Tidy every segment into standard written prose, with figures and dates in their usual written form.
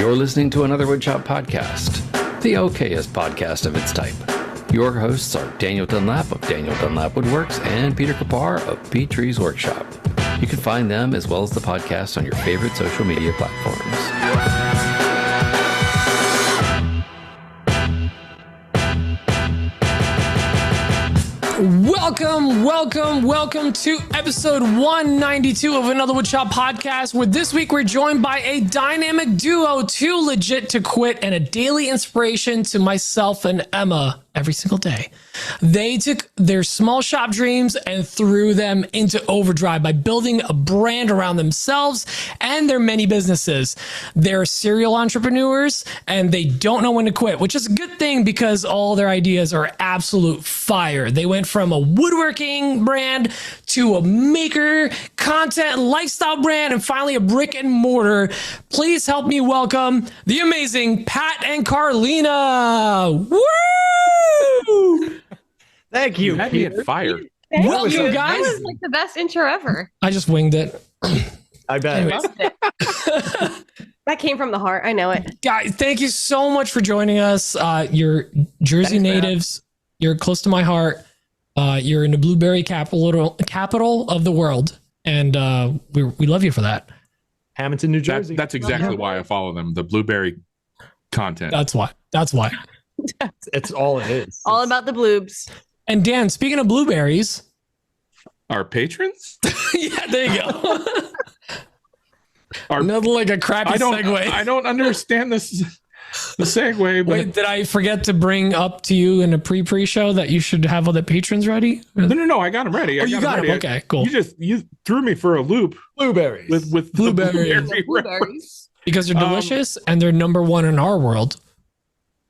You're listening to another Woodshop podcast, the okayest podcast of its type. Your hosts are Daniel Dunlap of Daniel Dunlap Woodworks and Peter Kapar of P-Tree's Workshop. You can find them as well as the podcast on your favorite social media platforms. Welcome to episode 192 of Another Woodshop podcast, where this week we're joined by a dynamic duo, too legit to quit, and a daily inspiration to myself and Emma every single day. They took their small shop dreams and threw them into overdrive by building a brand around themselves and their many businesses. They're serial entrepreneurs and they don't know when to quit, which is a good thing because all their ideas are absolute fire. They went from a woodworking brand to a maker, content, lifestyle brand, and finally a brick and mortar. Please help me welcome the amazing Pat and Carlina. Woo! Thank you. That hit fire. Welcome, guys. That was like the best intro ever. I just winged it. I bet. That came from the heart. I know it. Guys, thank you so much for joining us. You're Jersey natives. You're close to my heart. You're in the blueberry capital of the world, and we love you for that. Hamilton, New Jersey. That's exactly why I follow them. The blueberry content. That's why. It's all it is. All about the bloobs. And Dan, speaking of blueberries, Our patrons? yeah, there you go. Another like a crappy segue. I don't understand this. The segue. But Wait, did I forget to bring up to you in a pre-show that you should have all the patrons ready? No. I got them ready. You got them. Okay, cool. You threw me for a loop. Blueberries. With Blueberries. Blueberries. Because they're delicious and they're number one in our world.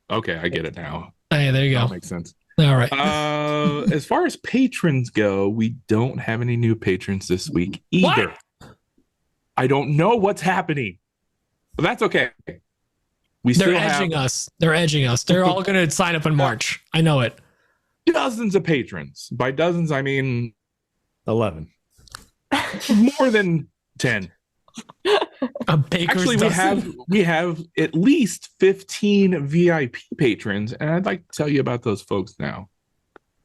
Okay, I get it now. Hey, there you go. That makes sense. All right. As far as patrons go, we don't have any new patrons this week either. What? I don't know what's happening, but that's okay. They're edging us. They're all going to sign up in March. I know it. Dozens of patrons. By dozens, I mean 11. More than 10. A baker's Actually, dozen. we have at least 15 VIP patrons, and I'd like to tell you about those folks now.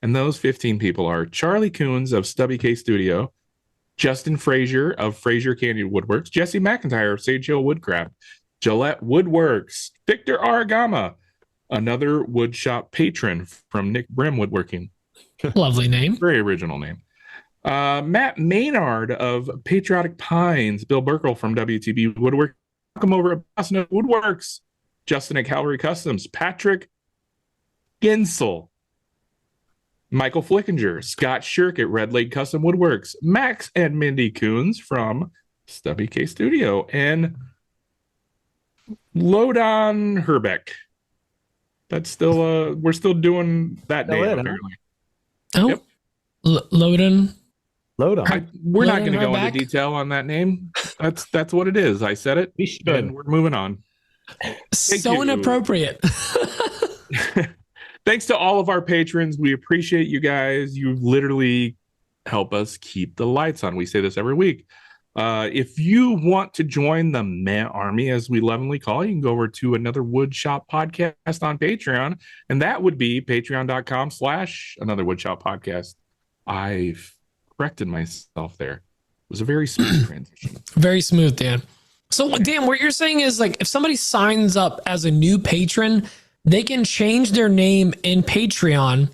And those 15 people are Charlie Coons of Stubby K Studio, Justin Frazier of Frazier Canyon Woodworks, Jesse McIntyre of Sage Hill Woodcraft, Gillette Woodworks, Victor Aragama, another woodshop patron from Nick Brim Woodworking. Lovely name. Very original name. Matt Maynard of Patriotic Pines, Bill Burkle from WTB Woodwork, welcome over at Boston Woodworks, Justin at Calvary Customs, Patrick Gensel, Michael Flickinger, Scott Shirk at Red Lake Custom Woodworks, Max and Mindy Coons from Stubby K Studio, and Lodon Herbeck. That's still we're still doing that name apparently. Oh, yep. Lodon. We're not going to go Herbeck? into detail on that name. That's what it is. I said it. And we're moving on. So inappropriate. Thanks to all of our patrons. We appreciate you guys. You literally help us keep the lights on. We say this every week. If you want to join the Meh Army, as we lovingly call it, you can go over to Another Woodshop podcast on Patreon, and that would be patreon.com/Another Woodshop podcast. I've corrected myself there. It was a very smooth transition. Very smooth, Dan. So, Dan, what you're saying is, like, if somebody signs up as a new patron, they can change their name in Patreon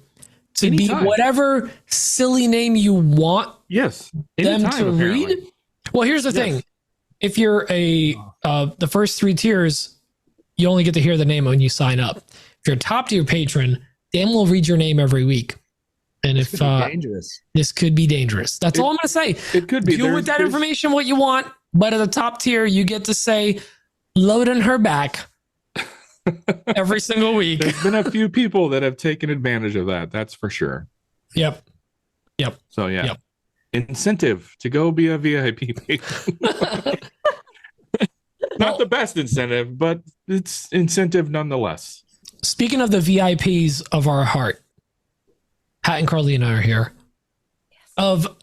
to Anytime. be whatever silly name you want Yes. them Anytime, to apparently. read. Well, here's the thing. If you're the first 3 tiers, you only get to hear the name when you sign up. If you're a top tier patron, Dan will read your name every week. And if dangerous. This could be dangerous. That's all I'm going to say. It could be. Do with that information what you want, but at the top tier, you get to say, load in her back every single week. There's been a few people that have taken advantage of that. That's for sure. Yep. So, yeah. Yep. Incentive to go be a VIP patron. Not the best incentive, but it's incentive nonetheless. Speaking of the VIPs of our heart, Pat and Carlina are here. Of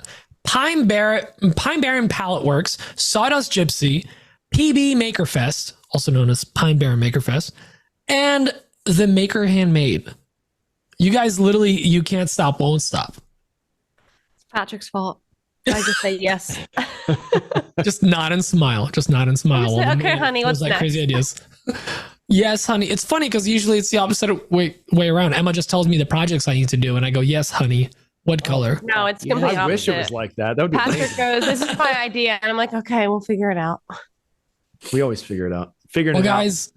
Pine Barren Pallet Works, Sawdust Gypsy, PB Makerfest, also known as Pine Barren Maker Fest, and the Maker Handmade. You guys literally, you can't stop, won't stop. It's Patrick's fault. I just say yes. Just nod and smile. Just nod and smile. Say, okay, honey, what's like next? crazy ideas. Yes, honey. It's funny because usually it's the opposite way around. Emma just tells me the projects I need to do, and I go, yes, honey. What color? No, it's Yeah, completely I wish it opposite. was like that. That would be Patrick amazing. goes, this is my idea. And I'm like, okay, we'll figure it out. We always figure it out. Figuring Well, it guys,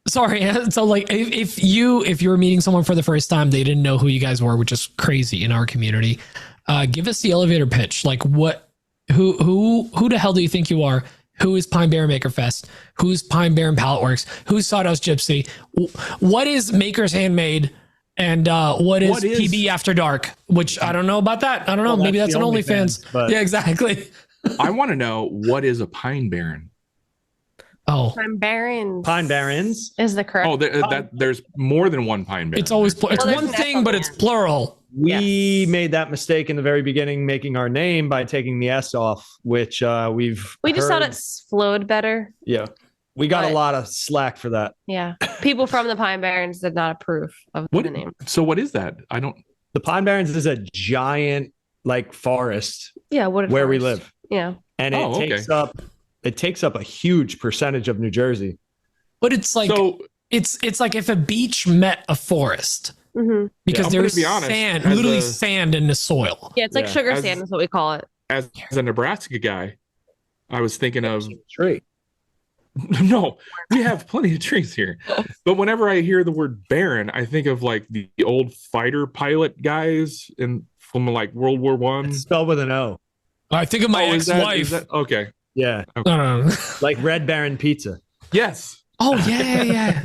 sorry. So, like, if you were meeting someone for the first time, they didn't know who you guys were, which is crazy in our community. Give us the elevator pitch. Like, who the hell do you think you are? Who is Pine Barren Maker Fest? Who's Pine Barren Palette Works? Who's Sawdust Gypsy? What is Maker's Handmade? And what is PB After Dark? Which I don't know about that. I don't know. Well, Maybe that's that's an the OnlyFans. OnlyFans, but- Yeah, exactly. I want to know, what is a pine barren? Oh, Pine Barrens. Pine Barrens. Is the correct. Oh, there's more than one pine barren. it's always it's Well, there's one an thing, echo but it's band. plural. We Yes. made that mistake in the very beginning, making our name by taking the S off, which we just thought it flowed better. Yeah, we got but- a lot of slack for that. Yeah. People from the Pine Barrens did not approve of What? the name. So what is that? I don't. The Pine Barrens is a giant like forest Yeah. What where we live, Yeah. and Oh, it takes up a huge percentage of New Jersey. But it's like So it's like if a beach met a forest Mm-hmm. because I'm gonna there's be honest, sand, as literally a- sand in the soil. Yeah. It's like Yeah. sugar As- sand is what we call it. as a Nebraska guy, I was thinking of Tree. no. We have plenty of trees here, but whenever I hear the word barren, I think of like the old fighter pilot guys from like World War One. It's spelled with an O. I think of my is ex-wife. that okay? Yeah, No. like Red Baron Pizza. Yes. Oh yeah.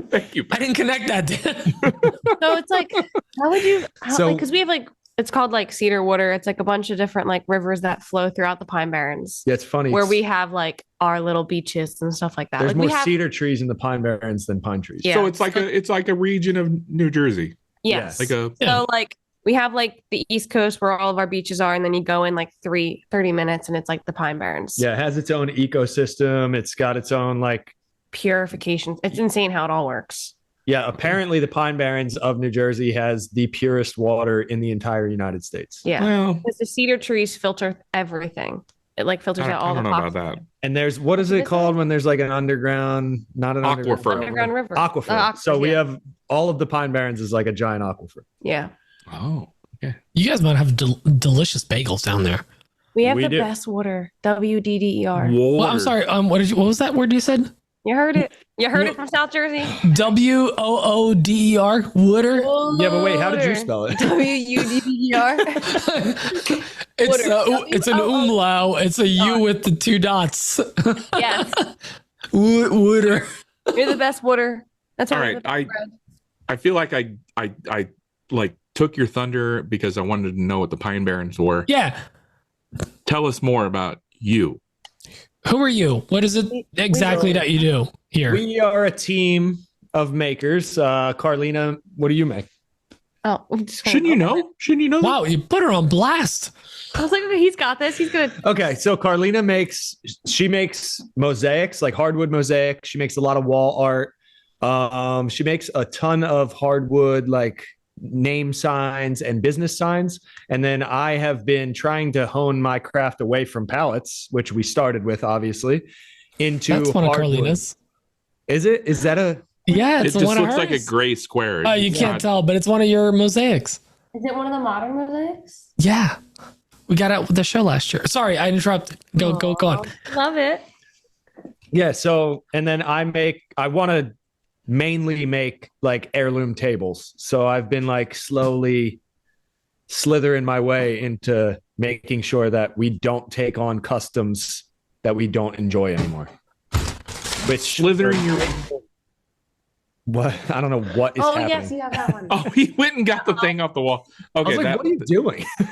Thank you. I didn't connect that. So it's like, how would you, So- because we have like, it's called like Cedar Water. It's like a bunch of different like rivers that flow throughout the Pine Barrens Yeah, it's funny. where we have like our little beaches and stuff like that. There's Like more we have, cedar trees in the Pine Barrens than pine trees. Yeah. So it's like a region of New Jersey, yes. like a Yeah. So like we have like the East Coast where all of our beaches are, and then you go in like 30 minutes and it's like the Pine Barrens. Yeah, it has its own ecosystem. It's got its own like Purification. It's insane how it all works. yeah. Apparently, the Pine Barrens of New Jersey has the purest water in the entire United States. Yeah. well. Because the cedar trees filter everything. It like filters I out all don't the know about toxins. that. And there's what is it called when there's like an underground, not an Aquifer. Underground river. Aquifer. Aquifers, So we yeah. have all of the Pine Barrens is like a giant aquifer. Yeah. Oh, You guys might have delicious bagels down there. We have We the do. best water. WDDER. Well, I'm sorry. What was that word you said? You heard it. You heard it from South Jersey. WOODER. Water. Yeah, but wait, how did you spell it? WUDDER. It's an umlaut. It's a U with the two dots. Yes. Water. You're the best water. That's All why right. I feel like I like took your thunder because I wanted to know what the Pine Barrens were. Yeah. Tell us more about you. Who are you? What is it exactly that you do here? We are a team of makers. Carlina, what do you make? Oh, Shouldn't you know? Shouldn't you know? Wow, you put her on blast. I was like, okay, he's got this. He's gonna. Okay, so Carlina makes mosaics, like hardwood mosaic. She makes a lot of wall art. She makes a ton of hardwood like name signs and business signs. And then I have been trying to hone my craft away from pallets, which we started with, obviously, into That's one of hardwood. Carlina's. Is it? Is that a? Yeah, It it's just one of looks like a hers. gray square. You It's can't not- tell, but it's one of your mosaics. Is it one of the modern mosaics? Yeah. We got out with the show last year. Sorry, I interrupted. Go on. Love it. Yeah. So, and then I want to mainly make like heirloom tables. So I've been like slowly slithering my way into making sure that we don't take on customs that we don't enjoy anymore. Which Slithering your. what? I don't know what is happening. Yes, you have that one. Oh, he went and got the thing off the wall. I was Okay, like, what are you doing? that's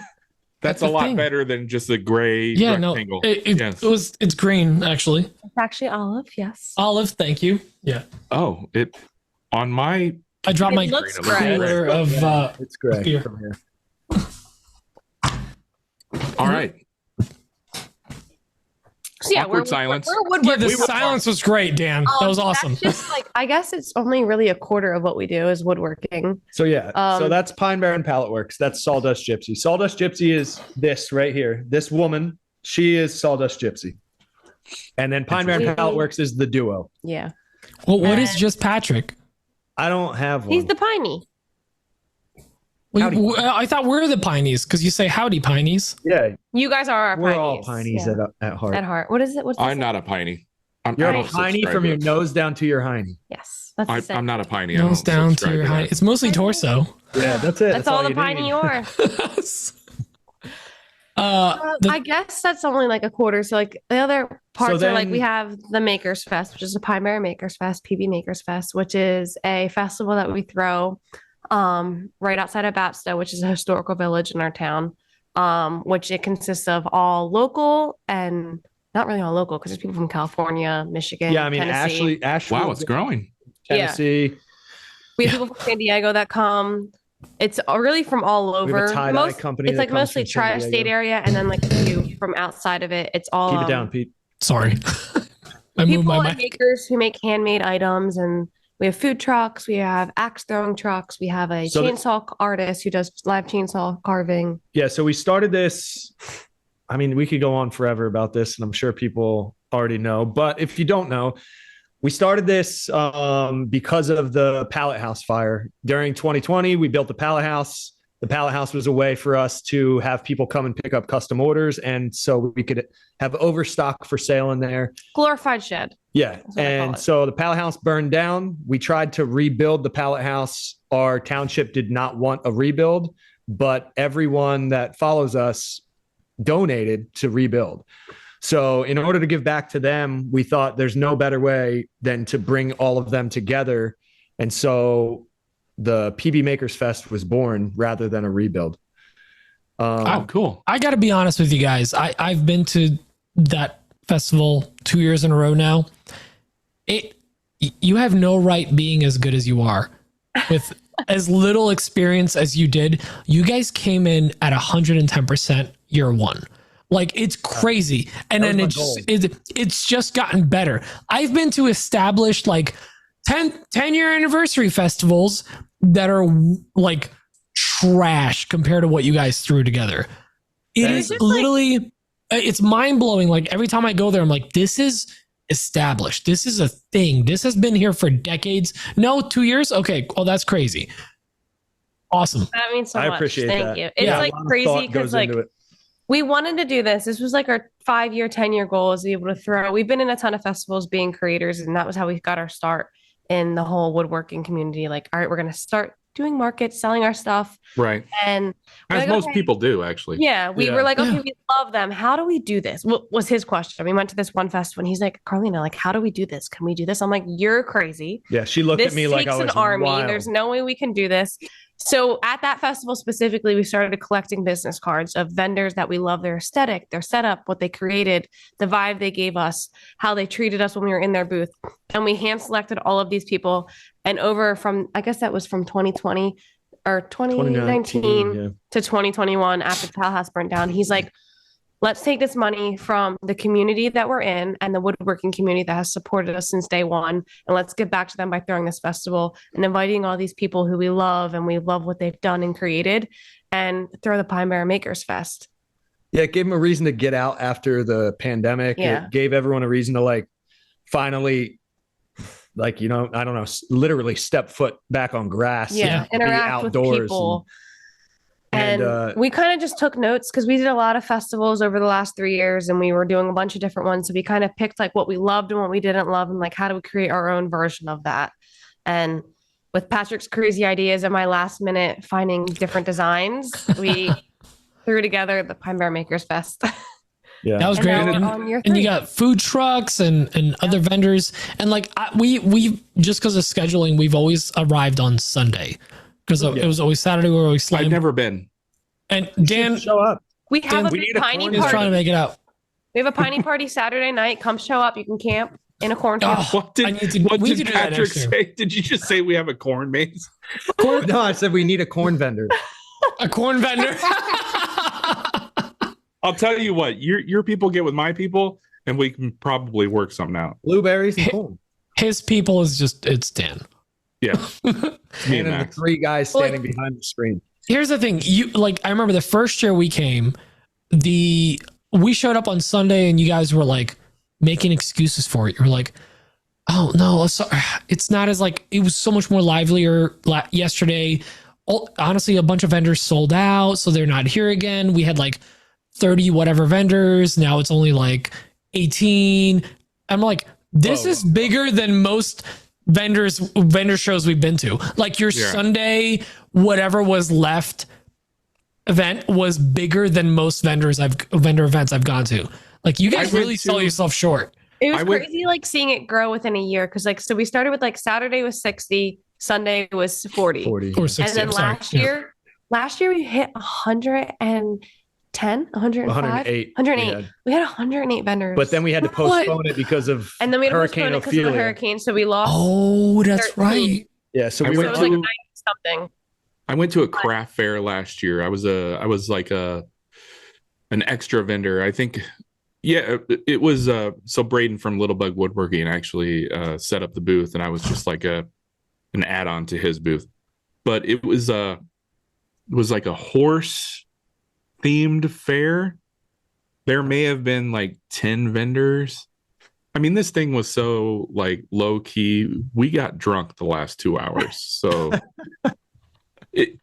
That's a the lot thing. better than just a gray Yeah, rectangle. no. It's green, actually. It's actually olive. Yes. Olive, thank you. Yeah. Oh, it on my. I dropped It my looks cooler of It's gray Here. from here. All right. So yeah, Awkward silence. We're Yeah, woodworking. the silence was great, Dan. That was awesome. That's just like, I guess it's only really a quarter of what we do is woodworking. So yeah, so Um, that's Pine Barren Pallet Works. That's Sawdust Gypsy. Sawdust Gypsy is this right here. This woman, she is Sawdust Gypsy. And then Pine Barren Pallet Works is the duo. Yeah. Well, what is just Patrick? I don't have one. He's the piney. I thought we're the Pineys because you say howdy, Pineys. Yeah, You guys are our we're pineys. all Pineys Yeah. at heart. At heart. What is it? What's I'm not a piney. You're I a don't piney subscribe from to your it. nose down to your hiney. Yes. That's the same. I'm not a piney. Nose down to your high. high. It's mostly torso. Yeah, that's it. That's all the you piney need. you are. I guess that's only like a quarter. So like the other parts are like we have the Makers Fest, which is the Pine Barren Makers Fest, PB Makers Fest, which is a festival that we throw right outside of Bapsta, which is a historical village in our town, which it consists of all local and not really all local because there's people from California, Michigan, Yeah, I mean Tennessee. Ashley. Wow, it's growing. Tennessee. We have people from San Diego that come. It's really from all We have over. a tie-dye company It's that like comes mostly from San tri-state Diego. area, and then like a few from outside of it. It's all Keep it down, Pete. Sorry. I moved people my and mic. makers who make handmade items, and we have food trucks, we have axe throwing trucks, we have a So the- chainsaw artist who does live chainsaw carving. Yeah, so we started this. I mean, we could go on forever about this, and I'm sure people already know. But if you don't know, we started this because of the pallet house fire. During 2020, we built the pallet house. The pallet house was a way for us to have people come and pick up custom orders, and so we could have overstock for sale in there. Glorified shed. Yeah. That's what I call And it. so the pallet house burned down. We tried to rebuild the pallet house. Our township did not want a rebuild, but everyone that follows us donated to rebuild. So in order to give back to them, we thought there's no better way than to bring all of them together. And so the PB Makers Fest was born rather than a rebuild. Oh, cool. I got to be honest with you guys. I've been to that festival 2 years in a row now. You have no right being as good as you are with as little experience as you did. You guys came in at 110% year one. Like it's crazy. And then it's just gotten better. I've been to established like 10-year anniversary festivals that are like trash compared to what you guys threw together. It is literally, it's mind blowing. Like every time I go there, I'm like, this is established. This is a thing. This has been here for decades. No, 2 years. Okay. Oh, that's crazy. Awesome. That means so I much. appreciate Thank that. you. It's Yeah, like A lot of crazy thought because goes like into it. we wanted to do this. This was like our 5-year, 10-year goal is to be able to throw. We've been in a ton of festivals being creators, and that was how we got our start in the whole woodworking community. Like, all right, we're going to start doing markets, selling our stuff. Right. And we're As like, most okay. people do, actually. Yeah, we Yeah. were like, okay, Yeah. we love them. How do we do this? What was his question? We went to this one festival, and he's like, Carlina, like, how do we do this? Can we do this? I'm like, you're crazy. Yeah, she looked This at me like I takes was an army. wild. There's no way we can do this. So at that festival specifically, we started collecting business cards of vendors that we love their aesthetic, their setup, what they created, the vibe they gave us, how they treated us when we were in their booth. And we hand selected all of these people. And over from, I guess that was from 2020 or 2019 yeah. to 2021 after the House burnt down. He's like, let's take this money from the community that we're in and the woodworking community that has supported us since day one. And let's give back to them by throwing this festival and inviting all these people who we love and we love what they've done and created, and throw the Pine Barren Makers Fest. Yeah, it gave them a reason to get out after the pandemic. Yeah. It gave everyone a reason to like finally, like, you know, I don't know, literally step foot back on grass. Yeah. and be Interact with outdoors people. and we kind of just took notes because we did a lot of festivals over the last 3 years and we were doing a bunch of different ones. So we kind of picked like what we loved and what we didn't love and like how do we create our own version of that. And with Patrick's crazy ideas and my last minute finding different designs, we threw together the Pine Barren Makers Fest. yeah. That was And great. now And, we're on year and you 3. got food trucks and other vendors. And like we just because of scheduling, we've always arrived on Sunday because it was always Saturday. We were always I've slammed. never been. And Dan Show up. We have we a need big a piney corner is trying to party. make it out. We have a piney party Saturday night. Come show up. You can camp in a cornfield. Oh, What I did, need to- what we did need to do that Patrick next year. say? Did you just say we have a corn maze? No, I said we need a corn vendor. A corn vendor. I'll tell you what, your people get with my people. and we can probably work something out. Blueberries and corn. His people is just, it's Dan. Yeah. Me And then the three guys standing behind the screen. Here's the thing. I remember the first year we came, we showed up on Sunday and you guys were like making excuses for it. You were like, oh no, sorry. It's not as like, it was so much more livelier yesterday. Honestly, a bunch of vendors sold out, so they're not here again. We had like 30 whatever vendors. Now it's only like 18. I'm like, this is bigger than most vendor shows we've been to. Like your Sunday, whatever was left event was bigger than most vendor events I've gone to. Like you guys really sell yourself short. It was crazy, like seeing it grow within a year. Cause like, so we started with like Saturday was 60, Sunday was 40. Or 60. And then last year we hit 110, 105, 108. We had 108 vendors. But then we had to postpone it because of Hurricane Ophelia. Hurricane. So we lost. Oh, that's 13. Right. Yeah. So it was like 90 something. I went to a craft fair last year. I was like an extra vendor. I think, it was so Braden from Little Bug Woodworking actually set up the booth, and I was just like an add-on to his booth. But it was like a horse themed fair. There may have been like 10 vendors. I mean, this thing was so like low key. We got drunk the last 2 hours. So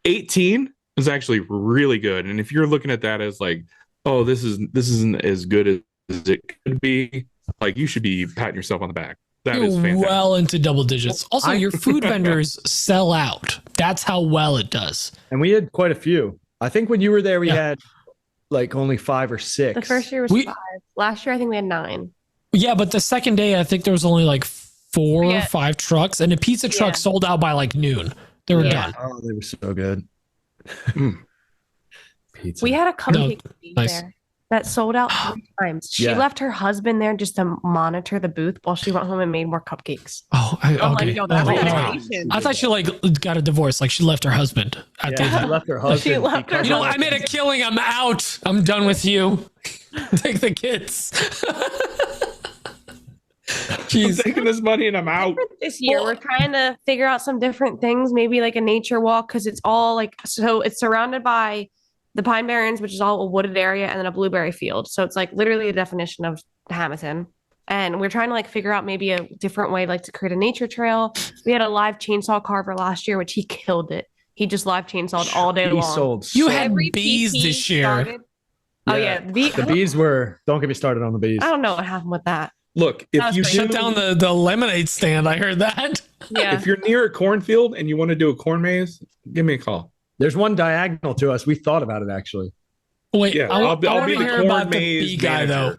18 is actually really good. And if you're looking at that as like, oh, this isn't as good as it could be, like you should be patting yourself on the back. That is fantastic. Well into double digits. Also, your food vendors sell out. That's how well it does. And we had quite a few. I think when you were there, we had like only 5 or 6. The first year was 5. Last year, I think we had 9. Yeah, but the second day, I think there was only like 4 or 5 trucks, and the pizza truck sold out by like noon. They were done. Oh, they were so good. Pizza. We had a cupcake there that sold out 3 times. She left her husband there just to monitor the booth while she went home and made more cupcakes. Oh, okay. I thought she like got a divorce. Like she left her husband. She left her husband. I made a killing. I'm out. I'm done with you. Take the kids. I'm taking this money and I'm out. This year, we're trying to figure out some different things, maybe like a nature walk, because it's all like, so it's surrounded by the Pine Barrens, which is all a wooded area, and then a blueberry field. So it's like literally a definition of Hamilton. And we're trying to like figure out maybe a different way, like to create a nature trail. We had a live chainsaw carver last year, which he killed it. He just live chainsawed all day long. You had bees this year. The bees were, don't get me started on the bees. I don't know what happened with that. Look, if you shut down the lemonade stand, I heard that. Yeah. If you're near a cornfield and you want to do a corn maze, give me a call. There's one diagonal to us. We thought about it actually. Wait, I'll be the corn maze guy though.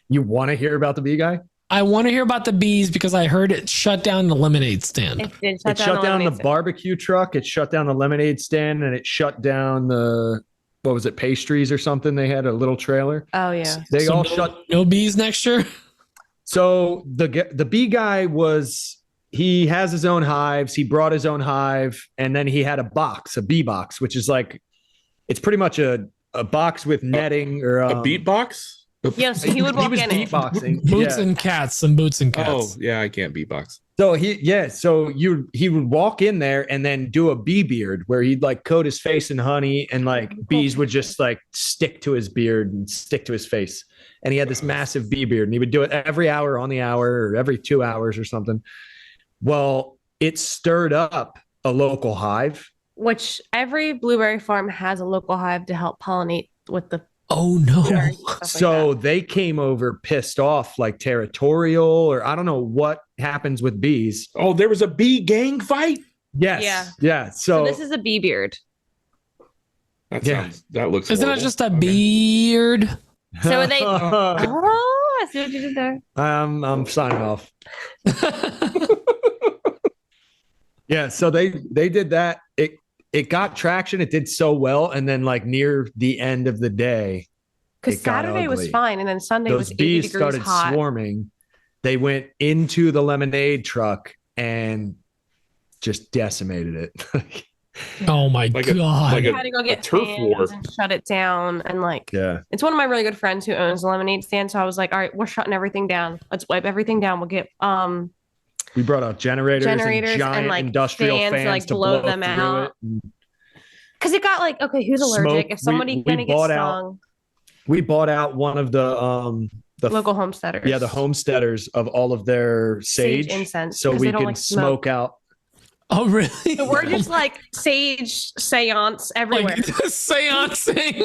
You want to hear about the bee guy? I want to hear about the bees because I heard it shut down the lemonade stand. It shut down the barbecue truck. It shut down the lemonade stand, and it shut down the, what was it, pastries or something? They had a little trailer. Oh yeah. They all shut. No bees next year. So the bee guy he has his own hives. He brought his own hive, and then he had a bee box, which is like, it's pretty much a box with netting or a beat box. Yes, he would walk in beatboxing. Boots and cats. Oh yeah, I can't beatbox. So he would walk in there and then do a bee beard where he'd like coat his face in honey, and like bees would just like stick to his beard and stick to his face. And he had this massive bee beard, and he would do it every hour on the hour or every 2 hours or something. Well, it stirred up a local hive. Which every blueberry farm has a local hive to help pollinate with the. Oh no. So they came over pissed off, like territorial, or I don't know what happens with bees. Oh, there was a bee gang fight? Yes. Yeah. So this is a bee beard. That looks Isn't it just a beard? So they I see what you did there. I'm signing off. Yeah, so they did that. It got traction. It did so well, and then like near the end of the day, because Saturday was fine, and then Sunday was 80 bees degrees started hot. swarming. They went into the lemonade truck and just decimated it. Oh my Like God. like I had to go get turf fans war. and shut it down. And like, Yeah. it's one of my really good friends who owns a lemonade stand. So I was like, all right, we're shutting everything down. Let's wipe everything down. We'll get We brought out generators and giant like industrial fans like to blow them through out. it. Because it got like, okay, who's allergic? Smoke. If somebody We gonna get bought stung, We bought out one of the local homesteaders. Yeah, the homesteaders of all of their sage incense, so 'cause we they don't can like smoke out. Oh, really? So we're just like sage seance everywhere. Like seancing.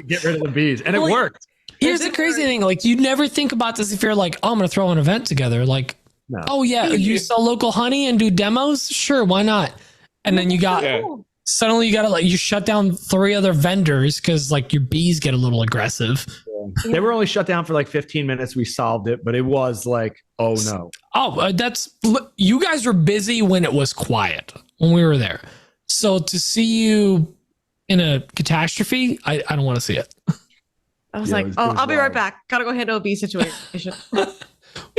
Get rid of the bees. And it Like, worked. Here's the crazy thing. Like, you never think about this if you're like, oh, I'm going to throw an event together. Like, No. oh, yeah, you sell local honey and do demos? Sure, why not? And then you got, suddenly you got to, like, you shut down 3 other vendors because, like, your bees get a little aggressive. Yeah. They were only shut down for like 15 minutes. We solved it, but it was like, oh no. Oh, you guys were busy when it was quiet, when we were there. So to see you in a catastrophe, I don't want to see it. I was like, I'll be right back. Gotta go handle a bee situation. What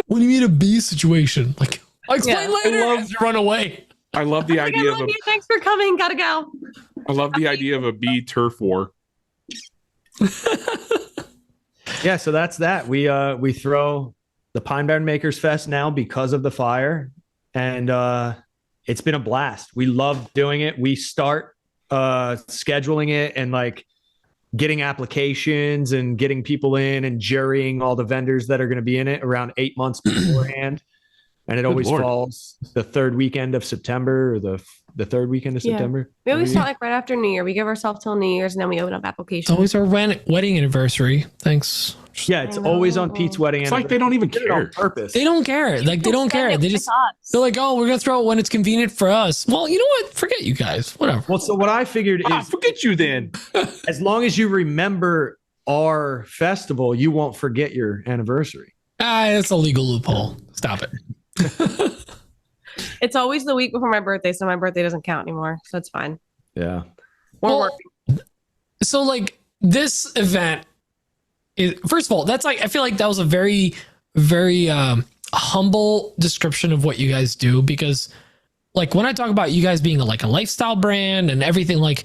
do you mean a bee situation? Like, I'll explain later. As you run away. I love the idea of thanks for coming. Gotta go. I love the idea of a bee turf war. Yeah, so that's that. We throw the Pine Barren Makers Fest now because of the fire, and it's been a blast. We love doing it. We start scheduling it and like getting applications and getting people in and jurying all the vendors that are going to be in it around 8 months beforehand. And it always falls the third weekend of September or the third weekend of September. We always start like right after New Year. We give ourselves till New Year's and then we open up applications. It's always our wedding anniversary. Thanks. Yeah, it's always on Pete's wedding. It's like they don't even care. On purpose. They don't care. Like, they don't care. They're like, oh, we're going to throw it when it's convenient for us. Well, you know what? Forget you guys. Whatever. Well, so what I figured is forget you then. As long as you remember our festival, you won't forget your anniversary. It's a legal loophole. Stop it. It's always the week before my birthday, so my birthday doesn't count anymore. So it's fine. Yeah. We're working. So like this event is, first of all, that's like, I feel like that was a very, very humble description of what you guys do, because like when I talk about you guys being like a lifestyle brand and everything, like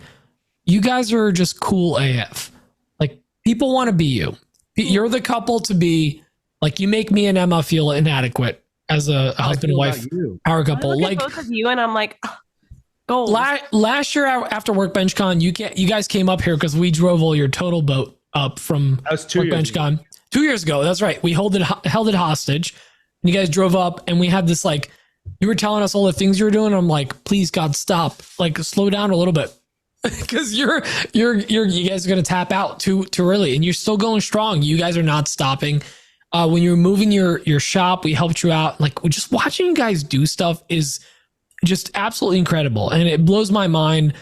you guys are just cool AF. Like people want to be you. You're the couple to be. Like you make me and Emma feel inadequate as a husband and wife power couple. I look like at both of you and I'm like, goals. Last year after Workbench Con, you guys came up here because we drove all your total boat up from Workbench Con 2 years ago. That's right. We held it hostage, and you guys drove up, and we had this like, you were telling us all the things you were doing. I'm like, please God, stop! Like slow down a little bit, because you guys are gonna tap out too early, and you're still going strong. You guys are not stopping. When you were moving your shop, we helped you out. Like just watching you guys do stuff is just absolutely incredible. And it blows my mind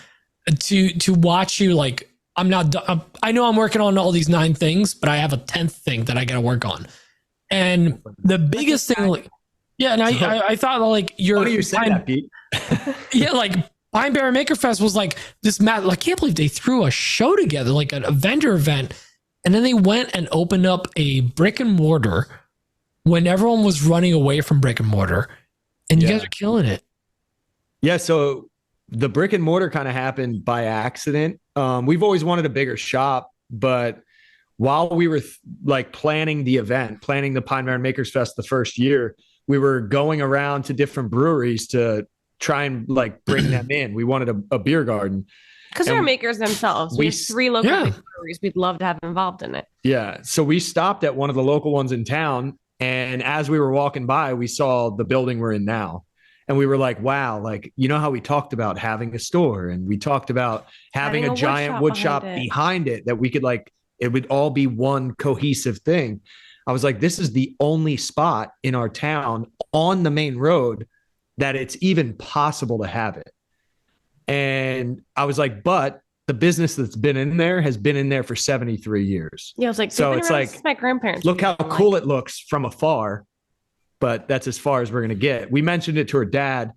to watch you. Like I know I'm working on all these 9 things, but I have a 10th thing that I got to work on. And the biggest thing, like, yeah. And I thought like why do you say that, Pete? Yeah. Like Pine Barren Maker Fest was like this mad, I can't believe they threw a show together, like a vendor event. And then they went and opened up a brick and mortar when everyone was running away from brick and mortar. And you guys are killing it. Yeah. So the brick and mortar kind of happened by accident. We've always wanted a bigger shop, but while we were planning the event, planning the Pine Barren Makers Fest the first year, we were going around to different breweries to try and like bring them in. We wanted a beer garden. Because they're makers themselves. We have 3 local breweries we'd love to have involved in it. Yeah. So we stopped at one of the local ones in town. And as we were walking by, we saw the building we're in now. And we were like, wow, like, you know how we talked about having a store and we talked about having a giant wood shop behind it that we could like, it would all be one cohesive thing. I was like, this is the only spot in our town on the main road that it's even possible to have it. And I was like, but the business that's been in there has been in there for 73 years. Yeah, I was like, so it's like, my grandparents. Look how cool it looks from afar, but that's as far as we're going to get. We mentioned it to her dad.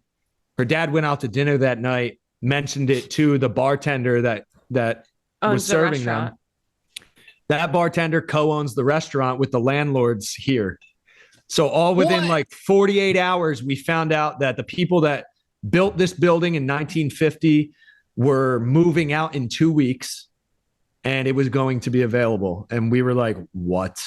Her dad went out to dinner that night, mentioned it to the bartender that was serving them. That bartender co-owns the restaurant with the landlords here. So all within like 48 hours, we found out that the people that built this building in 1950, were moving out in 2 weeks, and it was going to be available. And we were like, what?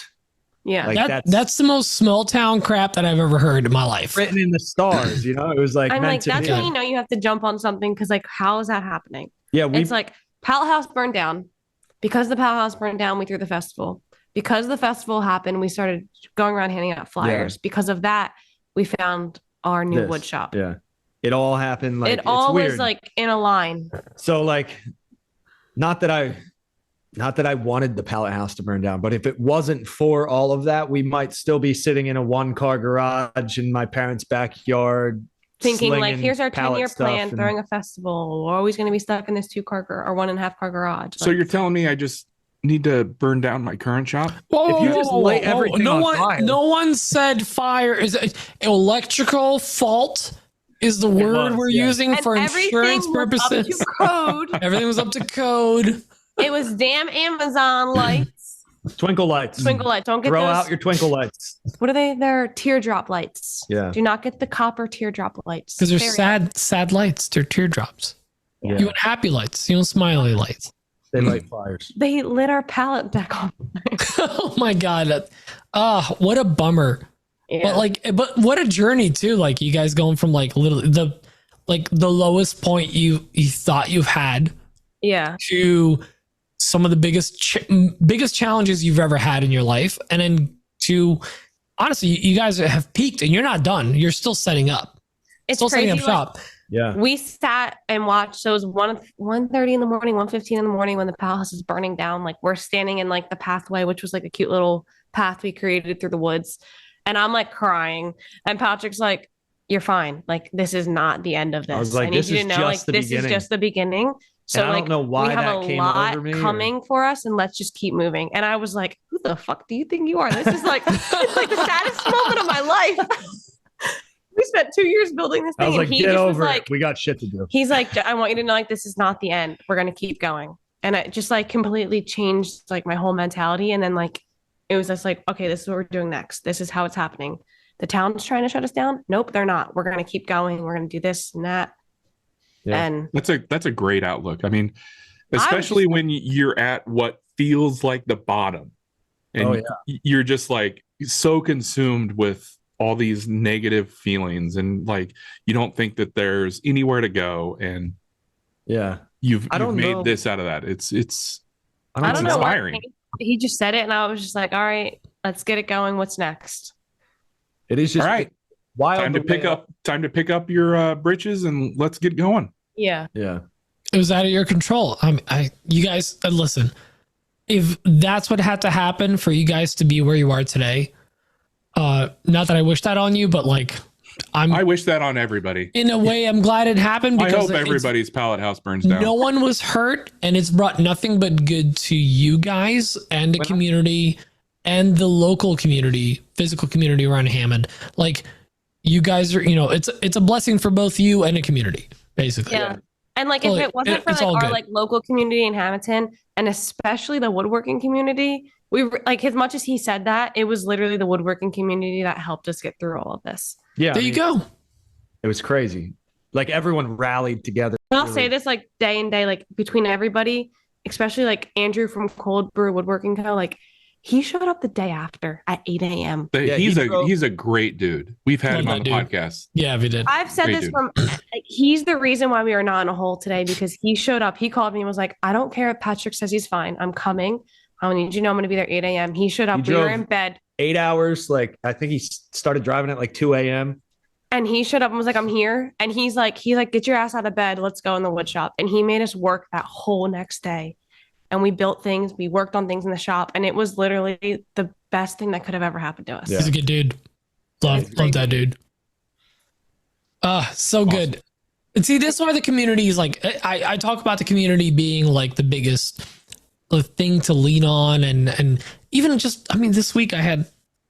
Yeah. Like that's the most small town crap that I've ever heard in my life. Written in the stars, you know? It was like, I'm like, that's be. when you know you have to jump on something, because like, how is that happening? Yeah, it's like pallet house burned down. Because the pallet house burned down, we threw the festival. Because the festival happened, we started going around handing out flyers. Yeah. Because of that, we found our new wood shop. Yeah. It all happened like it all was like in a line. So like, not that I wanted the pallet house to burn down, but if it wasn't for all of that, we might still be sitting in a 1-car garage in my parents' backyard, thinking like, here's our 10-year plan, throwing a festival. We're always going to be stuck in this 2-car or 1.5-car garage. So you're telling me I just need to burn down my current shop? If you just lay everything on fire. No one said fire. Is electrical fault is the word we're using for insurance purposes. Up to code. Everything was up to code. It was damn Amazon lights. Twinkle lights. Don't get Throw out your twinkle lights. What are they? They're teardrop lights. Yeah. Do not get the copper teardrop lights. Because they're sad lights. They're teardrops. Yeah. You want happy lights. You want smiley lights. They light fires. They lit our pallet deck on fire. Oh my God. What a bummer. Yeah. But what a journey too. Like you guys going from like literally the lowest point you thought you've had. Yeah. To some of the biggest challenges you've ever had in your life. And then to honestly, you guys have peaked and you're not done. You're still setting up. It's still crazy, setting up shop. Yeah. We sat and watched. So it was 1:30 in the morning, 1:15 in the morning when the palace is burning down. Like we're standing in like the pathway, which was like a cute little path we created through the woods. And I'm like crying. And Patrick's like, you're fine. Like, this is not the end of this. I was like, I need you to know, like, this is just the beginning. So I don't know why we have that a came lot over me coming for us, and let's just keep moving. And I was like, who the fuck do you think you are? This is like, it's like the saddest moment of my life. We spent 2 years building this thing. I was like, and he get just over was it. Like, we got shit to do. He's like, I want you to know, like, this is not the end. We're going to keep going. And it just like completely changed like my whole mentality. And then like, it was just like, okay, this is what we're doing next. This is how it's happening. The town's trying to shut us down. Nope, they're not. We're going to keep going. We're going to do this and that. Yeah. And that's a great outlook. I mean, especially when you're at what feels like the bottom and you're just like so consumed with all these negative feelings and like you don't think that there's anywhere to go, and you've made this out of that. It's I don't know inspiring. He just said it and I was just like, all right, let's get it going. What's next? It is just all right. Wild Time to pick up your britches and let's get going. Yeah. It was out of your control. You guys listen. If that's what had to happen for you guys to be where you are today, not that I wish that on you, but like I wish that on everybody. In a way, I'm glad it happened. Because I hope everybody's pallet house burns down. No one was hurt, and it's brought nothing but good to you guys and the community and the local community, physical community around Hammond. Like you guys are, it's a blessing for both you and a community, basically. Yeah. And like, if it wasn't for like our like local community in Hamilton, and especially the woodworking community, we like, as much as he said that, it was literally the woodworking community that helped us get through all of this. Yeah. There you go. It was crazy. Like everyone rallied together. And I'll say this like day and day, like between everybody, especially like Andrew from Cold Brew Woodworking Co. Like he showed up the day after at 8 a.m. He's a great dude. We've had him on the podcast. Yeah, we did. I've said this from like, he's the reason why we are not in a hole today, because he showed up. He called me and was like, I don't care if Patrick says he's fine. I'm coming. I need you to know I'm going to be there 8 a.m. He showed up. We were in bed. 8 hours. Like, I think he started driving at like 2 a.m. And he showed up and was like, I'm here. And he's like, get your ass out of bed. Let's go in the wood shop. And he made us work that whole next day. And we built things. We worked on things in the shop. And it was literally the best thing that could have ever happened to us. Yeah. He's a good dude. Love that dude. So awesome. Good. And see, this is why the community is like, I talk about the community being like the biggest thing to lean on. And even just, I mean, this week I had,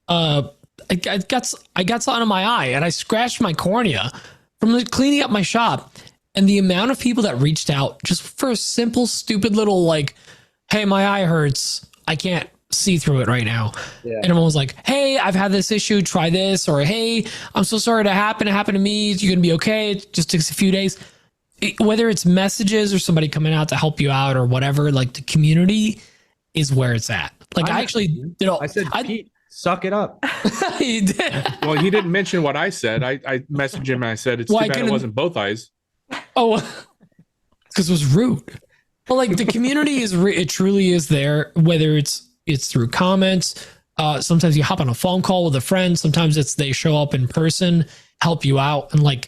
I got something in my eye and I scratched my cornea from cleaning up my shop. And the amount of people that reached out just for a simple, stupid little like, hey, my eye hurts. I can't see through it right now. Yeah. And everyone's like, hey, I've had this issue, try this, or hey, I'm so sorry it happened to me. You're gonna be okay. It just takes a few days. Whether it's messages or somebody coming out to help you out or whatever, like the community is where it's at. Like I said, Pete, suck it up. He did. Well, he didn't mention what I said. I messaged him and I said, it's too bad it wasn't both eyes. Oh, because it was rude. Well, like the community it truly is there, whether it's through comments. Sometimes you hop on a phone call with a friend. Sometimes they show up in person, help you out. And like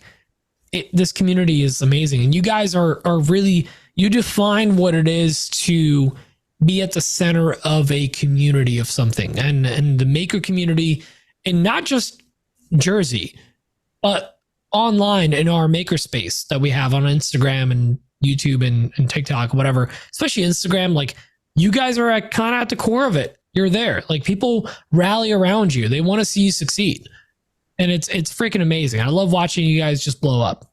this community is amazing. And you guys are really, you define what it is to be at the center of a community of something, and the maker community, and not just Jersey, but online in our maker space that we have on Instagram and YouTube and TikTok, whatever, especially Instagram. Like you guys are kind of at the core of it. You're there. Like people rally around you. They want to see you succeed. And it's freaking amazing. I love watching you guys just blow up.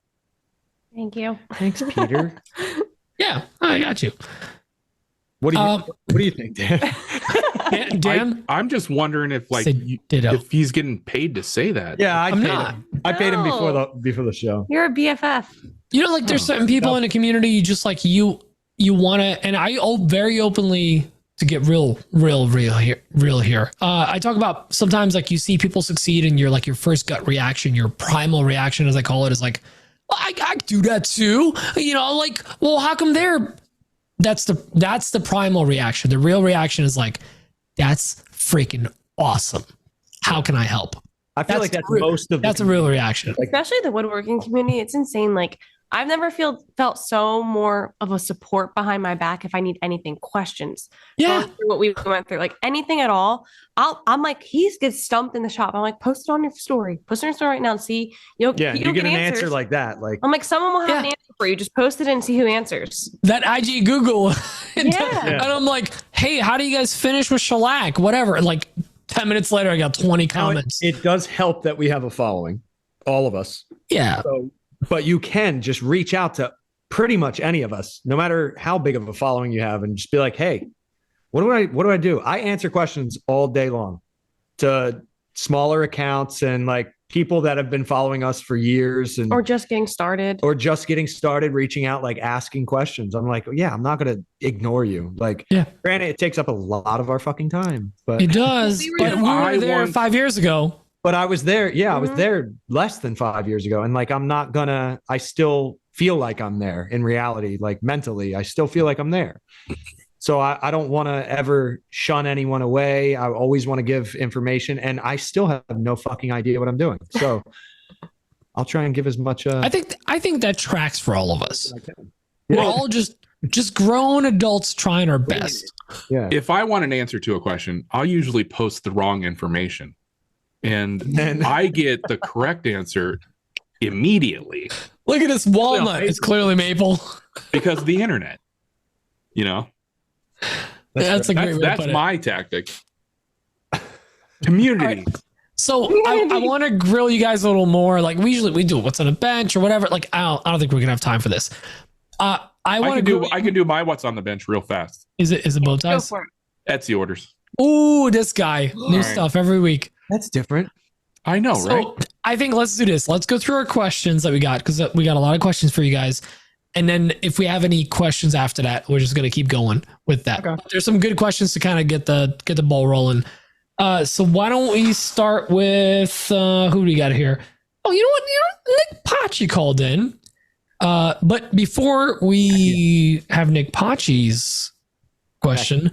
Thank you. Thanks, Peter. Yeah, I got you. What do you think, Dan? Dan? I'm just wondering if if he's getting paid to say that. Yeah, I paid him before the show. You're a BFF. You know, like there's certain people in the community you just like you want to, and I very openly to get real here. I talk about sometimes like you see people succeed and you're like your first gut reaction, your primal reaction, as I call it, is like, well, I do that too. You know, like, well, how come they're, that's the primal reaction. The real reaction is like, that's freaking awesome. How can I help? I feel like that's a real reaction. Especially the woodworking community. It's insane. Like I've never felt so more of a support behind my back if I need anything, questions. Yeah. What we went through, like anything at all. I'm like, he gets stumped in the shop. I'm like, post it on your story. Post it on your story right now and see. You get an answer like that. Like I'm like, someone will have an answer for you. Just post it and see who answers. That IG Google. And I'm like, hey, how do you guys finish with shellac? Whatever. Like 10 minutes later, I got 20 comments. It does help that we have a following, all of us. Yeah. But you can just reach out to pretty much any of us, no matter how big of a following you have, and just be like, hey, what do I do? I answer questions all day long to smaller accounts and like people that have been following us for years or just getting started, reaching out, like asking questions. I'm like, yeah, I'm not going to ignore you. Like, granted, it takes up a lot of our fucking time, but it does. But we were there 5 years ago. But I was there. Yeah, I was there less than 5 years ago. And like, I still feel like I'm there in reality, like mentally, I still feel like I'm there. So I don't want to ever shun anyone away. I always want to give information, and I still have no fucking idea what I'm doing. So I'll try and give as much. I think that tracks for all of us. We're all just grown adults trying our best. Yeah. If I want an answer to a question, I'll usually post the wrong information. And I get the correct answer immediately. Look at this walnut. It's clearly maple. Because of the internet. You know? That's my tactic. Community. Right. So I want to grill you guys a little more. Like we do what's on a bench or whatever. Like I don't think we're gonna have time for this. I can do my what's on the bench real fast. Is it bow ties? Go for it. Etsy orders. Ooh, this guy. New stuff every week. That's different. I know, right? I think let's do this. Let's go through our questions that we got, because we got a lot of questions for you guys. And then if we have any questions after that, we're just going to keep going with that. Okay. There's some good questions to kind of get the ball rolling. So why don't we start with who do we got here? Oh, you know what? Nick Paccia called in. But before we have Nick Paccia's question,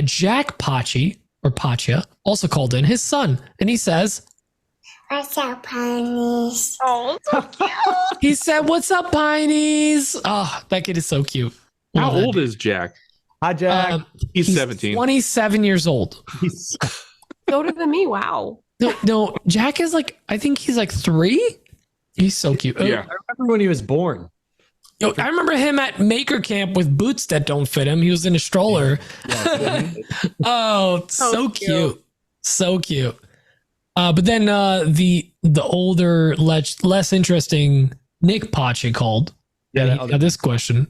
Jack Paccia, or Paccia, also called in, his son, and he says, "What's up, Pineys?" Oh, so cute. He said, "What's up, Pineys?" Oh, that kid is so cute. How old is Jack? Hi, Jack. He's 17. 27 years old. He's older than me. Wow. No, Jack is like, I think he's like 3. He's so cute. Yeah. I remember when he was born. I remember him at Maker Camp with boots that don't fit him. He was in a stroller. Yeah. Oh, so cute. So cute. But then the older, less interesting Nick Paccia called. Yeah. This question.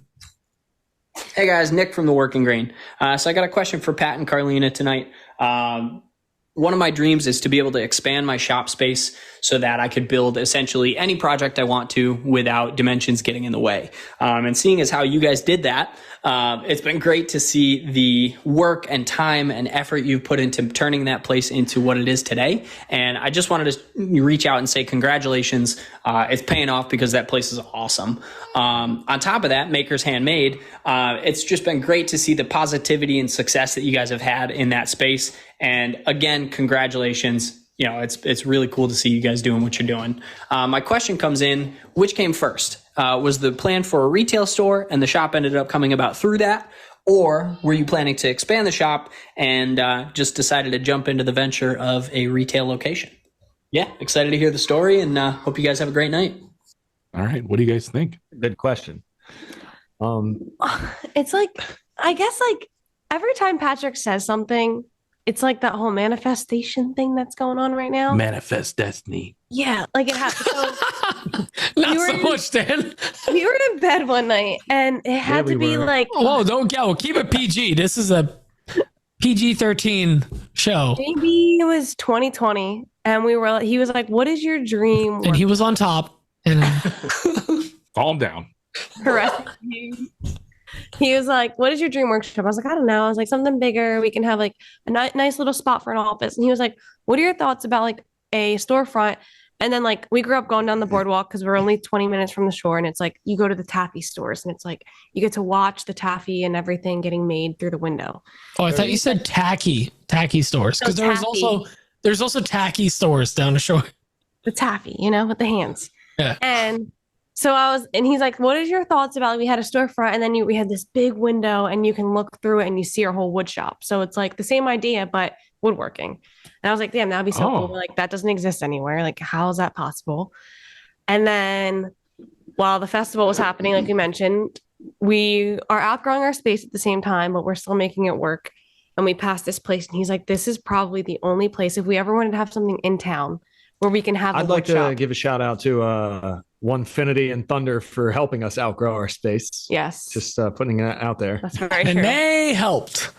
Hey guys, Nick from the Working Grain. So I got a question for Pat and Carlina tonight. One of my dreams is to be able to expand my shop space so that I could build essentially any project I want to without dimensions getting in the way. And seeing as how you guys did that, it's been great to see the work and time and effort you've put into turning that place into what it is today. And I just wanted to reach out and say congratulations. It's paying off because that place is awesome. On top of that, Maker's Handmade, it's just been great to see the positivity and success that you guys have had in that space. And again, congratulations. You know, it's really cool to see you guys doing what you're doing. My question comes in, which came first? Was the plan for a retail store and the shop ended up coming about through that? Or were you planning to expand the shop and just decided to jump into the venture of a retail location? Yeah, excited to hear the story and hope you guys have a great night. All right. What do you guys think? Good question. It's like, I guess like every time Patrick says something, it's like that whole manifestation thing that's going on right now. Manifest destiny. Yeah, like it happened. So Not so much, Dan. we were in bed one night and it had to be like, whoa, don't go. Keep it PG. This is a PG-13 show. maybe it was 2020 and he was like, what is your dream? And he was on top. And Calm down. Correct. He was like, what is your dream workshop? I was like, I don't know. I was like, something bigger. We can have like a nice little spot for an office. And he was like, what are your thoughts about like a storefront? And then like we grew up going down the boardwalk because we're only 20 minutes from the shore. And it's like you go to the taffy stores and it's like you get to watch the taffy and everything getting made through the window. oh, I thought you said tacky stores. Because there's also tacky stores down the shore. The taffy, with the hands. Yeah. And so and he's like, what is your thoughts about, we had a storefront and then we had this big window and you can look through it and you see our whole wood shop. So it's like the same idea, but woodworking. And I was like, damn, that'd be so cool. But, like, that doesn't exist anywhere. Like, how is that possible? And then while the festival was happening, like we mentioned, we are outgrowing our space at the same time, but we're still making it work. And we passed this place and he's like, this is probably the only place if we ever wanted to have something in town where we can have I'd like to give a shout out to Onefinity and Thunder for helping us outgrow our space. Yes. Just putting that out there. That's very And true. they helped.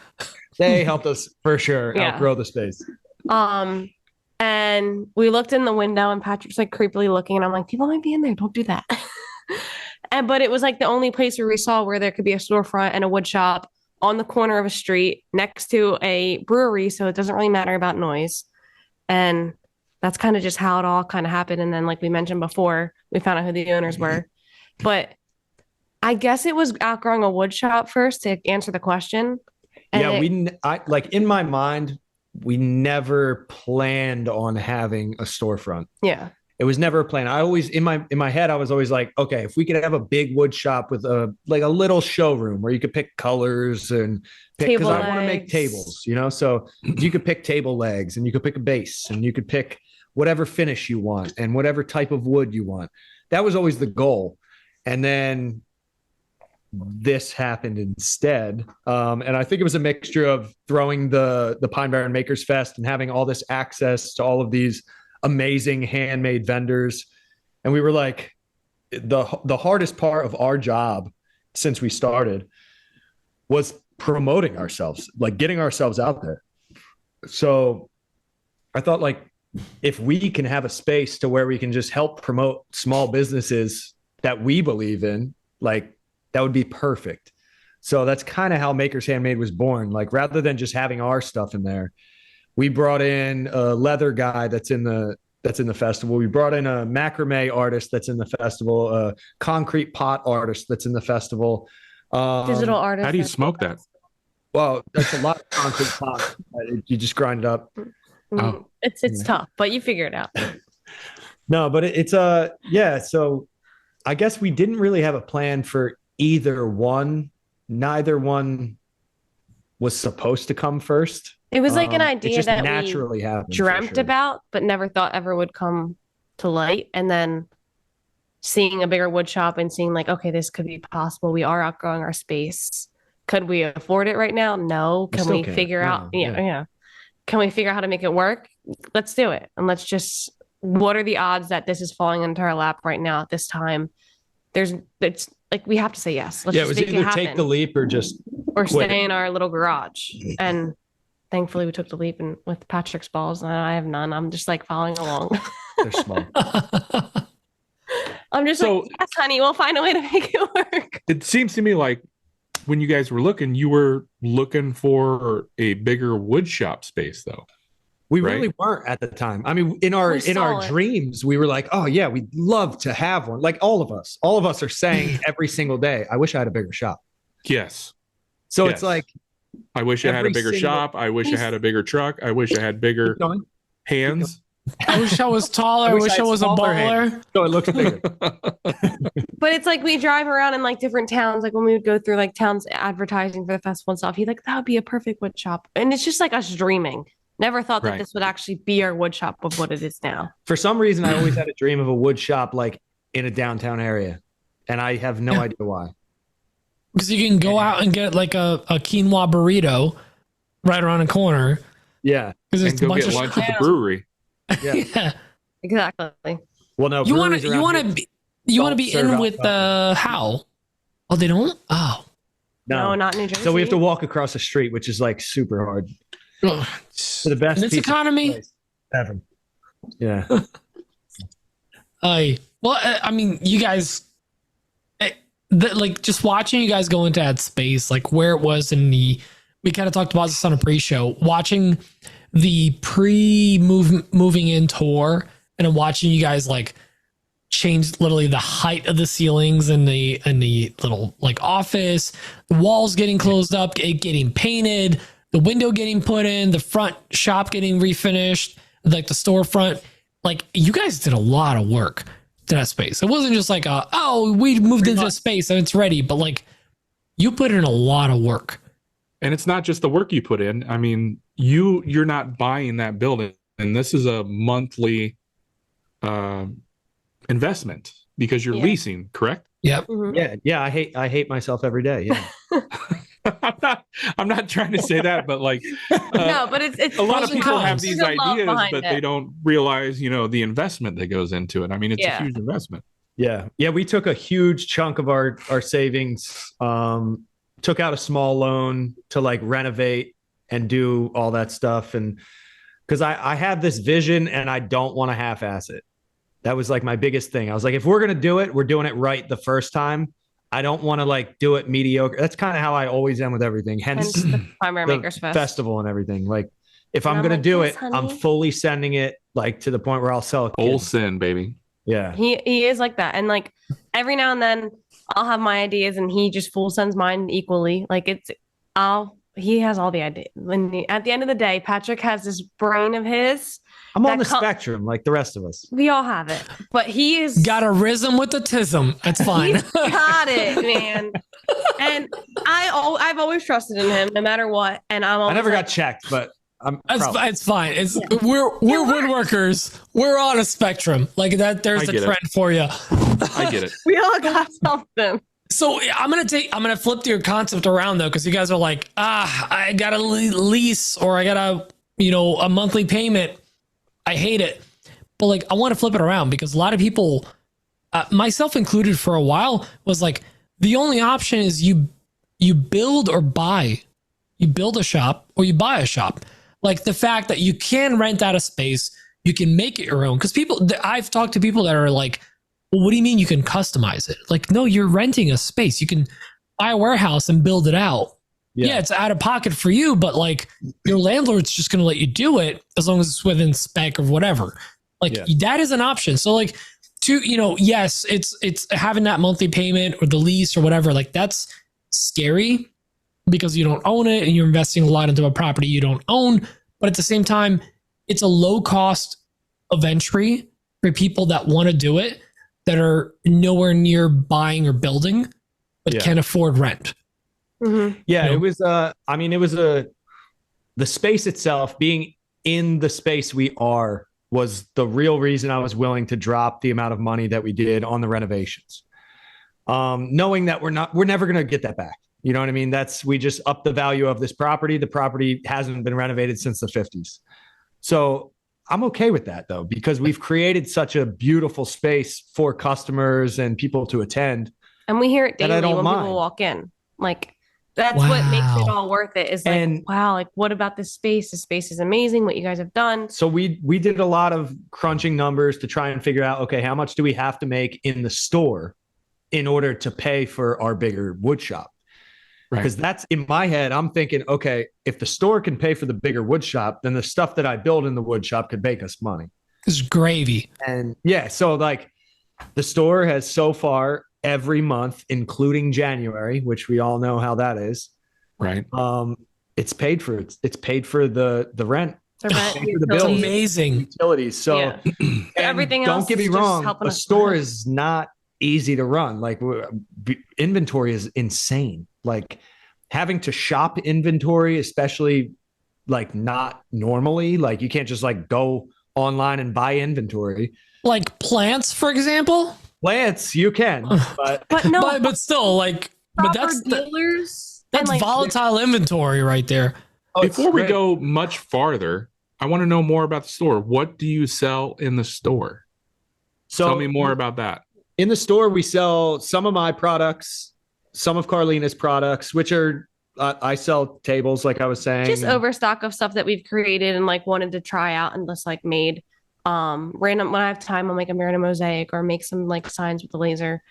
They helped us for sure outgrow the space. And we looked in the window and Patrick's like creepily looking and I'm like, people might be in there. Don't do that. But it was like the only place where we saw where there could be a storefront and a wood shop on the corner of a street next to a brewery. So it doesn't really matter about noise. And that's kind of just how it all kind of happened. And then, like we mentioned before, we found out who the owners were. But I guess it was outgrowing a wood shop first to answer the question. And like in my mind, we never planned on having a storefront. Yeah. It was never a plan. I always in my head, I was always like, okay, if we could have a big wood shop with a little showroom where you could pick colors and pick, because I want to make tables, so you could pick table legs and you could pick a base and you could pick whatever finish you want and whatever type of wood you want. That was always the goal. And then this happened instead. And I think it was a mixture of throwing the Pine Barren Makers Fest and having all this access to all of these amazing handmade vendors. And we were like, the hardest part of our job since we started was promoting ourselves, like getting ourselves out there. So I thought, like, if we can have a space to where we can just help promote small businesses that we believe in, like, that would be perfect. So that's kind of how Maker's Handmade was born. Like, rather than just having our stuff in there, we brought in a leather guy that's in the festival. We brought in a macrame artist that's in the festival, a concrete pot artist that's in the festival. Digital artist. How do you smoke that? Well, that's a lot of concrete pot. You just grind it up. Oh. It's tough, but you figure it out. No, but it's so I guess we didn't really have a plan for either one. Neither one was supposed to come first. It was like an idea that naturally happened, dreamt about, but never thought ever would come to light. And then seeing a bigger wood shop and seeing like, okay, this could be possible. We are outgrowing our space. Could we afford it right now? No. Can we figure out? Yeah. Can we figure out how to make it work? Let's do it. And let's just, what are the odds that this is falling into our lap right now at this time it's like we have to say yes. Let's Yeah, it just was make it either happen. take the leap or just or quit. stay in our little garage. And thankfully we took the leap and with Patrick's balls, and I have none. I'm just like following along. They're small. I'm just like, yes, honey, we'll find a way to make it work. It seems to me like when you guys were looking, you were looking for a bigger wood shop space, though. We right? really weren't at the time. I mean, in our dreams, we were like, oh yeah, we'd love to have one. Like all of us are saying every single day, I wish I had a bigger shop. Yes. So it's like, I wish I had a bigger shop. I wish I had a bigger truck. I wish I had bigger hands. I wish I was taller. I wish I was a baller. So it looks bigger. But it's like we drive around in like different towns. Like when we would go through like towns advertising for the festival and stuff, he's like, that would be a perfect wood shop. And it's just like us dreaming. Never thought that this would actually be our wood shop of what it is now. For some reason, I always had a dream of a wood shop like in a downtown area. And I have no idea why. Because you can go out and get like a quinoa burrito right around the corner. Yeah. Because and go get lunch at the brewery. Yeah. Exactly. Well, no, you want to be in with Hal. Oh, they don't? Oh. No, not New Jersey. So we have to walk across the street, which is like super hard. For the best in this economy ever. Yeah. I mean, you guys, like just watching you guys go into that space, like where it was we kind of talked about this on a pre-show, watching the moving in tour, and then watching you guys like change literally the height of the ceilings in the little like office, the walls getting closed up, getting painted, the window getting put in, the front shop getting refinished, like the storefront. Like you guys did a lot of work to that space. It wasn't just like we moved into a space and it's ready, but like you put in a lot of work. And it's not just the work you put in. I mean, you're not buying that building, and this is a monthly investment because you're leasing, correct? Yep. Mm-hmm. Yeah. I hate myself every day. Yeah. I'm not trying to say that, but like no, but it's a lot of people have these ideas, but they it. don't realize, the investment that goes into it. I mean, it's a huge investment. Yeah. Yeah. We took a huge chunk of our savings, took out a small loan to like renovate and do all that stuff. And because I have this vision and I don't want to half-ass it. That was like my biggest thing. I was like, if we're going to do it, we're doing it right the first time. I don't want to like do it mediocre. That's kind of how I always am with everything. Hence the Primary Makers Festival and everything. Like if I'm going to do it, honey, I'm fully sending it like to the point where I'll sell it. Full send, baby. Yeah. He is like that. And like every now and then I'll have my ideas and he just full sends mine equally. Like he has all the ideas. At the end of the day, Patrick has this brain of his. I'm on the spectrum like the rest of us. We all have it, but he is got a rhythm with the tism. That's fine. Got it, man. And I've always trusted in him, no matter what. And I never got checked, but it's fine. We're woodworkers. We're on a spectrum like that. There's a trend for you. I get it. We all got something. So I'm gonna flip your concept around though, because you guys are like, I got a lease or I got a monthly payment. I hate it. But like, I want to flip it around because a lot of people, myself included for a while, was like, the only option is you build or buy. You build a shop or you buy a shop. Like the fact that you can rent out a space, you can make it your own. Because I've talked to people that are like, well, what do you mean you can customize it? Like, no, you're renting a space. You can buy a warehouse and build it out. Yeah, it's out of pocket for you, but like your landlord's just going to let you do it as long as it's within spec or whatever. Like that is an option. So like yes, it's having that monthly payment or the lease or whatever. Like that's scary because you don't own it and you're investing a lot into a property you don't own. But at the same time, it's a low cost of entry for people that want to do it, that are nowhere near buying or building, but can afford rent. Mm-hmm. Yeah, it was the space itself, being in the space we are, was the real reason I was willing to drop the amount of money that we did on the renovations. Knowing that we're never going to get that back. You know what I mean? We just upped the value of this property. The property hasn't been renovated since the 50s. So I'm okay with that though, because we've created such a beautiful space for customers and people to attend. And we hear it that I daily don't when mind. people walk in. Like, that's what makes it all worth it. Is like, And- wow, like what about this space? The space is amazing. What you guys have done. So we did a lot of crunching numbers to try and figure out, okay, how much do we have to make in the store in order to pay for our bigger wood shop? Because that's in my head, I'm thinking, okay, if the store can pay for the bigger wood shop, then the stuff that I build in the wood shop could make us money. This is gravy. And yeah, so like the store has so far every month, including January, which we all know how that is. Right. It's paid for. It's paid for the rent. The rent, For the That's bills, amazing. utilities. So Yeah. and Everything don't else get me is just wrong, helping a us store run. is not easy to run. Like inventory is insane. Like having to shop inventory, especially like not normally, like you can't just like go online and buy inventory. Like plants, for example. Plants, you can, but But no, But still, like, but proper that's dealers. that's and like, volatile inventory right there. it's Before we great. go much farther, I want to know more about the store. What do you sell in the store? So Tell me more about that. in the store, we sell some of my products, some of Carlina's products, which are I sell tables, like I was saying. just overstock of stuff that we've created and like wanted to try out and just like made random when I have time I'll make a random mosaic or make some like signs with the laser.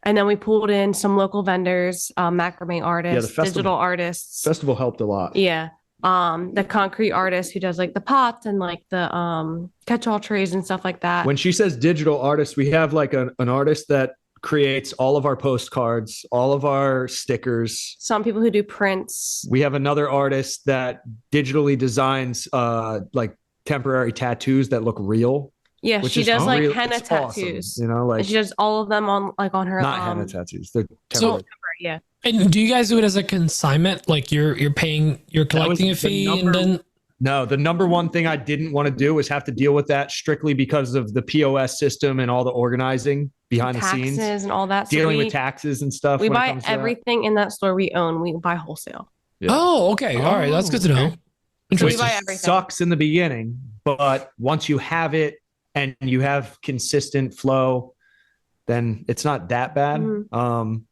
And then we pulled in some local vendors, macrame artists, digital artists. Festival helped a lot. Yeah. The concrete artist who does like the pots and like the catch-all trays and stuff like that. When she says digital artist, we have like an artist that creates all of our postcards, all of our stickers. Some people who do prints. We have another artist that digitally designs like temporary tattoos that look real. Yeah, which she is does like real- henna it's awesome, tattoos. you know, like And she does all of them on like on her not henna tattoos. They're So- temporary. yeah. And do you guys do it as a consignment? Like you're collecting a the fee number- and then No, the number one thing I didn't want to do was have to deal with that strictly because of the POS system and all the organizing behind the Taxes scenes, and all that. So dealing we, with taxes and stuff. we when it buy comes to that. everything in that store we own. We buy wholesale. Yeah. Oh, okay. All right. That's good to know. okay. Which We Interesting. buy everything. sucks in the beginning, but once you have it and you have consistent flow, then it's not that bad. Mhm.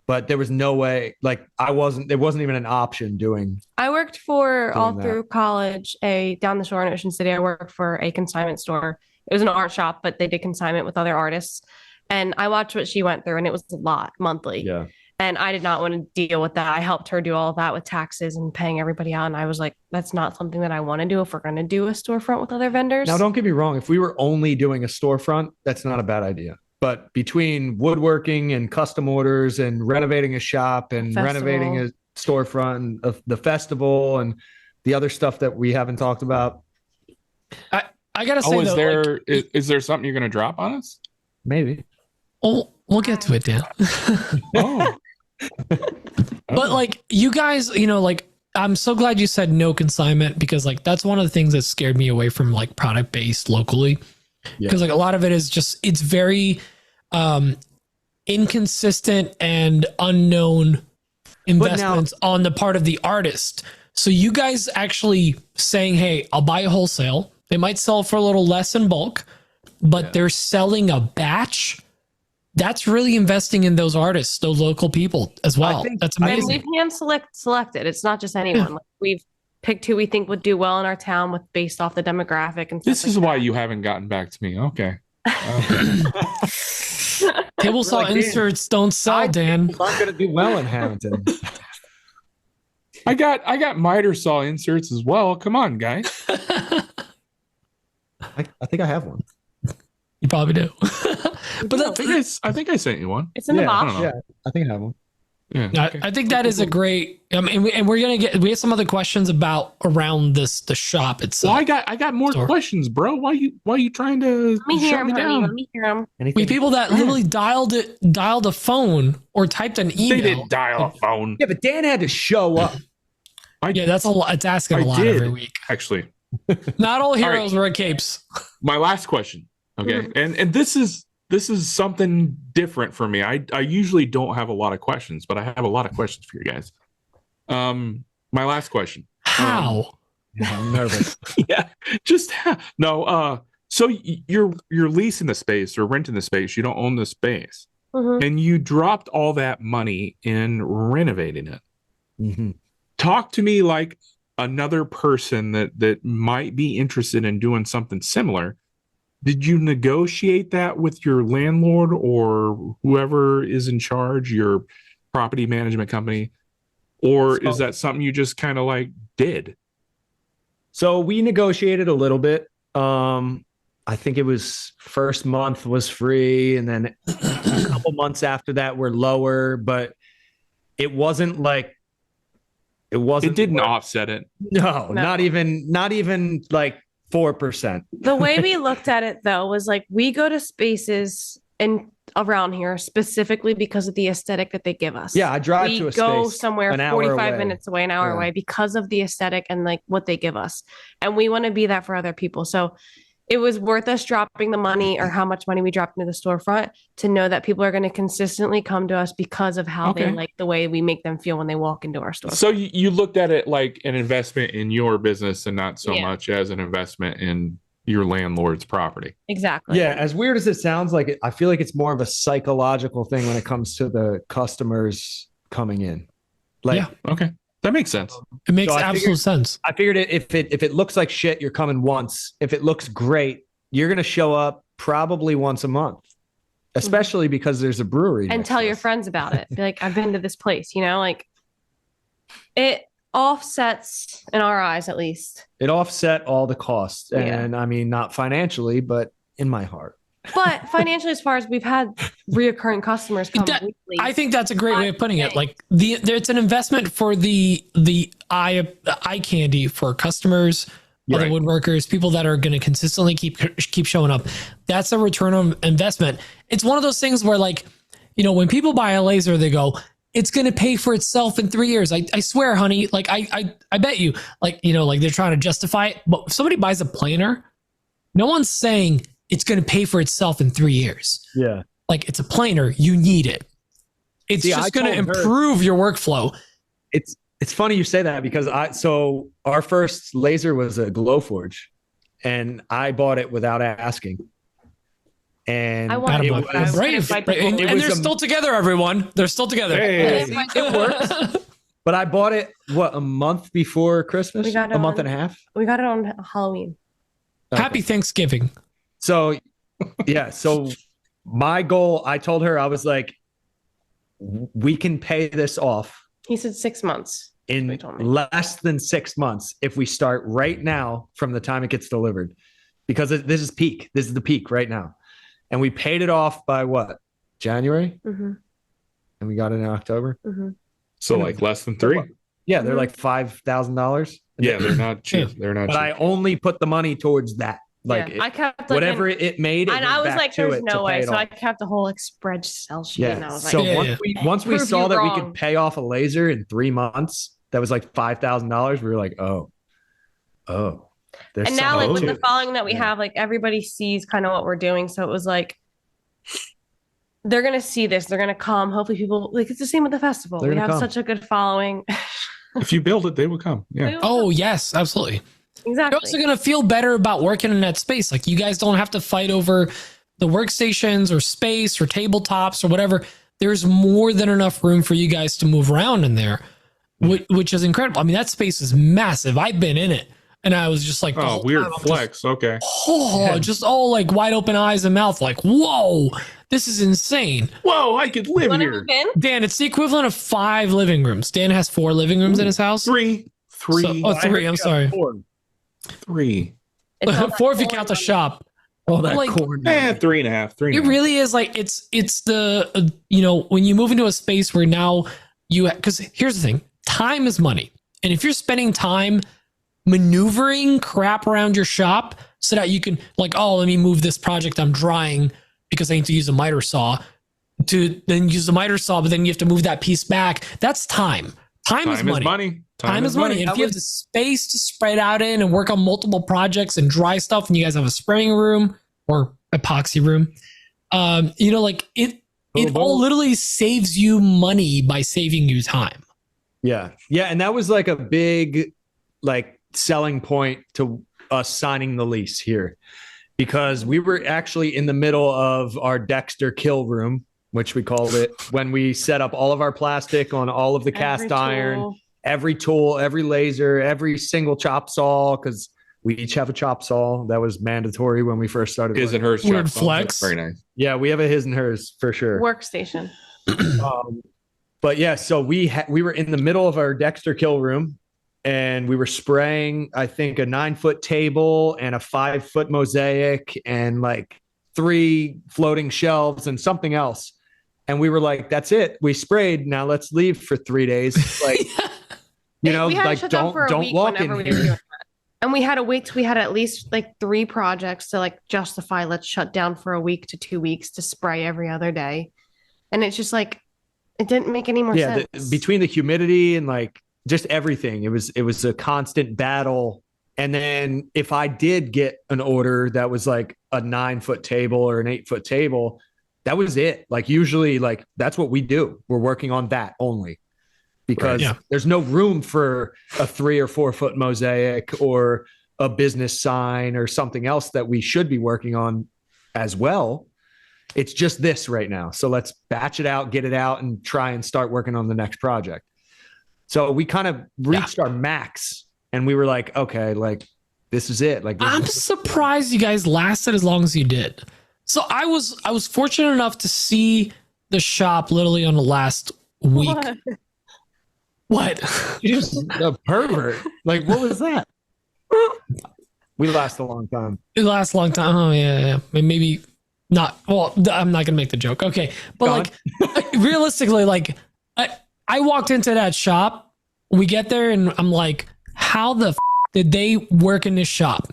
But there was no way, like there wasn't even an option doing. I worked for all Doing that. through college, down the shore in Ocean City. I worked for a consignment store. It was an art shop, but they did consignment with other artists. And I watched what she went through, and it was a lot monthly. Yeah. And I did not want to deal with that. I helped her do all of that with taxes and paying everybody out. And I was like, that's not something that I want to do if we're going to do a storefront with other vendors. Now, don't get me wrong. If we were only doing a storefront, that's not a bad idea. But between woodworking and custom orders and renovating a shop and Festival. renovating a storefront and the festival and the other stuff that we haven't talked about, I gotta say Oh, is though, there like, is there something you're going to drop on us? maybe. we'll get to it, Dan. Oh, But like you guys, like I'm so glad you said no consignment because like that's one of the things that scared me away from like product based locally. Because like a lot of it is just it's very inconsistent and unknown investments on the part of the artist. So you guys actually saying, hey, I'll buy a wholesale. They might sell for a little less in bulk, but they're selling a batch. That's really investing in those artists, those local people as well. That's And amazing. we've hand selected. It's not just anyone. Like, we've picked who we think would do well in our town with based off the demographic and stuff. this like is why that. you haven't gotten back to me. Okay. Table saw Like, Dan, inserts don't sell, Dan. I'm going to do well in Hamilton. I got miter saw inserts as well. Come on, guys. I think I have one. You probably do. But I think I sent you one. It's in the box. know. Yeah, I think I have one. Yeah. I think that is a great. And we're gonna we have some other questions about around the shop itself. Well, I got more Sure. questions, bro. Why you trying to Let me hear shut him, me honey. down? Let me hear him. We have people that literally dialed a phone or typed an email. They didn't dial a phone. Yeah, but Dan had to show up. Yeah, that's a lot. It's asking a I lot did. every week. Actually, Not all heroes right. wear capes. my last question. Okay, and this is something different for me. I usually don't have a lot of questions, but I have a lot of questions for you guys. My last question. How? I'm nervous. Yeah, just no. So you're leasing the space or renting the space. You don't own the space, and you dropped all that money in renovating it. Mm-hmm. Talk to me like another person that might be interested in doing something similar. Did you negotiate that with your landlord or whoever is in charge, your property management company, or is that something you just kind of like did? So we negotiated a little bit. I think it was first month was free, and then a couple months after that were lower, but it wasn't like it didn't offset it. No, not even like 4%. The way we looked at it though was like we go to spaces in around here specifically because of the aesthetic that they give us. Yeah, I drive to a space. We go somewhere 45 minutes away, an hour away because of the aesthetic and like what they give us. And we want to be that for other people. So it was worth us dropping the money or how much money we dropped into the storefront to know that people are going to consistently come to us because of how they like the way we make them feel when they walk into our store. So you looked at it like an investment in your business and not so much as an investment in your landlord's property. Exactly. Yeah. As weird as it sounds, like I feel like it's more of a psychological thing when it comes to the customers coming in. Like, okay. That makes sense. It makes absolute sense. I figured if it looks like shit, you're coming once. If it looks great, you're going to show up probably once a month, especially because there's a brewery. And tell your friends about it. Be like, I've been to this place, like it offsets in our eyes, at least. It offset all the costs. And I mean, not financially, but in my heart. But financially, as far as we've had reoccurring customers come weekly. I think that's a great way of putting it. Like it's an investment for the eye candy for customers, other woodworkers, people that are going to consistently keep showing up. That's a return on investment. It's one of those things where like, when people buy a laser, they go, it's going to pay for itself in 3 years. I swear, honey. Like I bet you like, like they're trying to justify it. But if somebody buys a planer, no one's saying it's going to pay for itself in 3 years. Yeah. Like it's a planer. You need it. It's just going to improve your workflow. It's funny you say that because so our first laser was a Glowforge and I bought it without asking. And they're still together, everyone. They're still together. Hey. It works. But I bought it, a month before Christmas? A month and a half? We got it on Halloween. Okay. Happy Thanksgiving. So, so my goal, I told her, I was like, we can pay this off. He said 6 months. In less than 6 months if we start right now from the time it gets delivered. Because this is peak. This is the peak right now. And we paid it off by what? January? Mm-hmm. And we got it in October? Mm-hmm. So like less than 3? Yeah, they're like $5,000. Yeah, they're not cheap. They're not but cheap. I only put the money towards that. Like I kept whatever it made. And I was like, there's no way. So I kept the whole Excel sheet. Yeah. And I was so like, once we saw that we could pay off a laser in 3 months, that was like $5,000. We were like, oh. And now like with the following that we have, like everybody sees kind of what we're doing. So it was like, they're going to see this. They're going to come. Hopefully people like, it's the same with the festival. We have such a good following. If you build it, they will come. Yeah. Oh yes, absolutely. Exactly. You're also going to feel better about working in that space. Like you guys don't have to fight over the workstations or space or tabletops or whatever. There's more than enough room for you guys to move around in there, which is incredible. I mean, that space is massive. I've been in it and I was just like, oh, weird flex. Okay. Just all like wide open eyes and mouth. Like, whoa, this is insane. Whoa, I could live here. Dan, it's the equivalent of 5 living rooms. Dan has 4 living rooms in his house. 3. So, 3. I'm sorry. 3. 4 if you count the shop. Oh, that corn. 3.5. It really is like it's the when you move into a space where now because here's the thing, time is money, and if you're spending time maneuvering crap around your shop so that you can like, oh, let me move this project I'm drying because I need to use a miter saw to then use the miter saw, but then you have to move that piece back. That's time. Time is money. Time is money. And if you have the space to spread out in and work on multiple projects and dry stuff, and you guys have a spraying room or epoxy room, it all literally saves you money by saving you time. Yeah. Yeah. And that was like a big, like selling point to us signing the lease here, because we were actually in the middle of our Dexter kill room, which we called it, when we set up all of our plastic on all of the cast iron, every tool, every laser, every single chop saw, because we each have a chop saw. That was mandatory when we first started. His and hers. Weird flex. Very nice. Yeah, we have a his and hers for sure. Workstation. But yeah, so we were in the middle of our Dexter kill room, and we were spraying, I think, a 9-foot table and a 5-foot mosaic and like 3 floating shelves and something else. And we were like, that's it. We sprayed. Now let's leave for 3 days. Like, you know, like don't walk in here. And we had to wait till we had at least like 3 projects to like justify, let's shut down for a week to 2 weeks to spray every other day. And it's just like, it didn't make any more sense. Between the humidity and like just everything, it was a constant battle. And then if I did get an order that was like a 9-foot table or an 8-foot table, that was it. Like usually, like that's what we do. We're working on that only, because there's no room for a 3 or 4 foot mosaic or a business sign or something else that we should be working on as well. It's just this right now. So let's batch it out, get it out, and try and start working on the next project. So we kind of reached our max, and we were like, okay, like this is it. Like I'm surprised you guys lasted as long as you did. So I was fortunate enough to see the shop literally on the last week. What? You're just a pervert. Like, what was that? We last a long time. It lasts a long time. Oh yeah. Maybe not. Well, I'm not gonna make the joke. Okay, but like realistically, like I walked into that shop. We get there and I'm like, how the did they work in this shop?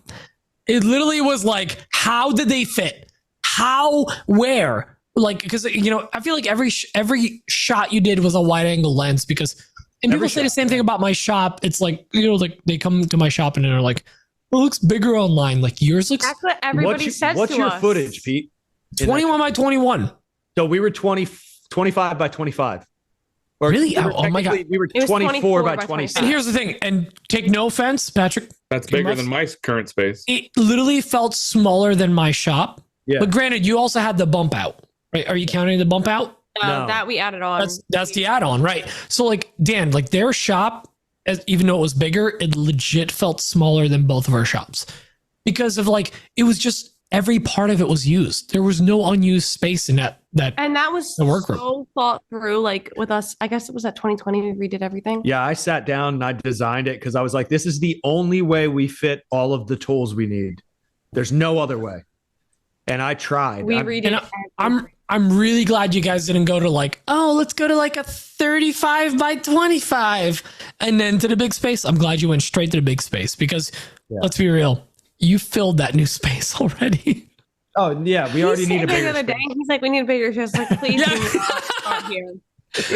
It literally was like, how did they fit? How? Where? Like, because you know, I feel like every shot you did was a wide angle lens, because. And people say the same thing about my shop. It's like, you know, like they come to my shop and they're like, well, it looks bigger online. Like yours looks. That's what everybody says to us. What's your footage, Pete? 21 by 21. So we were 25 by 25. Or really? Oh my God. We were 24 by 26. And here's the thing, and take no offense, Patrick. That's bigger than my current space. It literally felt smaller than my shop. Yeah. But granted, you also had the bump out. Right? Are you counting the bump out? No, that we added on. That's the add-on, right? So like Dan, like their shop, even though it was bigger, it legit felt smaller than both of our shops, because of like it was just every part of it was used. There was no unused space in that. And that was so thought through. Like with us, I guess it was at 2020 we redid everything. Yeah, I sat down and I designed it because I was like, this is the only way we fit all of the tools we need. There's no other way. And I tried. We redid. I'm really glad you guys didn't go to like, oh, let's go to like a 35 by 25 and then to the big space. I'm glad you went straight to the big space, because let's be real, you filled that new space already. Oh yeah, we already need a bigger space. He's like, we need a bigger space. Like, please start here.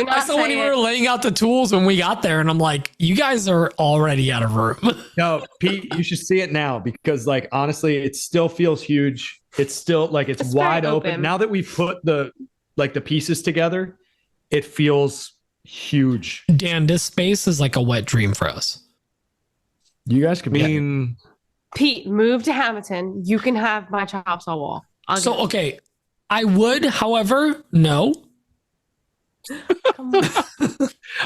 I saw when you were laying out the tools when we got there, and I'm like, you guys are already out of room. No, Pete, you should see it now, because like honestly, it still feels huge. It's still like it's wide open. Now that we've put the pieces together, it feels huge. Dan, this space is like a wet dream for us. You guys could be. Pete, move to Hamilton. You can have my chop saw wall. Okay, I would, however, no.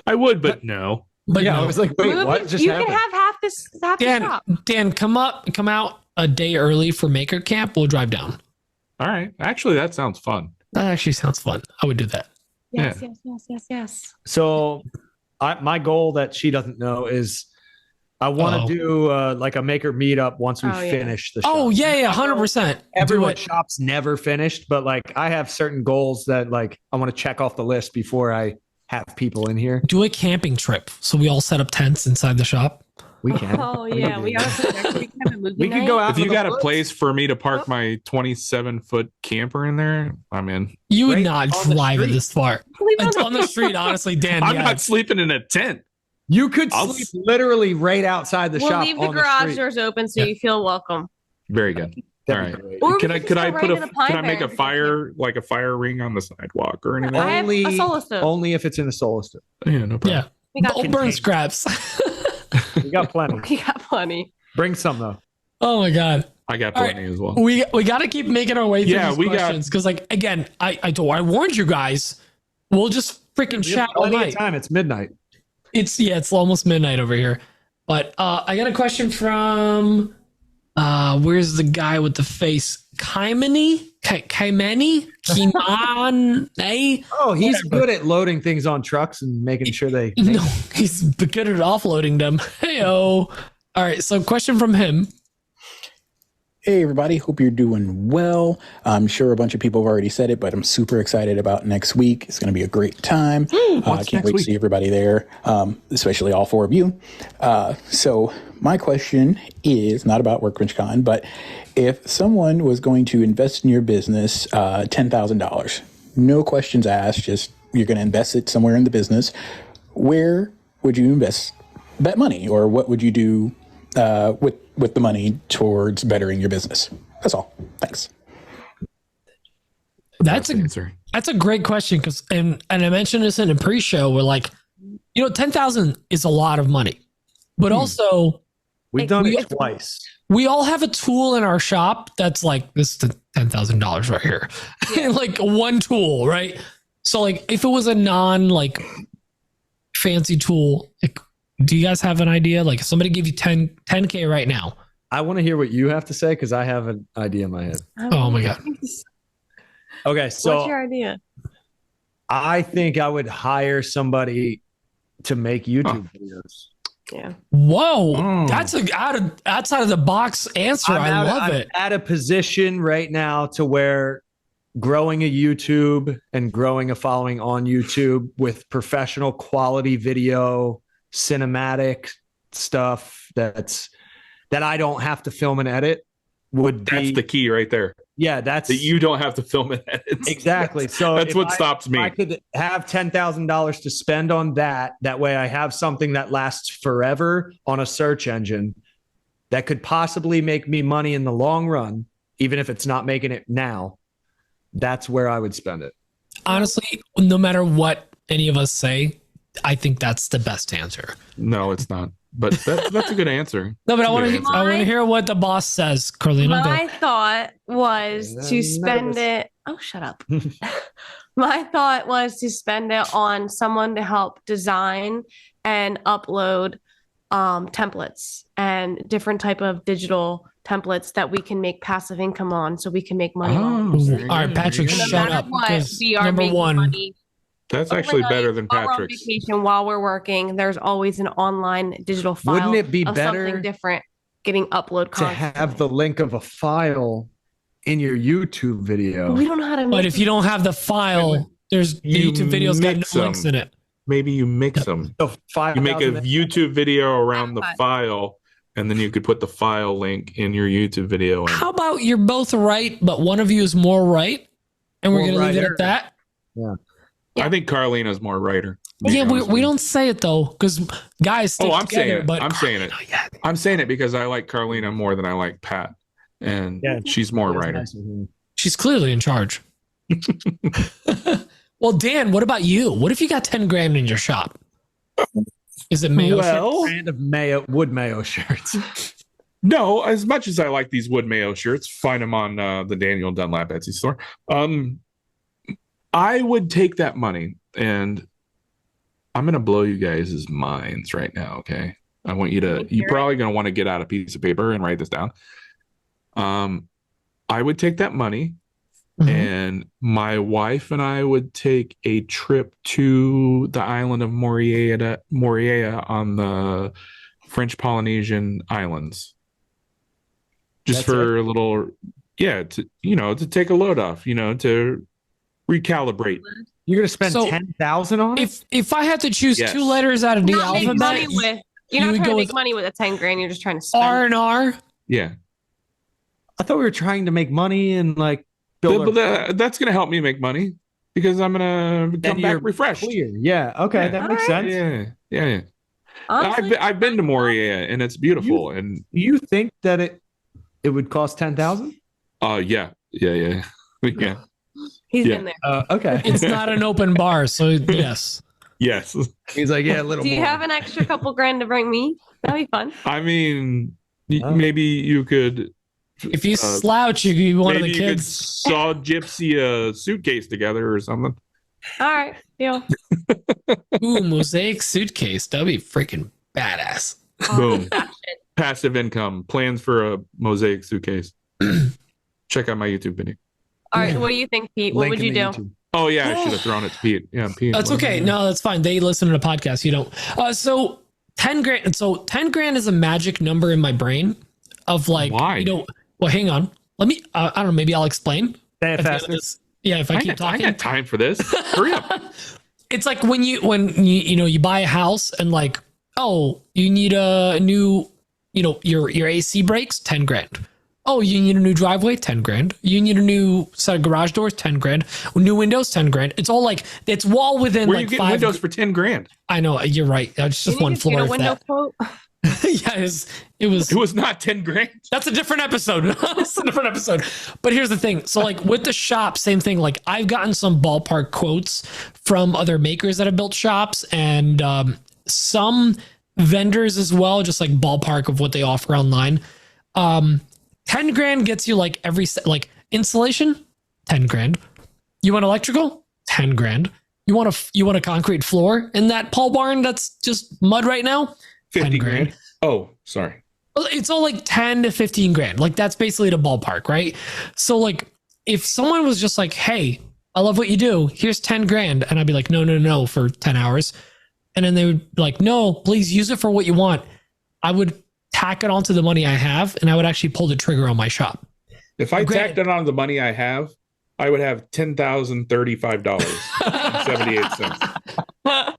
I would, but no. But yeah, no. I was like, wait, what just happened? You can have half this shop. Dan, come out a day early for Maker Camp. We'll drive down. All right. Actually, that sounds fun. That actually sounds fun. I would do that. Yes. So my goal that she doesn't know is I want to do like a maker meetup once we finish the shop. Oh, yeah, 100%. Everyone's shop's never finished, but like I have certain goals that like I want to check off the list before I have people in here. Do a camping trip so we all set up tents inside the shop. We can. Oh yeah, we can go out. If you got a place for me to park my 27-foot camper in there, I'm in. You would not drive it this far. On the street, honestly, Dan. I'm not sleeping in a tent. You could sleep literally right outside the shop. We'll leave the garage doors open so you feel welcome. Very good. All right. Can I make a fire, like a fire ring on the sidewalk or anything? I have a solo stove. Only if it's in a solo stove. Yeah, no problem. Yeah. Old burn scraps. We got plenty. We got plenty. Bring some though. Oh my god. I got plenty as well. We got to keep making our way through Yeah, these we questions because, like, again, I warned you guys. We'll just freaking chat all Plenty night. of time. It's midnight. It's almost midnight over here. But I got a question from where's the guy with the face? Kimani? Oh, he's good at loading things on trucks and making sure they. No, he's good at offloading them. Heyo. All right, so question from him. Hey, everybody. Hope you're doing well. I'm sure a bunch of people have already said it, but I'm super excited about next week. It's going to be a great time. I can't wait to see everybody there, especially all 4 of you. So my question is not about Workbench Con, but if someone was going to invest in your business $10,000, no questions asked, just you're going to invest it somewhere in the business, where would you invest that money? Or what would you do with the money towards bettering your business? That's all. Thanks. That's the answer. That's a great question because and I mentioned this in a pre-show. We're like, 10,000 is a lot of money, but also we've done it twice. We all have a tool in our shop that's like this is the $10,000 right here, like one tool, right? So like if it was a non like fancy tool, like, do you guys have an idea? Like if somebody give you 10K right now. I want to hear what you have to say because I have an idea in my head. Oh my God. Okay, so what's your idea? I think I would hire somebody to make YouTube videos. Yeah. Whoa, that's outside of the box answer. I love it. I'm at a position right now to where growing a YouTube and growing a following on YouTube with professional quality video, cinematic stuff that I don't have to film and edit would be. That's the key right there. Yeah, that's that you don't have to film and edit. Exactly. So that's what stops me. I could have $10,000 to spend on that. That way I have something that lasts forever on a search engine that could possibly make me money in the long run, even if it's not making it now. That's where I would spend it. Honestly, no matter what any of us say, I think that's the best answer. No, it's not. But that's a good answer. No, but I want to hear what the boss says, Carlina. My thought was to spend it. Oh, shut up. My thought was to spend it on someone to help design and upload templates and different type of digital templates that we can make passive income on, so we can make money on. All right, Patrick, shut up. We are making money. That's actually better than Patrick's. Vacation while we're working, there's always an online digital file. Wouldn't it be of better something different getting upload constantly to have the link of a file in your YouTube video? We don't know how to. But if you don't have the file, there's YouTube videos got no links in it. Maybe you mix them. So you make a YouTube video around the file, and then you could put the file link in your YouTube video. How about you're both right, but one of you is more right, and we're going to leave it at that? Yeah. I think Carlina's more writer. Yeah, we don't say it though, because guys stick I'm together. saying it. But I'm saying it. I'm saying it because I like Carlina more than I like Pat, and she's more writer. Nice. She's clearly in charge. Well, Dan, what about you? What if you got 10 grand in your shop? Is it mayo? Brand of wood mayo shirts. No, as much as I like these wood mayo shirts, find them on the Daniel Dunlap Etsy store. I would take that money, and I'm going to blow you guys' minds right now, okay? I want you to, you're probably going to want to get out a piece of paper and write this down. I would take that money, and my wife and I would take a trip to the island of Moria on the French Polynesian islands. Just for a little, to take a load off, to recalibrate. You're gonna spend 10,000 on it? If I had to choose two letters out of the alphabet, you're not trying to make money with a 10 grand. You're just trying to spend R&R. Yeah, I thought we were trying to make money and like build. That's gonna help me make money because I'm gonna come back refreshed. Clear. Yeah. Okay, that makes sense. Yeah. I've been to Moria and it's beautiful. And you think that it would cost 10,000? Yeah. He's in there. Okay. It's not an open bar, so yes. Yes. He's like, yeah, a little Do you more. have an extra couple grand to bring me? That'd be fun. I mean, maybe you could. If you slouch, you could be one of the maybe you could kids. saw Gypsy a suitcase together or something. All right, deal. Ooh, mosaic suitcase. That'd be freaking badass. Boom. Passive income. Plans for a mosaic suitcase. Check out my YouTube video. All right, what do you think, Pete? What would you do? YouTube. Oh yeah, I should have thrown it to Pete. Yeah, Pete. That's okay. No, that's fine. They listen to the podcast. You don't. So 10 grand. So 10 grand is a magic number in my brain of like, why? Well, hang on. Let me, I don't know. Maybe I'll explain. Say it faster. Yeah. If I keep talking. I got time for this. Hurry up. It's like when you buy a house and like, oh, you need a new, your AC brakes, 10 grand. Oh, you need a new driveway, 10 grand. You need a new set of garage doors, 10 grand. New windows, 10 grand. It's all like, it's all within Where like you get windows for 10 grand? I know, you're right. It's just one floor. Get a window quote? Yeah, it was not 10 grand. That's a different episode. That's a different episode. But here's the thing. So like with the shop, same thing. Like I've gotten some ballpark quotes from other makers that have built shops and some vendors as well, just like ballpark of what they offer online. 10 grand gets you like like insulation, 10 grand. You want electrical, 10 grand. You want a concrete floor in that pole barn that's just mud right now, 50 grand. Oh, sorry. It's all like 10 to 15 grand. Like that's basically the ballpark, right? So like if someone was just like, hey, I love what you do. Here's 10 grand. And I'd be like, no, for 10 hours. And then they would be like, no, please use it for what you want. I would tack it onto the money I have, and I would actually pull the trigger on my shop. If I tacked it on the money I have, I would have $10,035.78.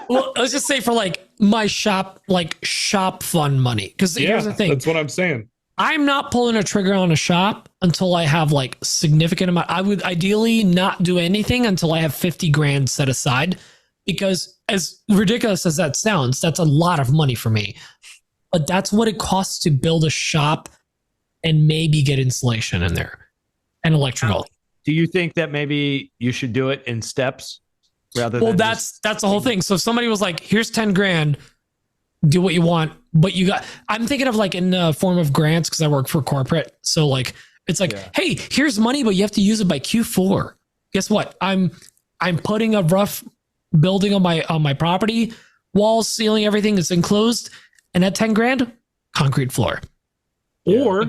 Well, let's just say for like my shop fund money. Because here's the thing. That's what I'm saying. I'm not pulling a trigger on a shop until I have like significant amount. I would ideally not do anything until I have 50 grand set aside, because as ridiculous as that sounds, that's a lot of money for me. But that's what it costs to build a shop and maybe get insulation in there and electrical. Do you think that maybe you should do it in steps rather than? Well, that's the whole thing. So if somebody was like, here's 10 grand, do what you want, but I'm thinking of like in the form of grants because I work for corporate. So like, it's like, hey, here's money, but you have to use it by Q4. Guess what? I'm putting a rough building on my property, walls, ceiling, everything is enclosed. And at 10 grand, concrete floor. Or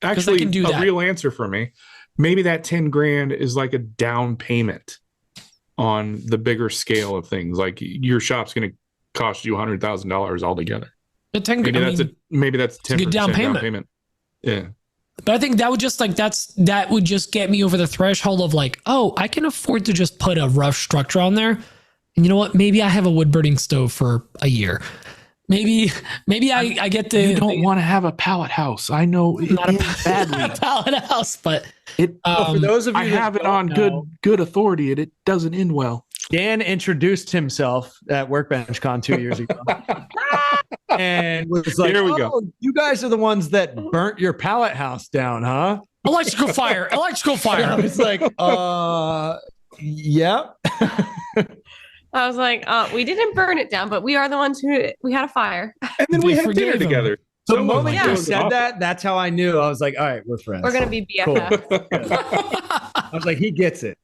actually a real answer for me, maybe that 10 grand is like a down payment on the bigger scale of things. Like your shop's going to cost you $100,000 altogether. Maybe that's 10% good down payment. Yeah. But I think that would just that would just get me over the threshold of like, oh, I can afford to just put a rough structure on there. And you know what? Maybe I have a wood burning stove for a year. Maybe I get to. You don't want to have a pallet house. I know not a pallet house, but for those of you, I have it on good authority, and it doesn't end well. Dan introduced himself at Workbench Con 2 years ago, and was like, "Here we go. You guys are the ones that burnt your pallet house down, huh? Electrical fire. I was like, yeah." I was like, we didn't burn it down, but we are the ones we had a fire. And then we had dinner together. So the moment you said that, that's how I knew. I was like, all right, we're friends. We're going to be BFFs. Cool. I was like, he gets it.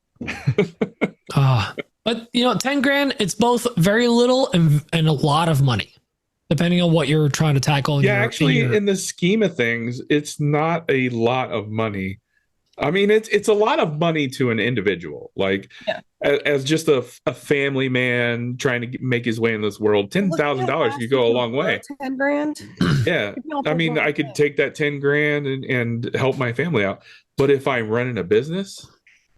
But 10 grand, it's both very little and a lot of money, depending on what you're trying to tackle. In the scheme of things, it's not a lot of money. I mean, it's a lot of money to an individual, like as just a family man trying to make his way in this world. $10,000 could go a long way. 10 grand. Yeah, I mean, I could take that 10 grand and help my family out. But if I'm running a business,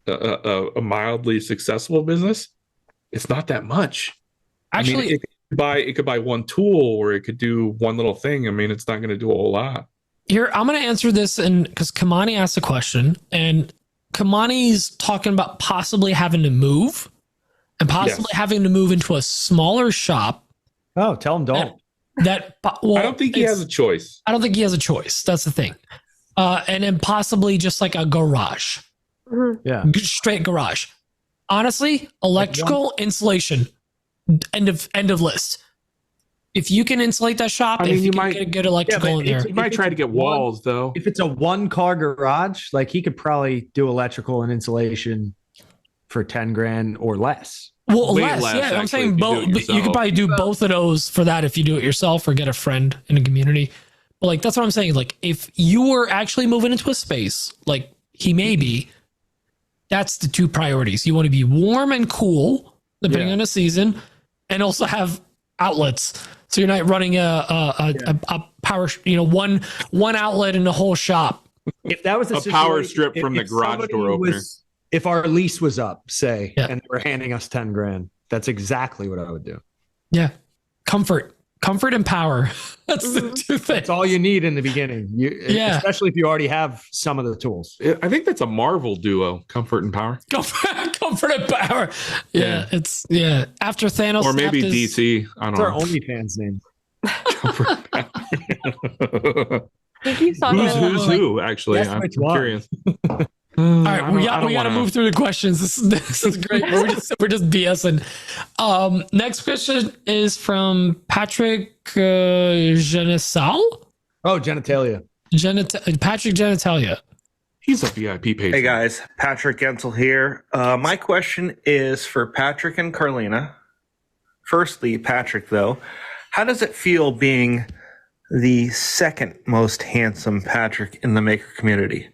a mildly successful business, it's not that much. Actually, I mean, it could buy one tool, or it could do one little thing. I mean, it's not going to do a whole lot. Here, I'm going to answer this, and because Kimani asked a question, and Kimani's talking about possibly having to move and possibly having to move into a smaller shop. Oh, tell him don't. I don't think he has a choice. I don't think he has a choice. That's the thing. And then possibly just like a garage. Yeah. Straight garage. Honestly, electrical insulation. End of list. If you can insulate that shop, I mean, if you can get good electrical in there. You might try to get walls, though. If it's a 1-car garage, like he could probably do electrical and insulation for 10 grand or less. Well, less, yeah. actually, I'm saying both. You could probably do both of those for that if you do it yourself or get a friend in a community. But like that's what I'm saying. Like if you were actually moving into a space, like he may be, that's the 2 priorities. You want to be warm and cool, depending on the season, and also have outlets. So you're not running a power, one outlet in the whole shop. If that was a power strip from the garage door opener. If our lease was up, say, and they were handing us 10 grand, that's exactly what I would do. Yeah. Comfort and power. That's the 2 things. That's all you need in the beginning. Especially if you already have some of the tools. I think that's a Marvel duo, comfort and power. Comfort and power. Yeah. It's after Thanos. Or maybe DC. I don't know. Our OnlyFans name. Who's who, actually? I'm curious. All right, we got to move through the questions. This is great. We're just BSing. Next question is from Patrick Genesal. Oh, genitalia. Patrick Genitalia. He's a VIP patron. Hey guys, Patrick Gensel here. My question is for Patrick and Carlina. Firstly, Patrick, though, how does it feel being the second most handsome Patrick in the maker community?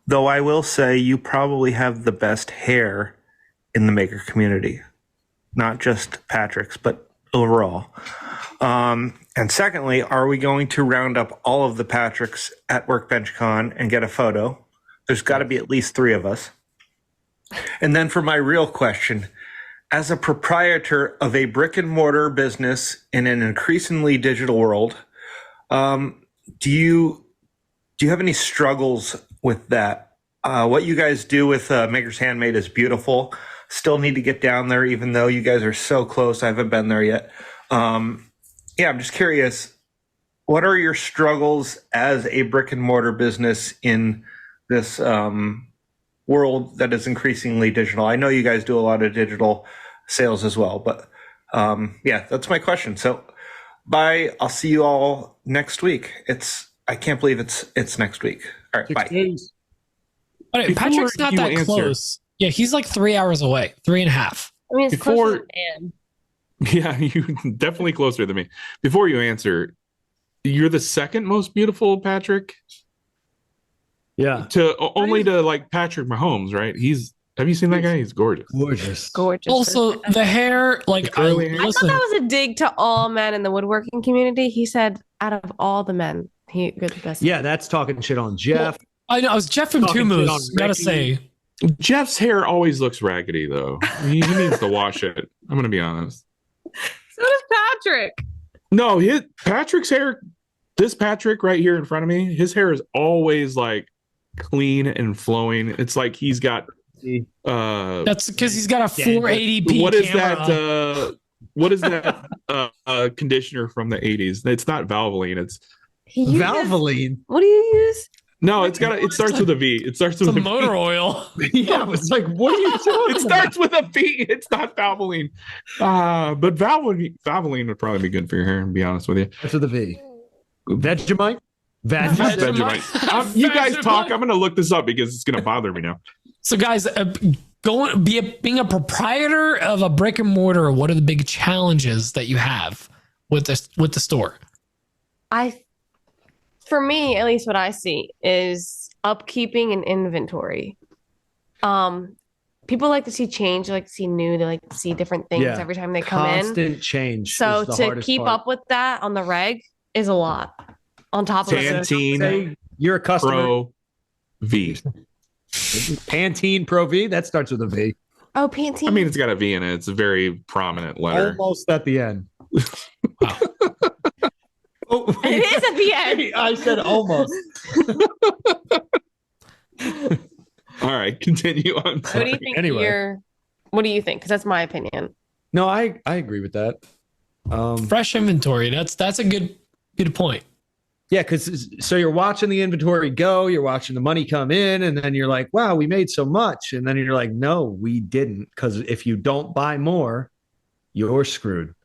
Though I will say you probably have the best hair in the maker community. Not just Patrick's, but overall. And secondly, are we going to round up all of the Patricks at Workbench Con and get a photo? There's got to be at least 3 of us. And then for my real question, as a proprietor of a brick and mortar business in an increasingly digital world, do you have any struggles with that? What you guys do with Maker's Handmade is beautiful. Still need to get down there, even though you guys are so close. I haven't been there yet. I'm just curious. What are your struggles as a brick and mortar business in this world that is increasingly digital? I know you guys do a lot of digital sales as well, but that's my question. So bye. I'll see you all next week. I can't believe it's next week. All right, bye. All right, Patrick's not that close. Yeah, he's like 3 hours away, 3.5. I mean, it's closer than Yeah, you're definitely closer than me. Before you answer, you're the second most beautiful, Patrick. Yeah. To like Patrick Mahomes, right? Have you seen that guy? He's gorgeous. Gorgeous. Also, the hair, like, I thought that was a dig to all men in the woodworking community. He said, out of all the men, he good the best. Yeah, that's talking shit on Jeff. Well, I know. I was Jeff from Two Moose. Gotta say, Jeff's hair always looks raggedy, though. He needs to wash it. I'm gonna be honest. So does Patrick. No, Patrick's hair. This Patrick right here in front of me, his hair is always like clean and flowing. It's like he's got. That's because he's got a 480p. What is that conditioner from the 80s? It's not Valvoline. It's Valvoline. What do you use? No, it starts with a V. It starts with a motor oil. Yeah, it's like, what are you talking It starts with a V. It's not Valvoline. But Valvoline would probably be good for your hair, to be honest with you. That's with a V. Vegemite? Vegemite. You guys talk. I'm going to look this up because it's going to bother me now. So, guys, being a proprietor of a brick and mortar, what are the big challenges that you have with the store? For me, at least what I see is upkeeping and inventory. People like to see change, they like to see new, they like to see different things every time they come in. Constant change. So to keep up with that on the reg is a lot. On top of Pantene, you're a customer. Pro V. Pantene Pro V, that starts with a V. Oh, Pantene. I mean, it's got a V in it. It's a very prominent letter. Almost at the end. Wow. Oh, it is at the end. I said almost. All right, continue on. What do you think? Anyway. What do you think? Because that's my opinion. No, I agree with that. Fresh inventory. That's a good point. Yeah, because so you're watching the inventory go, you're watching the money come in, and then you're like, wow, we made so much. And then you're like, no, we didn't. Because if you don't buy more, you're screwed.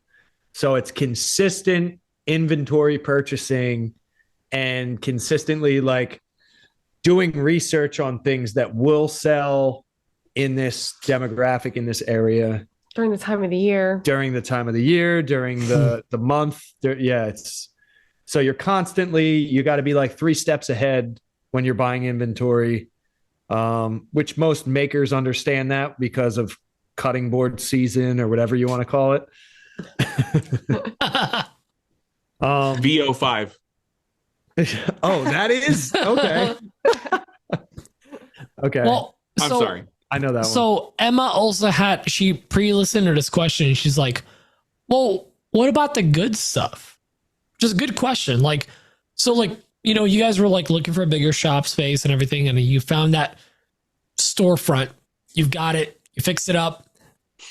So it's consistent inventory purchasing and consistently like doing research on things that will sell in this demographic, in this area. During the time of the year. During the month. So you're constantly, you got to be like 3 steps ahead when you're buying inventory, which most makers understand that because of cutting board season or whatever you want to call it. VO5. Oh, that is okay. Okay. Well, I'm sorry. I know that one. So Emma also she pre-listened to this question and she's like, well, what about the good stuff? Just a good question. Like, so like, you know, you guys were like looking for a bigger shop space and everything, and you found that storefront. You've got it. You fixed it up.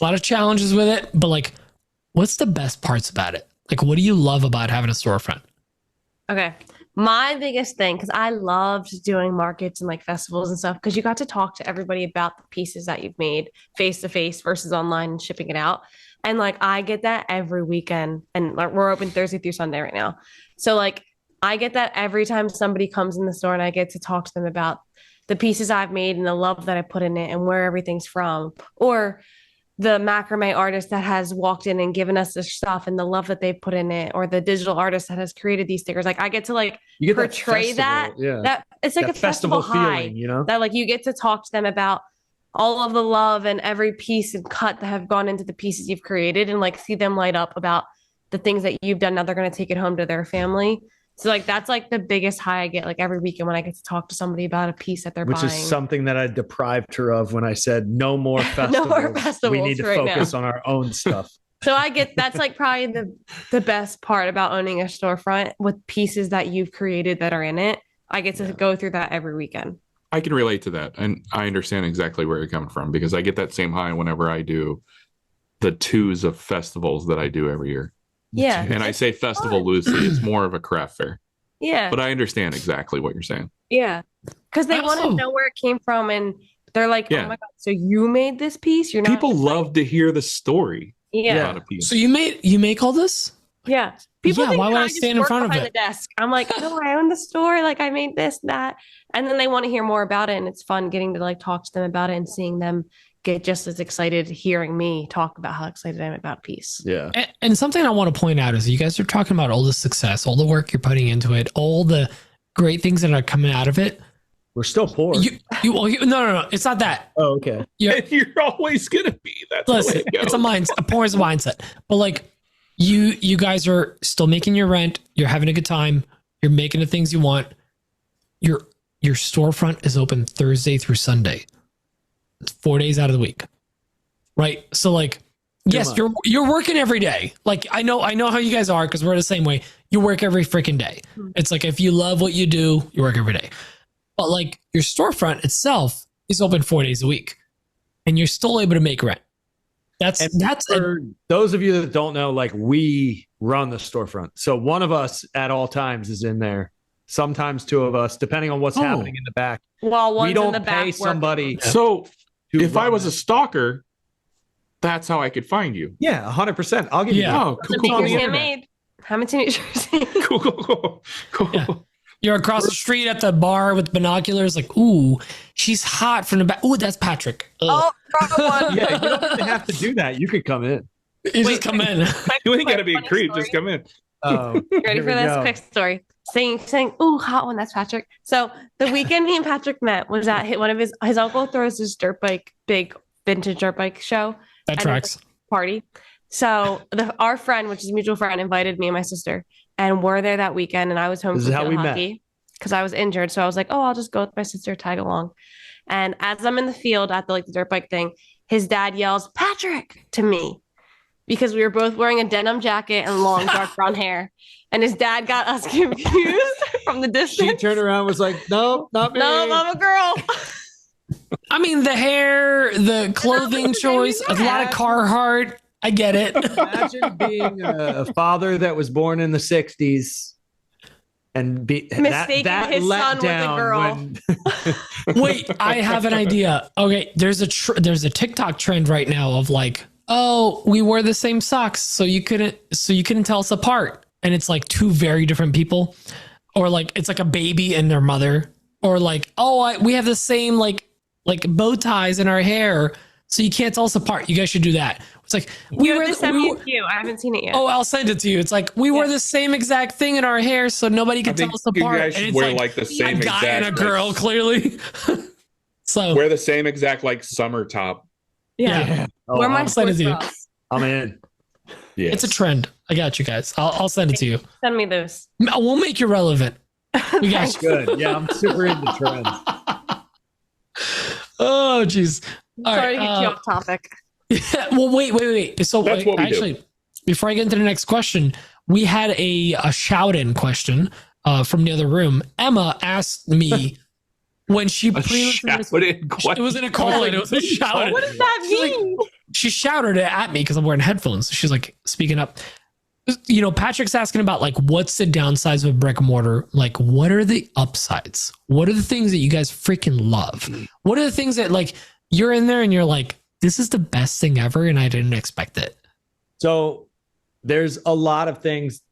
A lot of challenges with it, but like, what's the best parts about it? Like, what do you love about having a storefront? Okay. My biggest thing, because I loved doing markets and like festivals and stuff, because you got to talk to everybody about the pieces that you've made face to face versus online and shipping it out. And like, I get that every weekend, and like, we're open Thursday through Sunday right now. So like, I get that every time somebody comes in the store and I get to talk to them about the pieces I've made and the love that I put in it and where everything's from, or the macrame artist that has walked in and given us this stuff and the love that they put in it, or the digital artist that has created these stickers. Like, I get to like portray that it's like that a festival high, feeling, you know, that like you get to talk to them about all of the love and every piece and cut that have gone into the pieces you've created, and like see them light up about the things that you've done. Now they're going to take it home to their family. So like, that's like the biggest high I get like every weekend when I get to talk to somebody about a piece that they're buying. Which is something that I deprived her of when I said no more festivals. No more festivals. We need to focus on our own stuff. So I get, that's like probably the best part about owning a storefront with pieces that you've created that are in it. I get to go through that every weekend. I can relate to that. And I understand exactly where you're coming from, because I get that same high whenever I do the 2s of festivals that I do every year. Yeah. And I say festival loosely, it's more of a craft fair. Yeah. But I understand exactly what you're saying. Yeah. Because they want to know where it came from, and they're like, oh my God, so you made this piece? You're not. People love to hear the story. Yeah. About a piece. So you make all this? Yeah. People think why would I just stand in work front of behind it? the desk. I'm like, no, I own the store. Like, I made this, that. And then they want to hear more about it. And it's fun getting to like talk to them about it and seeing them get just as excited hearing me talk about how excited I am about a piece. Yeah. And something I want to point out is you guys are talking about all the success, all the work you're putting into it, all the great things that are coming out of it. We're still poor. No. It's not that. Oh, okay. You're always going to be. That's listen, the way it goes. it's a mindset. Poor is a mindset. But like, you guys are still making your rent. You're having a good time. You're making the things you want. Your storefront is open Thursday through Sunday. It's 4 days out of the week. Right. So like, yes, you're working every day. Like, I know how you guys are, because we're the same way. You work every freaking day. It's like, if you love what you do, you work every day. But like, your storefront itself is open 4 days a week, and you're still able to make rent. That's for those of you that don't know, like, we run the storefront. So one of us at all times is in there. Sometimes 2 of us, depending on what's happening in the back. Well, one's we don't in the back pay somebody. So if I was a stalker, that's how I could find you. Yeah, 100%. I'll give you that. Oh, cool. Handmade. How much in Cool. Yeah. You're across the street at the bar with binoculars, like, ooh, she's hot from the back. Ooh, that's Patrick. Oh, wrong one. Yeah, you don't even have to do that. You could come in. You just come in. You ain't got to be a creep. Just come in. Oh, ready for this quick story? Saying, ooh, hot one. That's Patrick. So the weekend me and Patrick met was at one of his uncle throws this big vintage dirt bike show. That tracks. Party. So our friend, which is a mutual friend, invited me and my sister, and we're there that weekend. And I was home from hockey because I was injured. So I was like, oh, I'll just go with my sister, tag along. And as I'm in the field at the dirt bike thing, his dad yells, Patrick, to me, because we were both wearing a denim jacket and long dark brown hair. And his dad got us confused from the distance. She turned around and was like, no, not me. No, I'm a girl. I mean, the hair, the clothing choice, a lot of Carhartt. I get it. Imagine being a father that was born in the 60s and mistaking his son with a girl. Wait, I have an idea. Okay, there's a TikTok trend right now of like oh, we wear the same socks, so you couldn't tell us apart. And it's like two very different people, or like it's like a baby and their mother, or like, oh, we have the same like bow ties in our hair, so you can't tell us apart. You guys should do that. It's like I haven't seen it yet. Oh, I'll send it to you. It's like we wear the same exact thing in our hair, so nobody can tell us apart. You guys should wear like the same a guy exact and a girl, clearly. So wear the same exact like summer top. Yeah. Where my send it to you. I'm in. Yeah, it's a trend. I got you guys. I'll send it to you. Send me those. We'll make you relevant. We got you. Good. Yeah, I'm super into trends. Oh, jeez. Sorry to get you off topic. Yeah. Well, wait. So That's what we actually, do. before I get into the next question, we had a shout-in question from the other room. Emma asked me when she It was in a call in. It was a shout-in. What does that mean? She shouted it at me because I'm wearing headphones. She's like speaking up. You know, Patrick's asking about like, what's the downsides of brick and mortar? Like, what are the upsides? What are the things that you guys freaking love? What are the things that like you're in there and you're like, this is the best thing ever, and I didn't expect it. So there's a lot of things.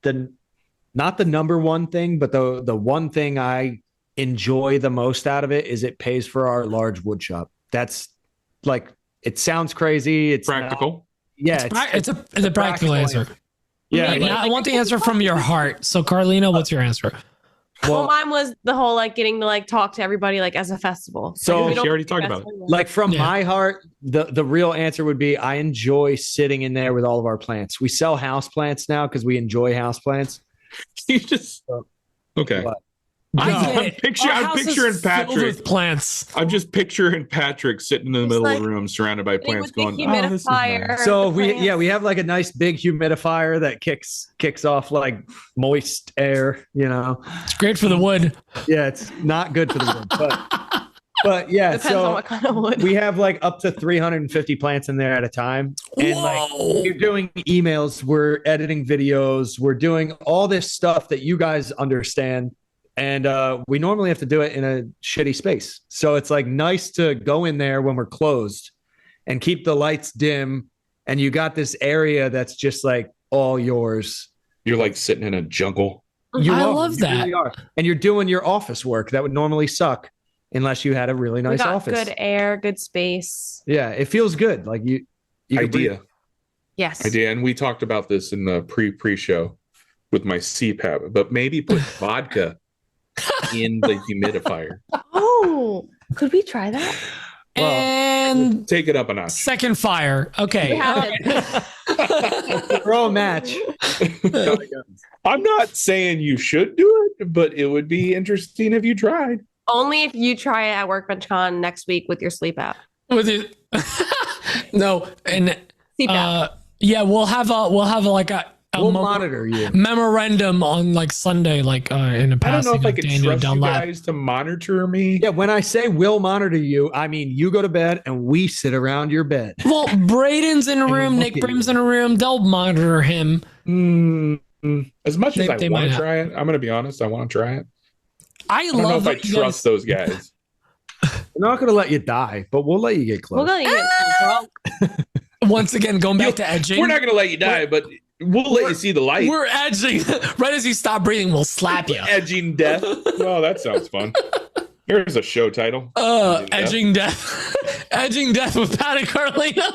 Not the number one thing, but the one thing I enjoy the most out of it is it pays for our large wood shop. That's like, it sounds crazy. It's practical. It's a practical answer. Yeah, I want the answer from your heart. So, Carlina, what's your answer? Well, mine was the whole like getting to like talk to everybody like as a festival. So she already talked about it. Like from my heart, the real answer would be I enjoy sitting in there with all of our plants. We sell house plants now because we enjoy house plants. You just okay. But, I'm picturing Patrick with plants. I'm just picturing Patrick sitting in the middle of the room surrounded by plants going, humidifier. this is nice. So we have like a nice big humidifier that kicks off like moist air, you know. It's great for the wood. Yeah, it's not good for the wood, but yeah, Depends on what kind of wood. We have like up to 350 plants in there at a time. And like we're doing emails, we're editing videos, we're doing all this stuff that you guys understand. And we normally have to do it in a shitty space. So it's like nice to go in there when we're closed and keep the lights dim. And you got this area that's just like all yours. You're like sitting in a jungle. I love that. Really are. And you're doing your office work that would normally suck unless you had a really nice office. Good air, good space. Yeah, it feels good. Like you idea. Yes. Idea. And we talked about this in the pre-show with my CPAP, but maybe put vodka in the humidifier. Oh, could we try that? And take it up a notch. Second fire. Okay. Throw a match. I'm not saying you should do it, but it would be interesting if you tried. Only if you try it at Workbench Con next week with your sleep app. With it. No, and sleep app. Yeah, we'll have like a we'll monitor you. Memorandum on like Sunday, like in the past. I don't know if I could trust you guys to monitor me. Yeah, when I say we'll monitor you, I mean you go to bed and we sit around your bed. Well, Braden's in a room, Nick Brim's in a room. They'll monitor him. As much as I want to try it, I'm going to be honest. I want to try it. I don't know if I trust those guys. We're not going to let you die, but we'll let you get close. We'll let you get drunk. Once again, going back to edging. We're not going to let you die, but we'll let you see the light. We're edging. Right as you stop breathing, we'll slap you. Edging death. Oh, that sounds fun. Here's a show title. Edging death. Edging death with Pat and Carlina.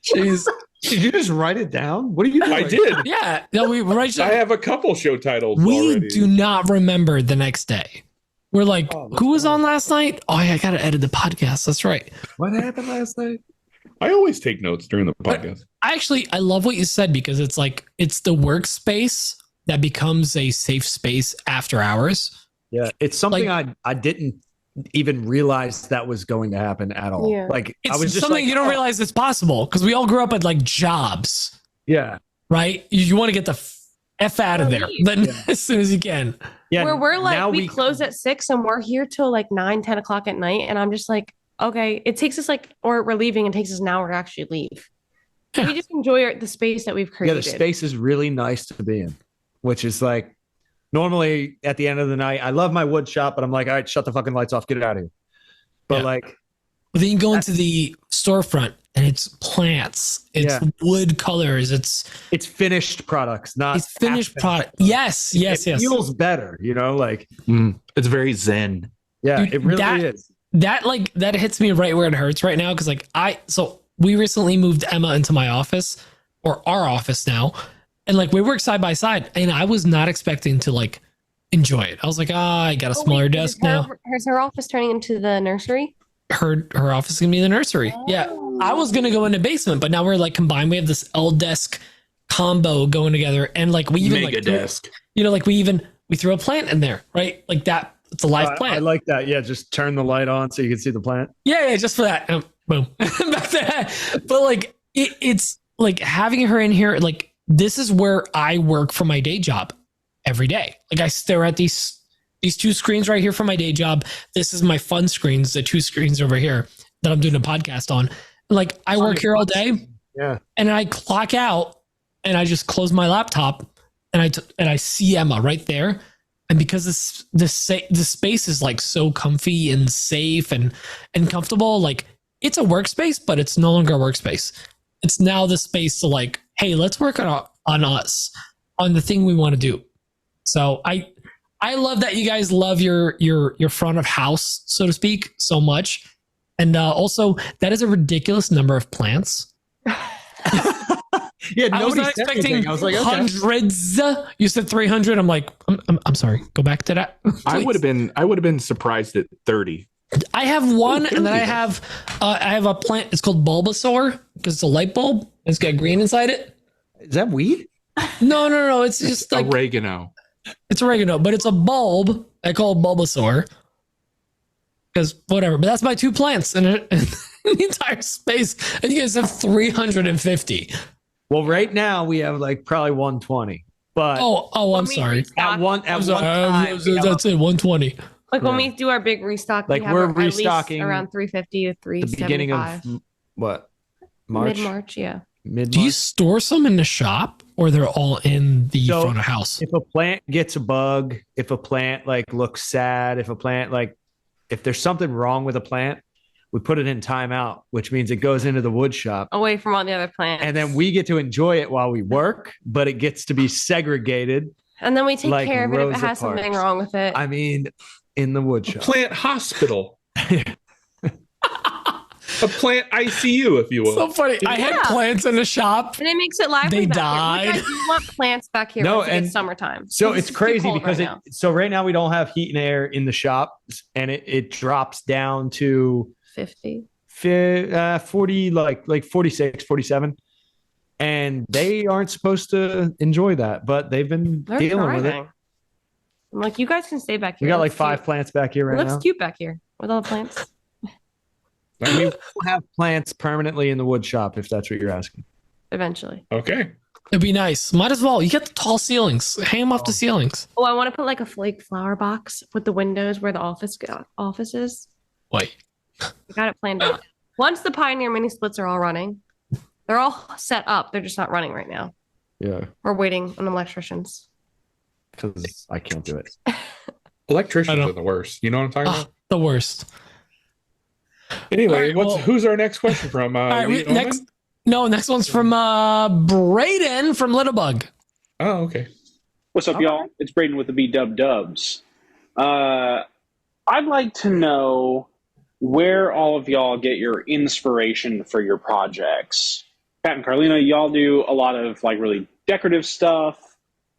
Jeez. Did you just write it down? What are you doing? I did. Yeah. No, I have a couple show titles we already. Do not remember the next day. We're like, who was on last night? Oh, yeah, I got to edit the podcast. That's right. What happened last night? I always take notes during the podcast. I love what you said because it's like, it's the workspace that becomes a safe space after hours. Yeah. It's something I didn't even realize that was going to happen at all. Yeah. Like it's I was just something like, you don't realize it's possible because we all grew up at like jobs. Yeah. Right. You want to get the F out of there then as soon as you can. Yeah. Where we're like, we close at 6 and we're here till like 9-10 o'clock at night. And I'm just like, okay, it takes us like, or we're leaving and takes us an hour to actually leave. Yeah. We just enjoy the space that we've created. Yeah, the space is really nice to be in, which is like normally at the end of the night, I love my wood shop, but I'm like, all right, shut the fucking lights off, get out of here. But like, then you go into the storefront and it's plants, it's wood colors, it's finished products, not it's finished product. Yes. It feels better, like it's very zen. Yeah, dude, it really is. That hits me right where it hurts right now, because we recently moved Emma into my office, or our office now, and we work side by side, and I was not expecting to enjoy it. I was like, I got a smaller desk now. Is her office turning into the nursery? Her office is gonna be the nursery. Oh. Yeah, I was gonna go in the basement, but now we're combined. We have this L desk combo going together, and we even mega desk. We throw a plant in there, right? That. It's a live plant. I like that. Yeah, just turn the light on so you can see the plant. Yeah, just for that. Boom. Back to that. But it's having her in here. This is where I work for my day job every day. I stare at these two screens right here for my day job. This is my fun screens, the two screens over here that I'm doing a podcast on. I work here all day. Yeah. And I clock out and I just close my laptop and I see Emma right there. And because this space is so comfy and safe and comfortable, it's a workspace, but it's no longer a workspace. It's now the space to hey, let's work on us, on the thing we want to do. So I love that you guys love your front of house, so to speak, so much. And also that is a ridiculous number of plants. Yeah, I was not expecting I was like, okay. Hundreds. You said 300. I'm like, I'm sorry. Go back to that. I would have been surprised at 30. I have one, and then I have a plant. It's called Bulbasaur because it's a light bulb. It's got green inside it. Is that weed? No. It's just oregano. It's oregano, but it's a bulb. I call it Bulbasaur because whatever. But that's my two plants in the entire space, and you guys have 350. Well, right now we have probably 120, but I'm sorry. At one time, that's it, 120. When we do our big restock, we have we're restocking around 350 to 375. The beginning of what? March? Mid-March, yeah. Mid-March. Do you store some in the shop, or they're all in the front of house? If a plant gets a bug, if a plant looks sad, if a plant if there's something wrong with a plant, we put it in timeout, which means it goes into the wood shop away from all the other plants. And then we get to enjoy it while we work, but it gets to be segregated. And then we take care of it if it has something wrong with it. I mean, in the wood shop. Plant hospital. A plant ICU, if you will. So funny. I had plants in the shop. And it makes it lively. They died. I do want plants back here and it's summertime. So it's crazy because right now we don't have heat and air in the shop, and it drops down to 50, 40, like 46, 47. And they aren't supposed to enjoy that, but they've been dealing with it. I'm you guys can stay back here. We got 5 plants back here right now. It looks cute back here with all the plants. We will have plants permanently in the wood shop if that's what you're asking. Eventually. Okay. It'd be nice. Might as well. You get the tall ceilings. Hang them off the ceilings. Oh, I want to put a flake flower box with the windows where the office is. Wait. I got it planned out. Once the Pioneer mini splits are all running, they're all set up. They're just not running right now. Yeah. We're waiting on electricians. Because I can't do it. Electricians are the worst. You know what I'm talking about? The worst. Anyway, who's our next question from? Next one's from Braden from Littlebug. Oh, okay. What's up, y'all? It's Braden with the B-Dub-Dubs. I'd like to know where all of y'all get your inspiration for your projects. Pat and Carlina, y'all do a lot of really decorative stuff.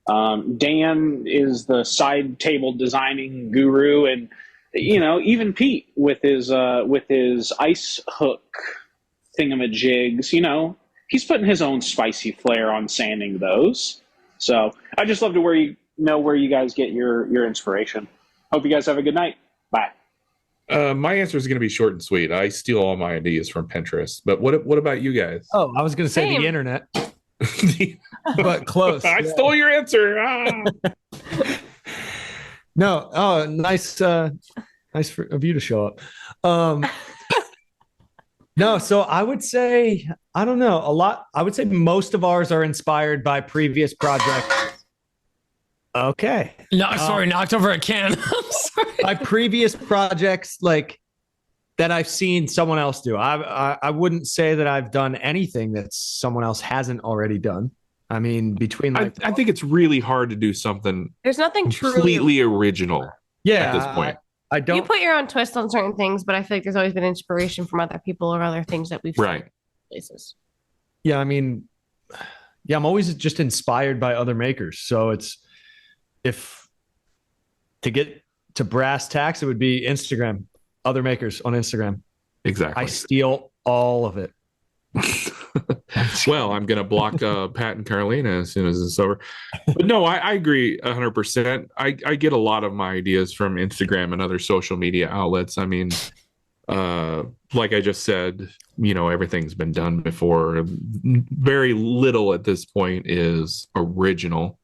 Dan is the side table designing guru, and even Pete with his ice hook thingamajigs. He's putting his own spicy flair on sanding those. So I just love to where you guys get your inspiration. Hope you guys have a good night. Bye. My answer is going to be short and sweet. I steal all my ideas from Pinterest. But what about you guys? Oh, I was going to say the internet. But close. I stole your answer. No. Oh, nice of you to show up. No, so I would say, I don't know, a lot. I would say most of ours are inspired by previous projects. Okay. No, sorry, knocked over a can. I'm sorry. By previous projects, that I've seen someone else do. I wouldn't say that I've done anything that someone else hasn't already done. I mean, between I think it's really hard to do something. There's nothing completely original. Yeah, at this point, I don't. You put your own twist on certain things, but I feel like there's always been inspiration from other people or other things that we've seen places. Yeah, I mean, yeah, I'm always just inspired by other makers. So if to get to brass tacks, it would be Instagram, other makers on Instagram. Exactly. I steal all of it. Well, I'm going to block Pat and Carlina as soon as it's over. But no, I agree 100%. I get a lot of my ideas from Instagram and other social media outlets. I mean, like I just said, everything's been done before. Very little at this point is original.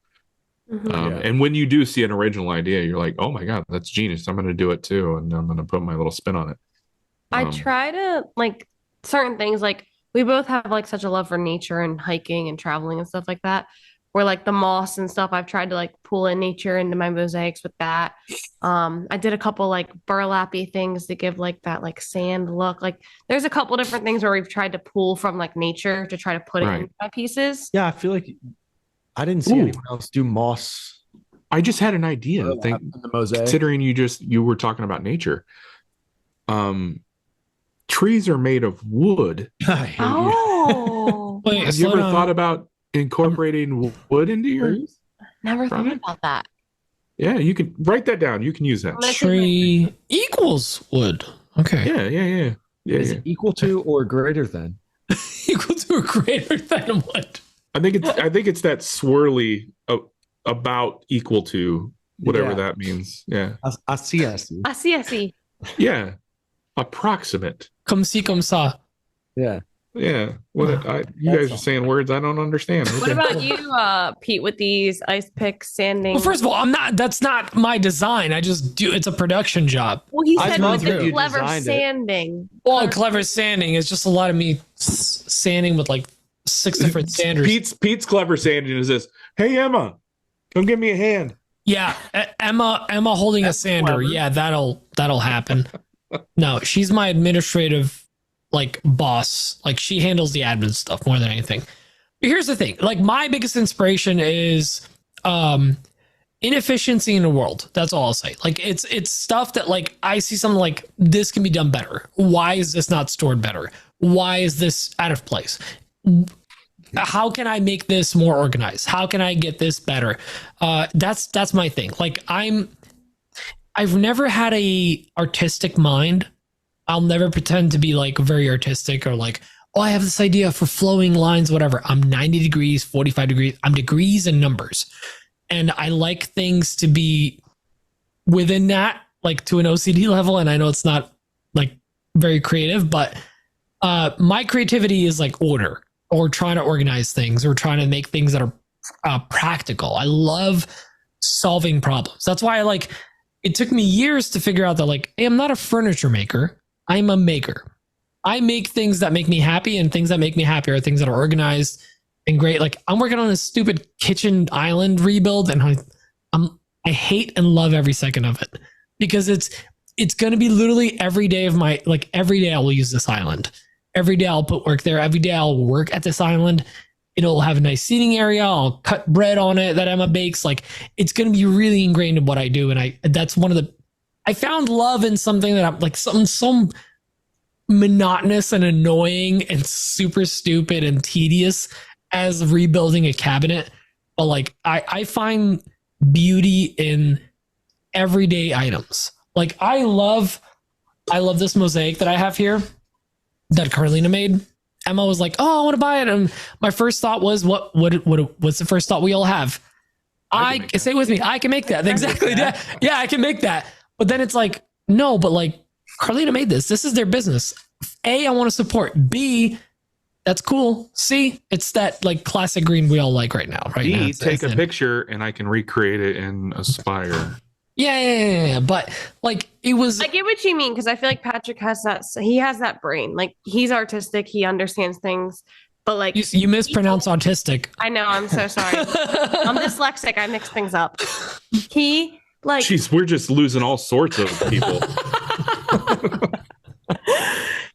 Mm-hmm. And when you do see an original idea, you're like, oh my God, that's genius. I'm going to do it too. And I'm going to put my little spin on it. I try to certain things, we both have such a love for nature and hiking and traveling and stuff like that. Where the moss and stuff, I've tried to pull in nature into my mosaics with that. I did a couple burlappy things to give that sand look. There's a couple different things where we've tried to pull from nature to try to put it in my pieces. Yeah, I feel like I didn't see anyone else do moss. I just had an idea. The mosaic. Considering you were talking about nature. Trees are made of wood. Oh. Wait, have you ever thought about incorporating wood into yours? Never thought about that. Yeah, you can write that down. You can use that. Tree equals wood. Okay. Yeah. Is it equal to or greater than? Equal to or greater than what? I think it's that swirly about equal to whatever that means. Yeah. I see. Yeah. Approximate. Comme si, comme ça. Yeah. Yeah. You guys are saying words I don't understand. What about you, Pete, with these ice picks, sanding? Well, first of all, that's not my design. I just do. It's a production job. Well, he said with the clever sanding. Well, clever sanding is just a lot of me sanding with 6 different sanders. Pete's clever sanding is this. Hey, Emma, come give me a hand. Yeah. Emma holding a sander. Clever. Yeah, that'll happen. No, she's my administrative boss. She handles the admin stuff more than anything. But here's the thing. My biggest inspiration is inefficiency in the world. That's all I'll say. It's stuff that I see something this can be done better. Why is this not stored better? Why is this out of place? How can I make this more organized? How can I get this better? That's my thing. I've never had a artistic mind. I'll never pretend to be very artistic or I have this idea for flowing lines, whatever. I'm 90 degrees, 45 degrees. I'm degrees and numbers. And I like things to be within that, to an OCD level. And I know it's not very creative, but my creativity is order or trying to organize things or trying to make things that are practical. I love solving problems. That's why it took me years to figure out that hey, I'm not a furniture maker. I'm a maker. I make things that make me happy, and things that make me happy are things that are organized and great. I'm working on this stupid kitchen island rebuild, and I hate and love every second of it because it's going to be literally every day of my every day I will use this island. Every day I'll put work there. Every day I'll work at this island. It'll have a nice seating area. I'll cut bread on it that Emma bakes. It's going to be really ingrained in what I do. And that's one of the, I found love in something that I'm something so monotonous and annoying and super stupid and tedious as rebuilding a cabinet. But I find beauty in everyday items. I love this mosaic that I have here that Carlina made. Emma was like, "Oh, I want to buy it." And my first thought was, what's the first thought we all have? Say with me, I can make that. Exactly. Yeah, I can make that. But then it's no, but Carlina made this. This is their business. A, I want to support. B, that's cool. C, it's that classic green we all like right now. Right now. Take a picture and I can recreate it in Aspire. Yeah. But it was. I get what you mean because I feel like Patrick has that. He has that brain. He's artistic. He understands things. But you mispronounce autistic. I know. I'm so sorry. I'm dyslexic. I mix things up. He Jeez, we're just losing all sorts of people.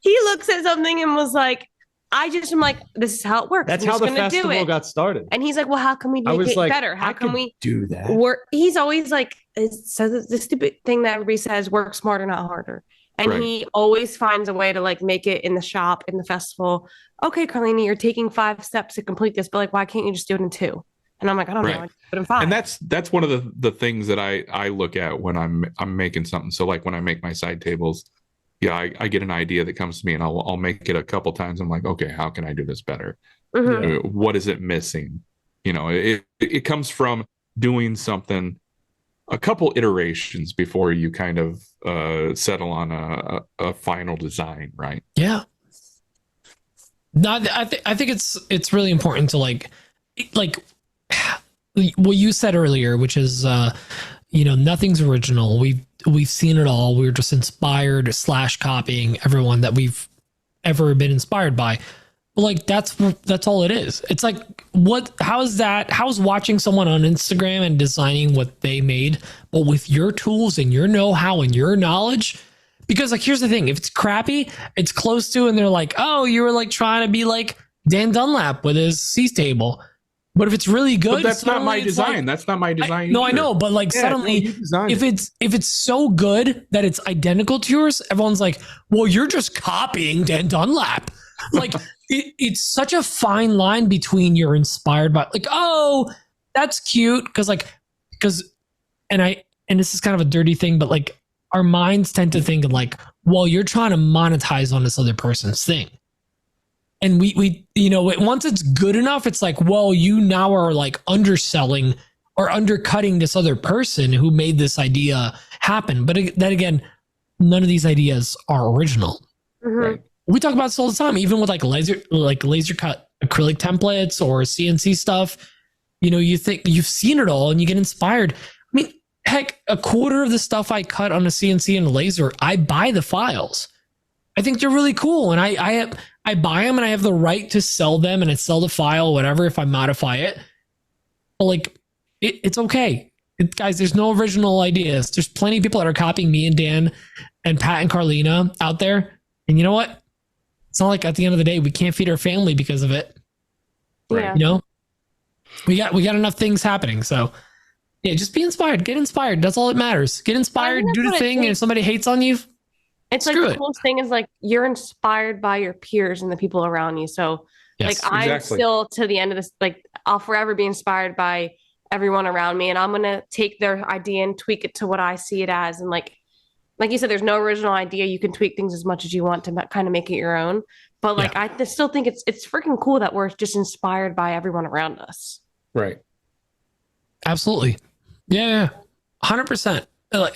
he looks at something and was like, I'm like, this is how it works. That's how the festival got started. And he's like, well, how can we make it better? How can we do that? He's always like, so the stupid thing that everybody says, work smarter, not harder. And he always finds a way to like make it in the shop, in the festival. Okay, Carlina, you're taking 5 steps to complete this, but like, why can't you just do it in 2? And I'm like, I don't know, I do it in 5. And that's one of the things that I look at when I'm making something. So like when I make my side tables, I get an idea that comes to me and I'll make it a couple times. I'm like, okay, how can I do this better? What is it missing? It comes from doing something a couple iterations before you kind of settle on a final design, right? Yeah. No, I think it's really important to like what you said earlier, which is nothing's original. We've seen it all. We're just inspired / copying everyone that we've ever been inspired by. But like that's all it is. It's like how's watching someone on Instagram and designing what they made, but with your tools and your know-how and your knowledge? Because like here's the thing, if it's crappy, it's close to, and they're like, oh, you were like trying to be like Dan Dunlap with his C table. But if it's really good, but that's not my design. Like, that's not my design. I know, but like suddenly, if it's so good that it's identical to yours, everyone's like, "Well, you're just copying Dan Dunlap." Like it's such a fine line between you're inspired by, like, oh, that's cute, and this is kind of a dirty thing, but like our minds tend to think of like, well, you're trying to monetize on this other person's thing. And we once it's good enough, it's like, well, you now are like underselling or undercutting this other person who made this idea happen. But then again, none of these ideas are original. Right? We talk about this all the time, even with like laser cut acrylic templates or CNC stuff. You think you've seen it all and you get inspired. I mean, heck, a quarter of the stuff I cut on a CNC and a laser, I buy the files. I think they're really cool, and I buy them and I have the right to sell them, and I sell the file, whatever, if I modify it. But like, it's okay. Guys, there's no original ideas. There's plenty of people that are copying me and Dan and Pat and Carlina out there. And you know what? It's not like at the end of the day, we can't feed our family because of it. Yeah. We got enough things happening. So yeah, just be inspired. Get inspired. That's all that matters. Get inspired, do the thing. And if somebody hates on you, it's like the coolest thing is like you're inspired by your peers and the people around you. So like I'm still to the end of this, like I'll forever be inspired by everyone around me, and I'm going to take their idea and tweak it to what I see it as. And like you said, there's no original idea. You can tweak things as much as you want to kind of make it your own. But like, I still think it's freaking cool that we're just inspired by everyone around us. Right. Absolutely. Yeah. 100%.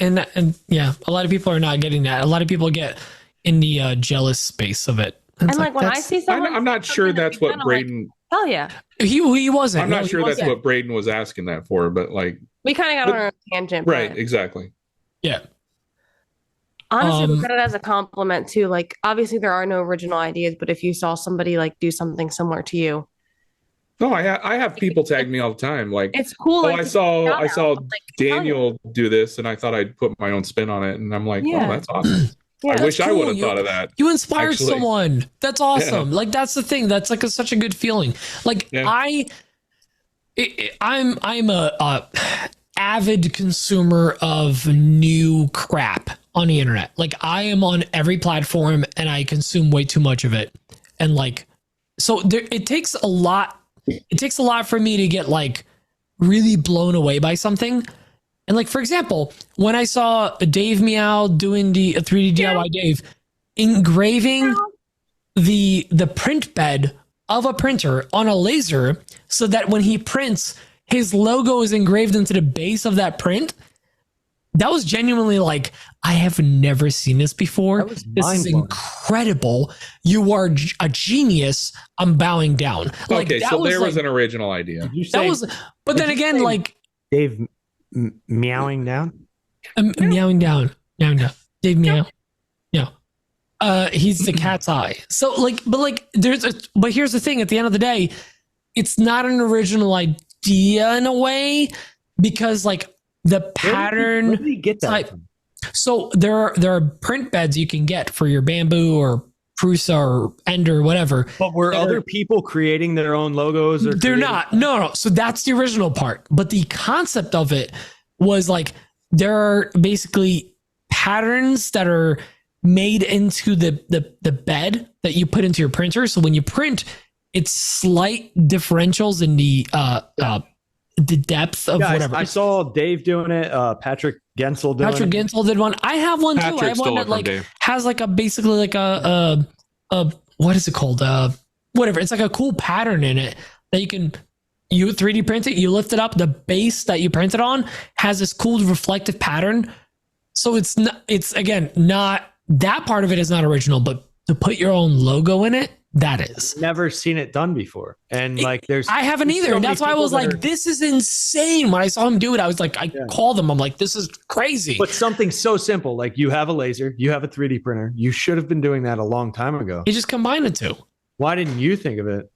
And yeah, a lot of people are not getting that. A lot of people get in the jealous space of it. And like when I see someone, I'm not sure that's what Braden. Like, hell yeah, he wasn't. I'm not sure that's what Braden was asking that for, but like we kind of got on our tangent, right? Exactly. Yeah. Honestly, look at it as a compliment too. Like obviously there are no original ideas, but if you saw somebody like do something similar to you. No, I have people tag me all the time. Like it's cool. Oh, I saw Daniel do this, and I thought I'd put my own spin on it, and I'm like, oh, that's awesome. I wish I would have thought of that. You inspired someone. That's awesome. Like that's the thing. That's like such a good feeling. Like I'm a avid consumer of new crap on the internet. Like I am on every platform, and I consume way too much of it. And like, so it takes a lot. It takes a lot for me to get like really blown away by something. And like, for example, when I saw Dave Meow doing the 3D DIY Dave engraving the print bed of a printer on a laser so that when he prints, his logo is engraved into the base of that print. That was genuinely like, I have never seen this before. This is incredible. You are a genius. I'm bowing down. Like, okay, so there was an original idea. But then again, like Dave meowing down. Meowing down. Dave meow. Yeah. He's the cat's eye. So like, but here's the thing. At the end of the day, it's not an original idea in a way, because like the pattern. Where did he get that from? So there are print beds you can get for your bamboo or Prusa or Ender or whatever. But were other people creating their own logos? Or they're not. No. So that's the original part. But the concept of it was like there are basically patterns that are made into the bed that you put into your printer. So when you print, it's slight differentials in the depth of whatever. I saw Dave doing it. Patrick Gensel doing Patrick it. Gensel did one. I have one too. I have one that like has like a basically like a what is it called? Whatever. It's like a cool pattern in it that you 3D print it, you lift it up, the base that you printed on has this cool reflective pattern. So it's again not that part of it is not original, but to put your own logo in it, that is. Never seen it done before. And I haven't either. And that's why I was like, this is insane. When I saw him do it, I was like, called him. I'm like, this is crazy. But something so simple, like you have a laser, you have a 3D printer. You should have been doing that a long time ago. You just combine the two. Why didn't you think of it?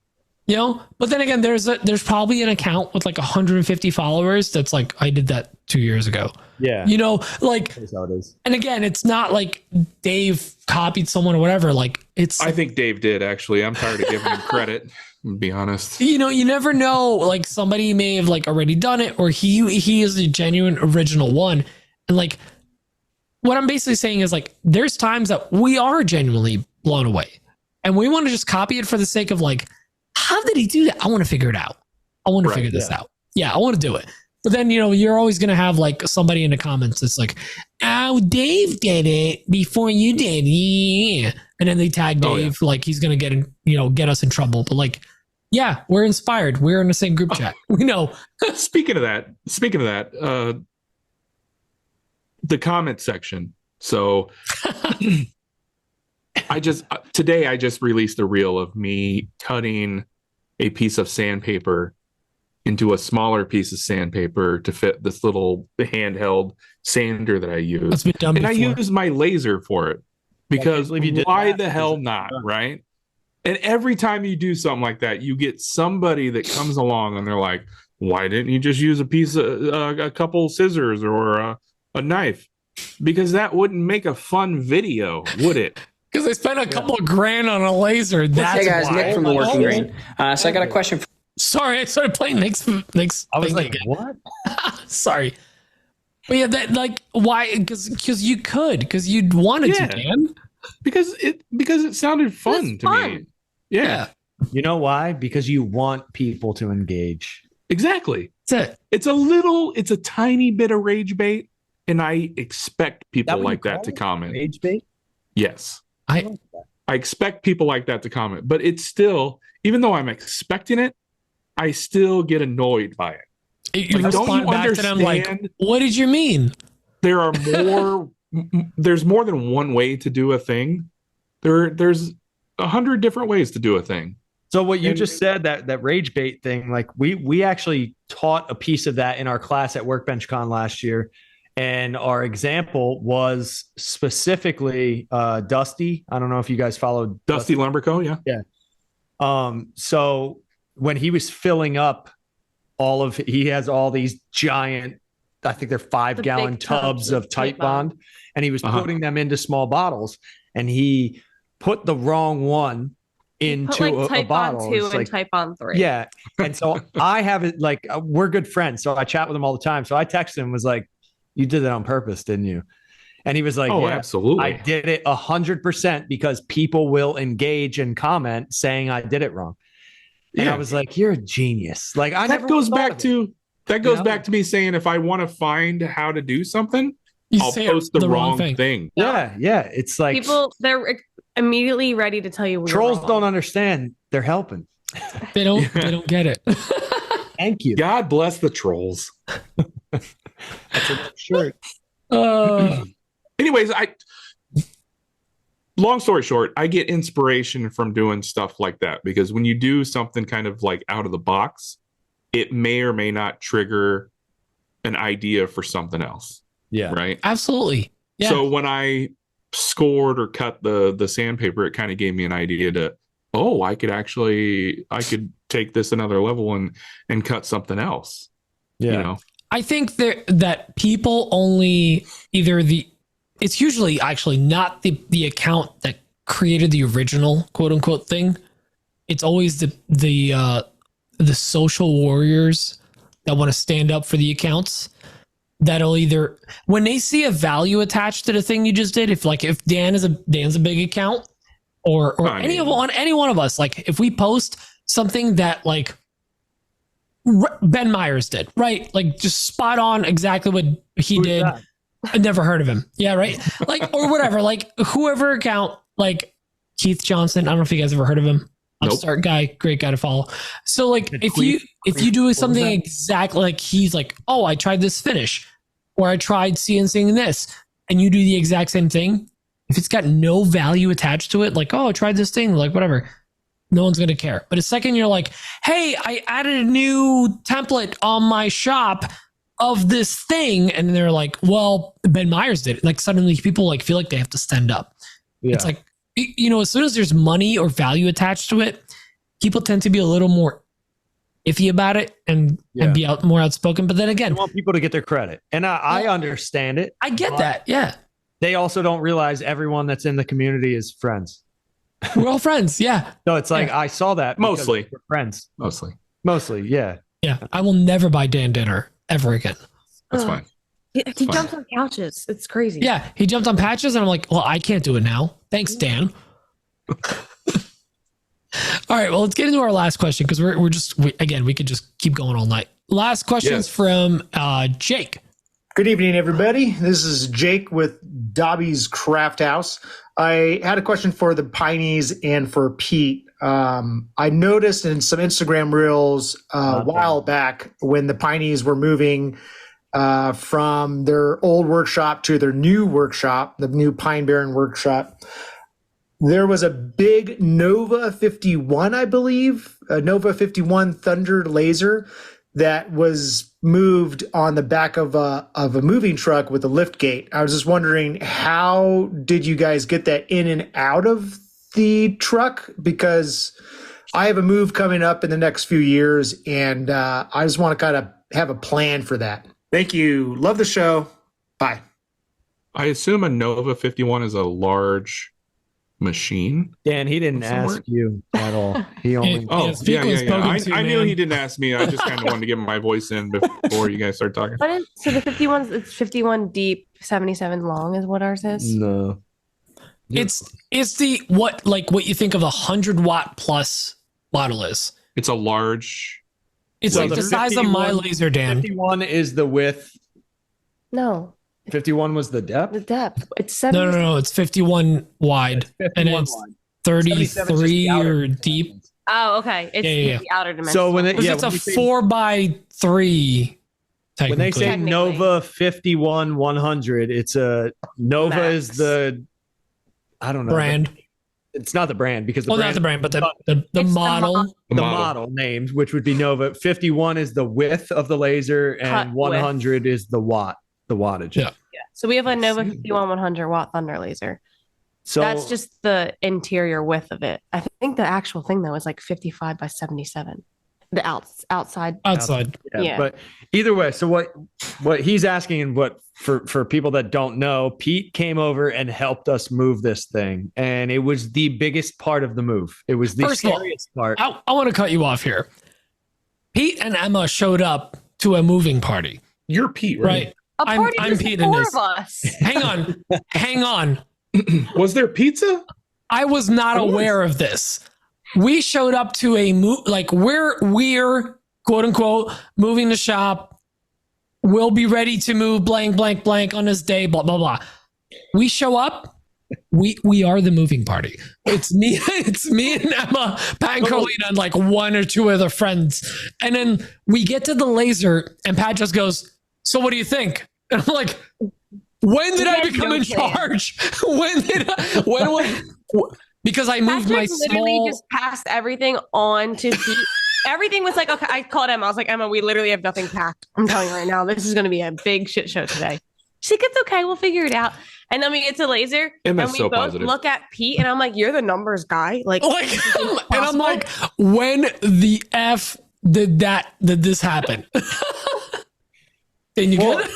You know, but then again, there's probably an account with like 150 followers that's like, I did that 2 years ago. Yeah. You know, like, that's how it is. And again, it's not like Dave copied someone or whatever. Like I think Dave did actually. I'm tired of giving him credit. To be honest. You know, you never know. Like somebody may have like already done it, or he is a genuine original one. And like, what I'm basically saying is like, there's times that we are genuinely blown away, and we want to just copy it for the sake of like, how did he do that? I want to figure it out. I want to figure this out. Yeah, I want to do it. But then, you know, you're always going to have like somebody in the comments that's like, oh, Dave did it before you did. Yeah. And then they tag Dave like he's going to get us in trouble. But like, yeah, we're inspired. We're in the same group chat. We know. Speaking of that, the comment section. So today I just released a reel of me cutting a piece of sandpaper into a smaller piece of sandpaper to fit this little handheld sander that I use. That's been done before. I use my laser for it because why the hell not, right? And every time you do something like that, you get somebody that comes along and they're like, why didn't you just use a couple scissors or a knife? Because that wouldn't make a fun video, would it? Because they spent a couple of grand on a laser. That's hey guys, Nick from the Working Grain. So I got a question. Sorry, I started playing Nick's. I was like, again. What? Sorry. But yeah, that like why? Because you could, because you'd wanted to, Dan. Because it sounded fun to me. Yeah. You know why? Because you want people to engage. Exactly. That's it. It's a tiny bit of rage bait, and I expect people like that to comment. Rage bait? Yes. I expect people like that to comment, but it's still, even though I'm expecting it, I still get annoyed by it. You like, don't you understand? To them like, what did you mean? There are more. There's more than one way to do a thing. There's 100 different ways to do a thing. So what you just said, that rage bait thing, like we actually taught a piece of that in our class at Workbench Con last year. And our example was specifically Dusty. I don't know if you guys followed Dusty Lumberco. Yeah. So when he was filling up he has all these giant, I think they're 5-gallon tubs of Tight Bond, and he was putting them into small bottles, and he put the wrong one into a bottle. Type 2 and Type 3. Yeah. And so I have it like, we're good friends. So I chat with him all the time. So I texted him, was like, you did that on purpose, didn't you? And he was like, oh, yeah, absolutely. I did it 100% because people will engage and comment saying I did it wrong. And I was like, you're a genius. Like that goes back to me saying, if I want to find how to do something, I'll post the wrong thing. Yeah. Yeah. It's like people, they're immediately ready to tell you. Trolls don't understand. They're helping. They don't get it. Thank you. God bless the trolls. That's a shirt. Anyways, long story short, I get inspiration from doing stuff like that, because when you do something kind of like out of the box, it may or may not trigger an idea for something else. Yeah. Right. Absolutely. Yeah. So when I scored or cut the sandpaper, it kind of gave me an idea to, I could take this another level and cut something else. Yeah. You know? I think that people only it's usually actually not the account that created the original quote unquote thing, it's always the social warriors that want to stand up for the accounts that'll either, when they see a value attached to the thing you just did, if Dan's a big account or any one of us, like if we post something that like Ben Myers did, right? Like just spot on exactly what he did. That? I've never heard of him. Yeah, right. Like, or whatever, like whoever account, like Keith Johnson. I don't know if you guys ever heard of him. Upstart guy, great guy to follow. So like if you do something exactly like he's like, oh, I tried this finish, or I tried CNCing this, and you do the exact same thing, if it's got no value attached to it, like, oh, I tried this thing, like whatever, no one's gonna care. But a second you're like, hey, I added a new template on my shop of this thing, and they're like, well, Ben Myers did it. Like suddenly people like feel like they have to stand up. Yeah. It's like, you know, as soon as there's money or value attached to it, people tend to be a little more iffy about it and be more outspoken. But then again, I want people to get their credit. And I understand it. I get that. Yeah. They also don't realize everyone that's in the community is friends. We're all friends. Yeah. So it's like, I saw that. Mostly. We're friends. Mostly. Yeah. Yeah. I will never buy Dan dinner ever again. That's fine. He jumps on couches. It's crazy. Yeah, he jumped on patches, and I'm like, well, I can't do it now. Thanks, Dan. All right, well, let's get into our last question because we could just keep going all night. Last question is from Jake. Good evening, everybody. This is Jake with Dobby's Crafthouse. I had a question for the Pineys and for Pete. I noticed in some Instagram reels a while back when the Pineys were moving from their old workshop to their new workshop, the new Pine Barren workshop, there was a big Nova 51, I believe, a Nova 51 Thunder laser that was moved on the back of a moving truck with a lift gate. I was just wondering, how did you guys get that in and out of the truck? Because I have a move coming up in the next few years, and I just want to kind of have a plan for that. Thank you. Love the show. Bye. I assume a Nova 51 is a large machine. Dan, he didn't ask you at all. He only. I knew he didn't ask me. I just kind of wanted to get my voice in before you guys start talking. So the 51, it's 51 deep, 77 long is what ours is? No. It's the what you think of 100-watt plus model is. It's a large. It's like the size of my laser, Dan. 51 is the width. No. 51 was the depth? The depth. It's 70. No. It's 51 wide. And it's 33 or deep. Oh, okay. It's the outer dimension. So it's a 4x3. When they say Nova 51 100, it's a Nova Max. Is the, I don't know. Brand. It's not the brand because not the brand, but the model. The model named, which would be Nova. 51 is the width of the laser, and 100 is the wattage. Yeah. So we have a Nova 51 100 watt Thunder laser. So that's just the interior width of it. I think the actual thing though is like 55 by 77. The outside. Yeah. But either way, so what he's asking, and what for people that don't know, Pete came over and helped us move this thing, and it was the biggest part of the move. It was the scariest part. I want to cut you off here. Pete and Emma showed up to a moving party. You're Pete, right? I'm Pete in this. Of us. Hang on. Was there pizza? I was not aware of this. We showed up to a we're quote unquote moving the shop. We'll be ready to move blank blank blank on this day. Blah blah blah. We show up. We are the moving party. It's me. It's me and Emma, Pat and Carlina, and like one or two other friends. And then we get to the laser, and Pat just goes, "So what do you think?" And I'm like, "When did I become in charge? Because I moved my literally just passed everything on to Pete. Everything was like, okay, I called Emma. I was like, Emma, we literally have nothing packed. I'm telling you right now, this is going to be a big shit show today. She's like, it's okay. We'll figure it out. And then we get to laser and we both positive. Look at Pete and I'm like, you're the numbers guy. Like and I'm like, when the F did this happen? Then you get it?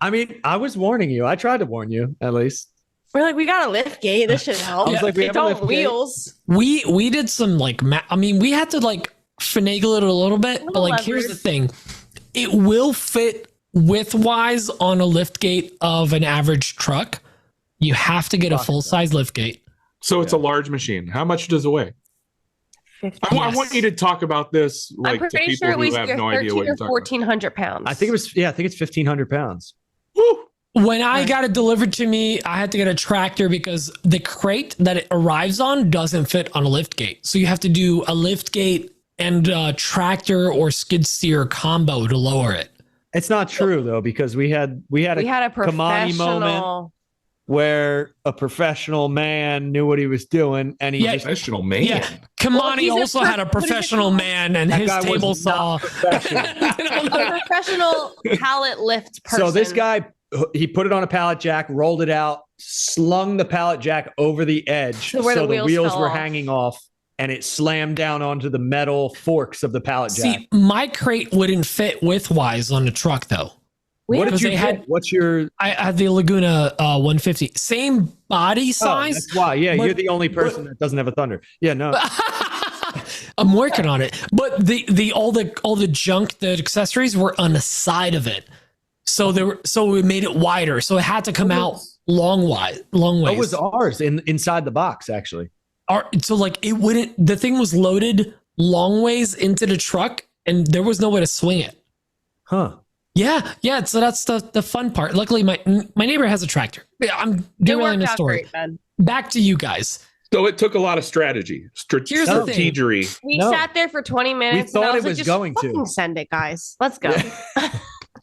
I mean, I was warning you. I tried to warn you at least. We're like, we got a lift gate. This should help. I was like, we have a lift gate. Wheels. We did some like, I mean, we had to like finagle it a little bit, but like, here's the thing. It will fit width-wise on a lift gate of an average truck. You have to get a full-size lift gate. So it's a large machine. How much does it weigh? I want you to talk about this like to people who have no idea what you're talking 1,400 pounds. I think it's 1,500 pounds. Woo! When I got it delivered to me, I had to get a tractor because the crate that it arrives on doesn't fit on a lift gate. So you have to do a lift gate and a tractor or skid steer combo to lower it. It's not true though, because we had a Kimani moment where a professional man knew what he was doing, and professional man. Yeah, Kimani also had a professional man, and his table saw a professional pallet lift person. So this guy, he put it on a pallet jack, rolled it out, slung the pallet jack over the edge, so the wheels were hanging off, and it slammed down onto the metal forks of the pallet jack. See, my crate wouldn't fit width-wise on the truck, though. What did you get? What's your? I had the Laguna 150, same body size. That's why. Yeah, you're the only person that doesn't have a Thunder. Yeah, no. I'm working on it, but all the junk, the accessories were on the side of it, so we made it wider, so it had to come out long ways. What was ours inside the box actually? So like it wouldn't. The thing was loaded long ways into the truck, and there was no way to swing it. Huh. Yeah. So that's the fun part. Luckily, my neighbor has a tractor. I'm derailing the story. Back to you guys. So it took a lot of strategy. Here's the thing. We sat there for 20 minutes. We thought it was going to. Send it, guys. Let's go.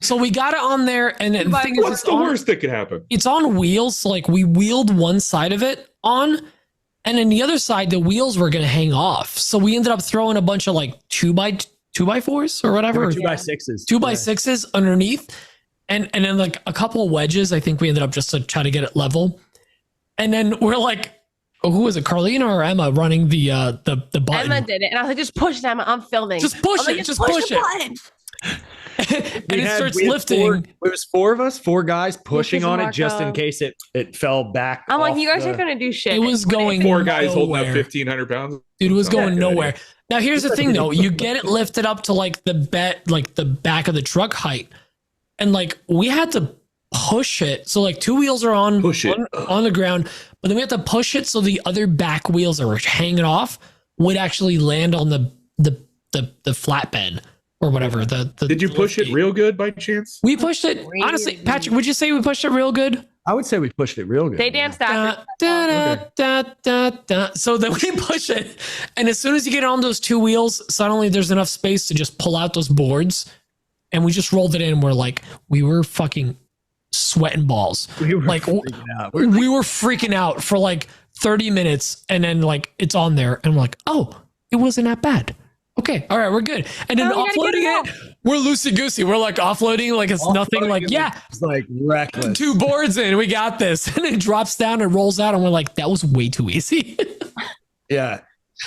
So we got it on there, and the thing is, what's the worst that could happen? It's on wheels. So like we wheeled one side of it on, and then the other side, the wheels were going to hang off. So we ended up throwing a bunch of like 2x4s or whatever, 2x6s, 2x6s underneath, and then like a couple of wedges. I think we ended up just to try to get it level, and then we're like, who was it, Carlina or Emma running the button? Emma did it, and I was like, just push it, Emma. I'm filming. Just push it. Just push it. And it starts lifting. It was 4 of us, 4 guys pushing on it just in case it fell back. I'm like, you guys are gonna do shit. It was going 4 guys holding up 1,500 pounds. Dude, it was going nowhere. Now here's the thing though, you get it lifted up to like the back of the truck height, and like we had to push it. So like 2 wheels are on the ground, but then we have to push it so the other back wheels that were hanging off would actually land on the flatbed or whatever. Did you push it real good by chance? We pushed it. Honestly, Patrick, would you say we pushed it real good? I would say we pushed it real good. They danced after. So then we push it, and as soon as you get on those 2 wheels, suddenly there's enough space to just pull out those boards, and we just rolled it in. We were fucking sweating balls. We were like freaking out. We were freaking out for like 30 minutes, and then like it's on there, and we're like, oh, it wasn't that bad. Okay, all right, we're good. And then offloading it, we're loosey goosey. We're like offloading like it's nothing. Like it's like reckless. 2 boards in, we got this, and it drops down and rolls out, and we're like, that was way too easy. Yeah,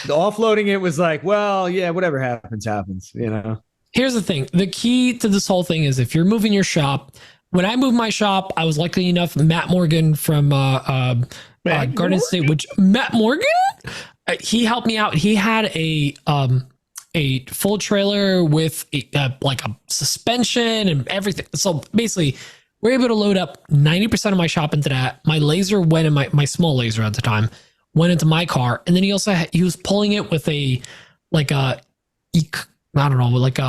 the offloading it was like, well, yeah, whatever happens, you know. Here's the thing: the key to this whole thing is if you're moving your shop. When I moved my shop, I was lucky enough. Matt Morgan from Garden State, Matt Morgan, he helped me out. He had a full trailer with like a suspension and everything. So basically, we're able to load up 90% of my shop into that. My laser went in my small laser at the time went into my car, and then he was pulling it with a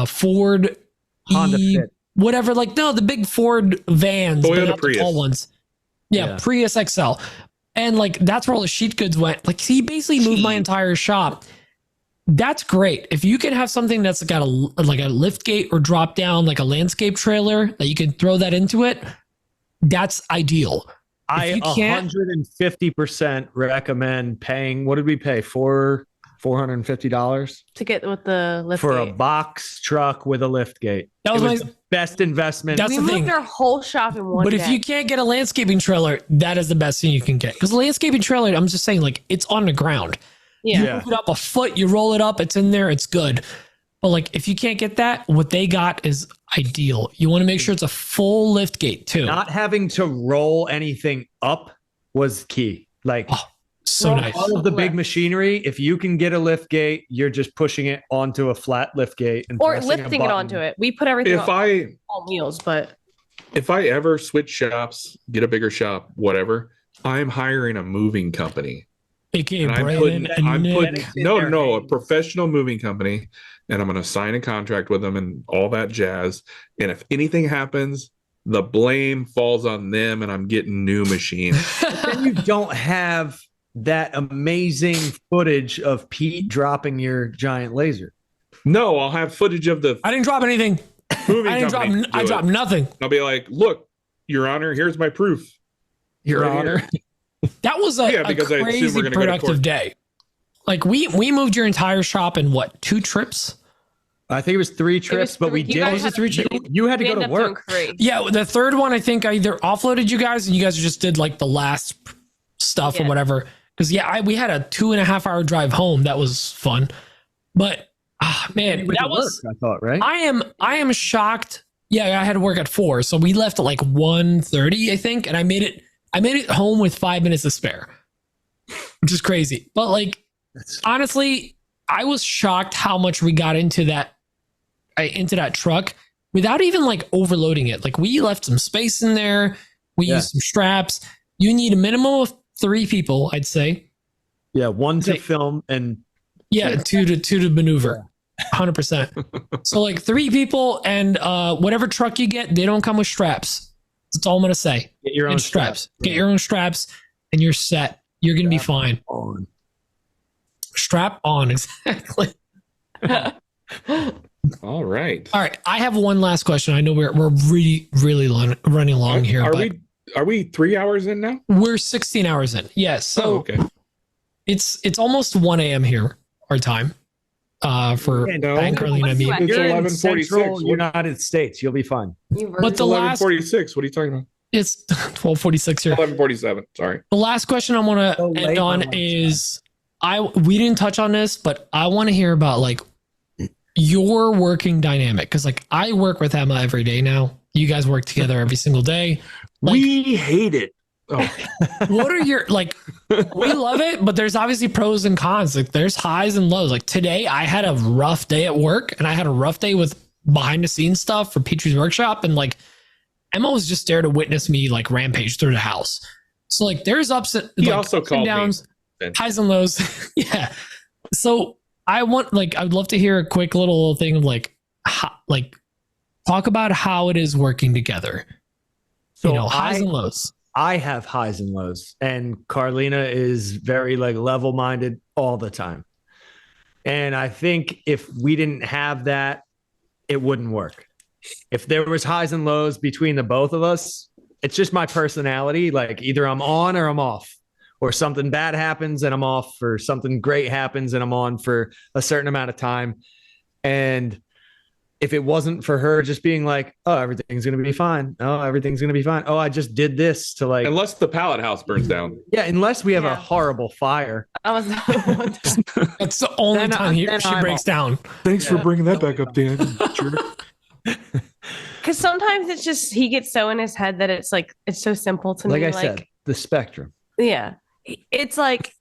Ford Honda Fit. Whatever, the big Ford vans, Toyota but not Prius. the tall ones. Yeah, Prius XL. And that's where all the sheet goods went. He basically moved my entire shop. That's great. If you can have something that's got a lift gate or drop down, like a landscape trailer that you can throw that into it, that's ideal. I 150% recommend paying. What did we pay? $450 to get with the lift for gate. A box truck with a lift gate. That was the best investment. That's we the moved thing. their whole shop in one But day. if you can't get a landscaping trailer, that is the best thing you can get. Because a landscaping trailer, I'm just saying, it's on the ground. Yeah. You move it up a foot, you roll it up, it's in there, it's good. But if you can't get that, what they got is ideal. You want to make sure it's a full lift gate too. Not having to roll anything up was key. Like so nice. All of the big machinery, if you can get a lift gate, you're just pushing it onto a flat lift gate and or lifting it onto it. We put everything on wheels, but if I ever switch shops, get a bigger shop, whatever, I'm hiring a moving company. AKA Braden a professional moving company, and I'm going to sign a contract with them and all that jazz. And if anything happens, the blame falls on them, and I'm getting new machines. But then you don't have that amazing footage of Pete dropping your giant laser. No, I'll have footage of the. I didn't drop anything. I dropped nothing. I'll be like, look, Your Honor, here's my proof. Your Honor. That was a crazy productive day. Like we moved your entire shop in what, 2 trips? I think it was 3 trips, but we did. You had to go to work. Yeah, the third one, I think I either offloaded you guys and you guys just did like the last stuff or whatever. Because we had a 2.5 hour drive home. That was fun. But man, that was work, I thought, right? I am shocked. Yeah, I had to work at 4, so we left at like 1:30, I think, and I made it home with 5 minutes to spare, which is crazy. But like, honestly, I was shocked how much we got into that truck without even like overloading it. Like we left some space in there. We used some straps. You need a minimum of 3 people, I'd say. Yeah, 1 to film and 2 to maneuver. 100%. So like 3 people and whatever truck you get, they don't come with straps. That's all I'm gonna say. Get your own straps. Get your own straps, and you're set. You're gonna be fine. Strap on, exactly. All right. I have one last question. I know we're really running long here. Are we 3 hours in now? We're 16 hours in. Yes. So okay. It's almost 1 a.m. here, our time. For Carlina and me. It's 11:46. United States. You'll be fine. But the last 11:46. What are you talking about? It's 12:46 here. 11:47. Sorry. The last question I want to end on is we didn't touch on this, but I want to hear about like your working dynamic, because like I work with Emma every day now. You guys work together every single day. Like, we hate it. Oh. What are your like? We love it, but there's obviously pros and cons. Like there's highs and lows. Like today, I had a rough day at work, and I had a rough day with behind the scenes stuff for Petrie's workshop, and like Emma was just there to witness me like rampage through the house. So like there's ups and downs, highs and lows. Yeah. So I'd love to hear a quick little thing of like talk about how it is working together. So highs and lows. I have highs and lows, and Carlina is very like level-minded all the time. And I think if we didn't have that, it wouldn't work. If there was highs and lows between the both of us, it's just my personality. Like either I'm on or I'm off, or something bad happens and I'm off, or something great happens and I'm on for a certain amount of time. And if it wasn't for her just being like, oh, everything's going to be fine. Oh, everything's going to be fine. Oh, I just did this to like. Unless the pallet house burns down. Yeah, unless we have a horrible fire. That's the only time she breaks down. Thanks for bringing that back up, Dan. Because sometimes it's just he gets so in his head that it's like it's so simple to me. Like I said, the spectrum. Yeah, it's like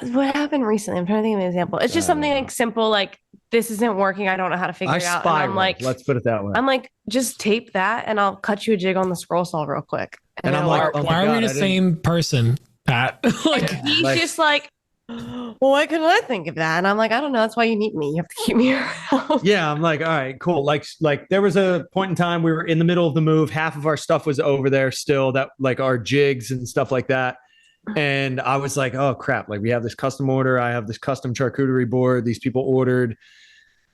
what happened recently. I'm trying to think of an example. It's just something like simple, like this isn't working. I don't know how to figure it out. And I'm like, let's put it that way. I'm like, just tape that, and I'll cut you a jig on the scroll saw real quick. And I'm like, why are we the same person, Pat? Like he's just like, well, why couldn't I think of that? And I'm like, I don't know. That's why you need me. You have to keep me around. Yeah, I'm like, all right, cool. Like there was a point in time we were in the middle of the move. Half of our stuff was over there still, that like our jigs and stuff like that. And I was like, oh crap, like we have this custom order. I have this custom charcuterie board. These people ordered.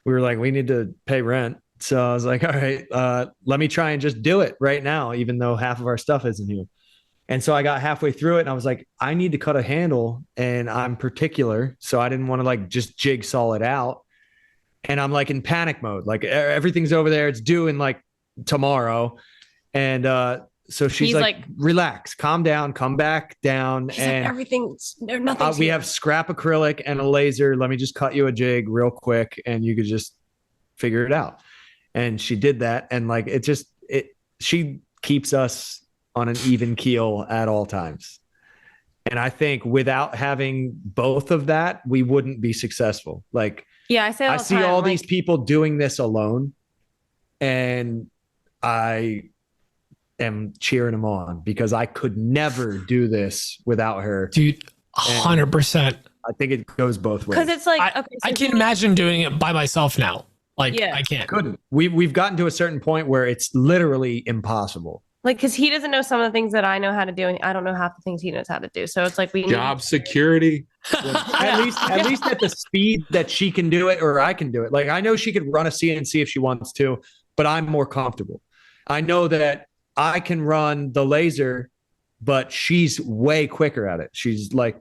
We were like, we need to pay rent. So I was like, all right, let me try and just do it right now, even though half of our stuff isn't here. And so I got halfway through it and I was like, I need to cut a handle, and I'm particular. So I didn't want to like just jigsaw it out. And I'm like in panic mode. Like everything's over there. It's due in like tomorrow. And so she's like, relax, calm down, come back down. He's and like, everything's there's nothing. We have scrap acrylic and a laser. Let me just cut you a jig real quick and you could just figure it out. And she did that. And like, she keeps us on an even keel at all times. And I think without having both of that, we wouldn't be successful. Like, yeah, I see all these people doing this alone, and I am cheering them on because I could never do this without her. Dude, 100%. I think it goes both ways. Because it's like, I can't imagine doing it by myself now. Like, Yeah. I can't. Couldn't. We've gotten to a certain point where it's literally impossible. like, because he doesn't know some of the things that I know how to do, and I don't know half the things he knows how to do. So it's like we Job security. At least at the speed that she can do it or I can do it. Like, I know she could run a CNC if she wants to, but I'm more comfortable. I know that I can run the laser, but she's way quicker at it. She's like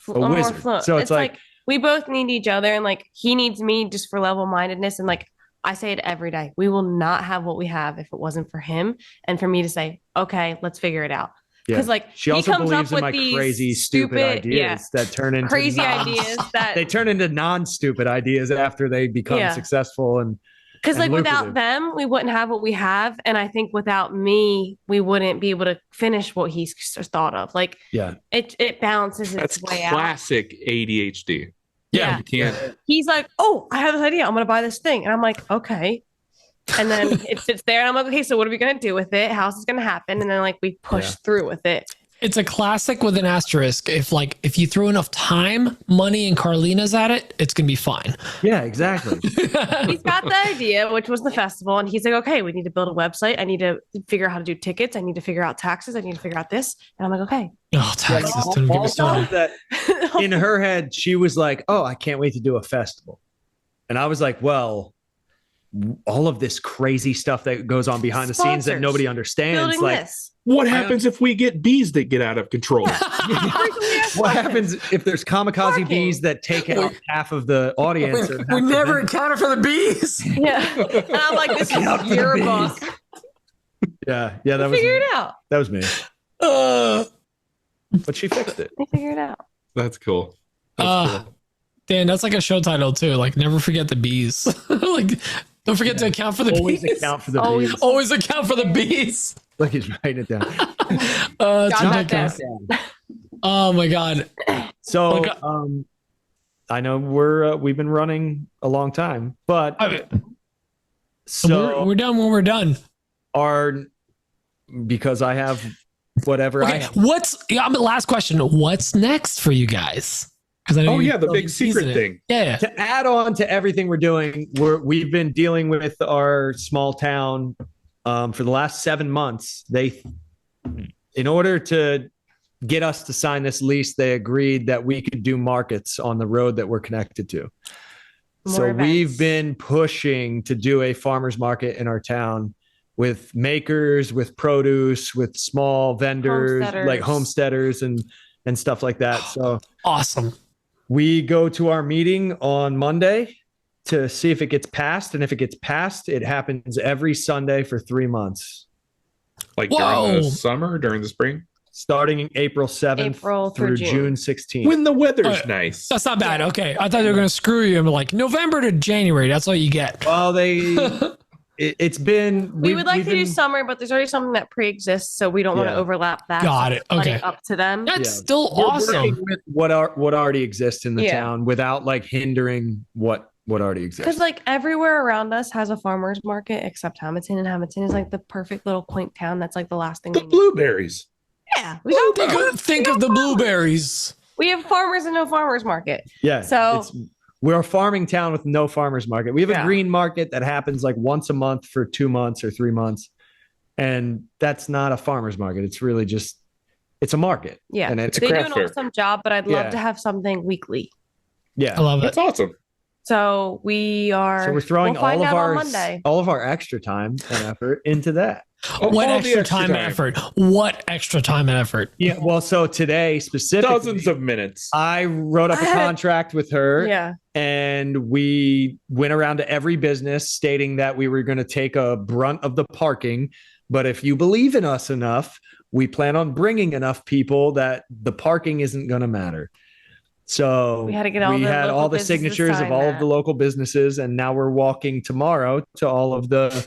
a wizard. So it's like we both need each other, and like he needs me just for level-mindedness. And like I say it every day, we will not have what we have if it wasn't for him and for me to say, okay, let's figure it out. Because like she also believes in my crazy, stupid ideas that turn into crazy ideas that they turn into non-stupid ideas after they become successful. And because like lucrative. without them, we wouldn't have what we have, and I think without me, we wouldn't be able to finish what he's thought of. Like, it balances its way out. Classic ADHD. Yeah. You can't. He's like, oh, I have this idea. I'm gonna buy this thing, and I'm like, okay. And then it sits there, and I'm like, okay, so what are we gonna do with it? How's this gonna happen? And then like we push through with it. It's a classic with an asterisk. If you throw enough time, money, and Carlina's at it, it's gonna be fine. Yeah, exactly. He's got the idea, which was the festival, and he's like, okay, we need to build a website. I need to figure out how to do tickets. I need to figure out taxes. I need to figure out this. And I'm like, okay. Oh, taxes! Don't get me started. That in her head, she was like, oh, I can't wait to do a festival. And I was like, well, all of this crazy stuff that goes on behind the scenes that nobody understands. Building like, this. What happens if we get bees that get out of control? What happens if there's kamikaze bees that take out half of the audience? We never accounted for the bees. Yeah. And I'm like, this is your book. Yeah, that was Figure it out. That was me. But she fixed it. They figured it out. That's cool. That's cool. Dan, that's like a show title too. Like, never forget the bees. Like, don't forget to account for the bees. Account for the bees. Always account for the bees. Look, he's writing it down. It's ridiculous. Oh my god. So I know we've been running a long time, but we're done when we're done. Because I have whatever I have. Last question. What's next for you guys? Because I know the big secret thing. Yeah. To add on to everything we're doing, we've been dealing with our small town for the last 7 months. In order to get us to sign this lease, they agreed that we could do markets on the road that we're connected to. So we've been pushing to do a farmer's market in our town with makers, with produce, with small vendors, like homesteaders and stuff like that. So awesome. We go to our meeting on Monday to see if it gets passed. And if it gets passed, it happens every Sunday for 3 months. Like during the summer, during the spring? Starting April 7th through June 16th. When the weather's nice. That's not bad. Okay. I thought they were going to screw you. I'm like, November to January. That's all you get. Well, it's been... We would like to do summer, but there's already something that pre-exists, so we don't want to overlap that. Got it. Okay. Up to them. That's still awesome. With what already exists in the town without like hindering what already exists. Because like everywhere around us has a farmer's market except Hamilton, and Hamilton is like the perfect little quaint town. That's like the last thing. The blueberries. Yeah. Think of the blueberries. We have farmers and no farmer's market. Yeah. So we're a farming town with no farmer's market. We have a green market that happens like once a month for 2 months or 3 months. And that's not a farmer's market. It's really just, it's a market. Yeah. And it's they do an awesome job, but I'd love to have something weekly. Yeah. I love it. That's awesome. So we're throwing all of our extra time and effort into that. What extra time and effort? What extra time and effort? Yeah. Well, so today specifically, dozens of minutes. I wrote up a contract with her. Yeah. And we went around to every business stating that we were going to take a brunt of the parking. But if you believe in us enough, we plan on bringing enough people that the parking isn't going to matter. So we had all the signatures of all of the local businesses, and now we're walking tomorrow to all of the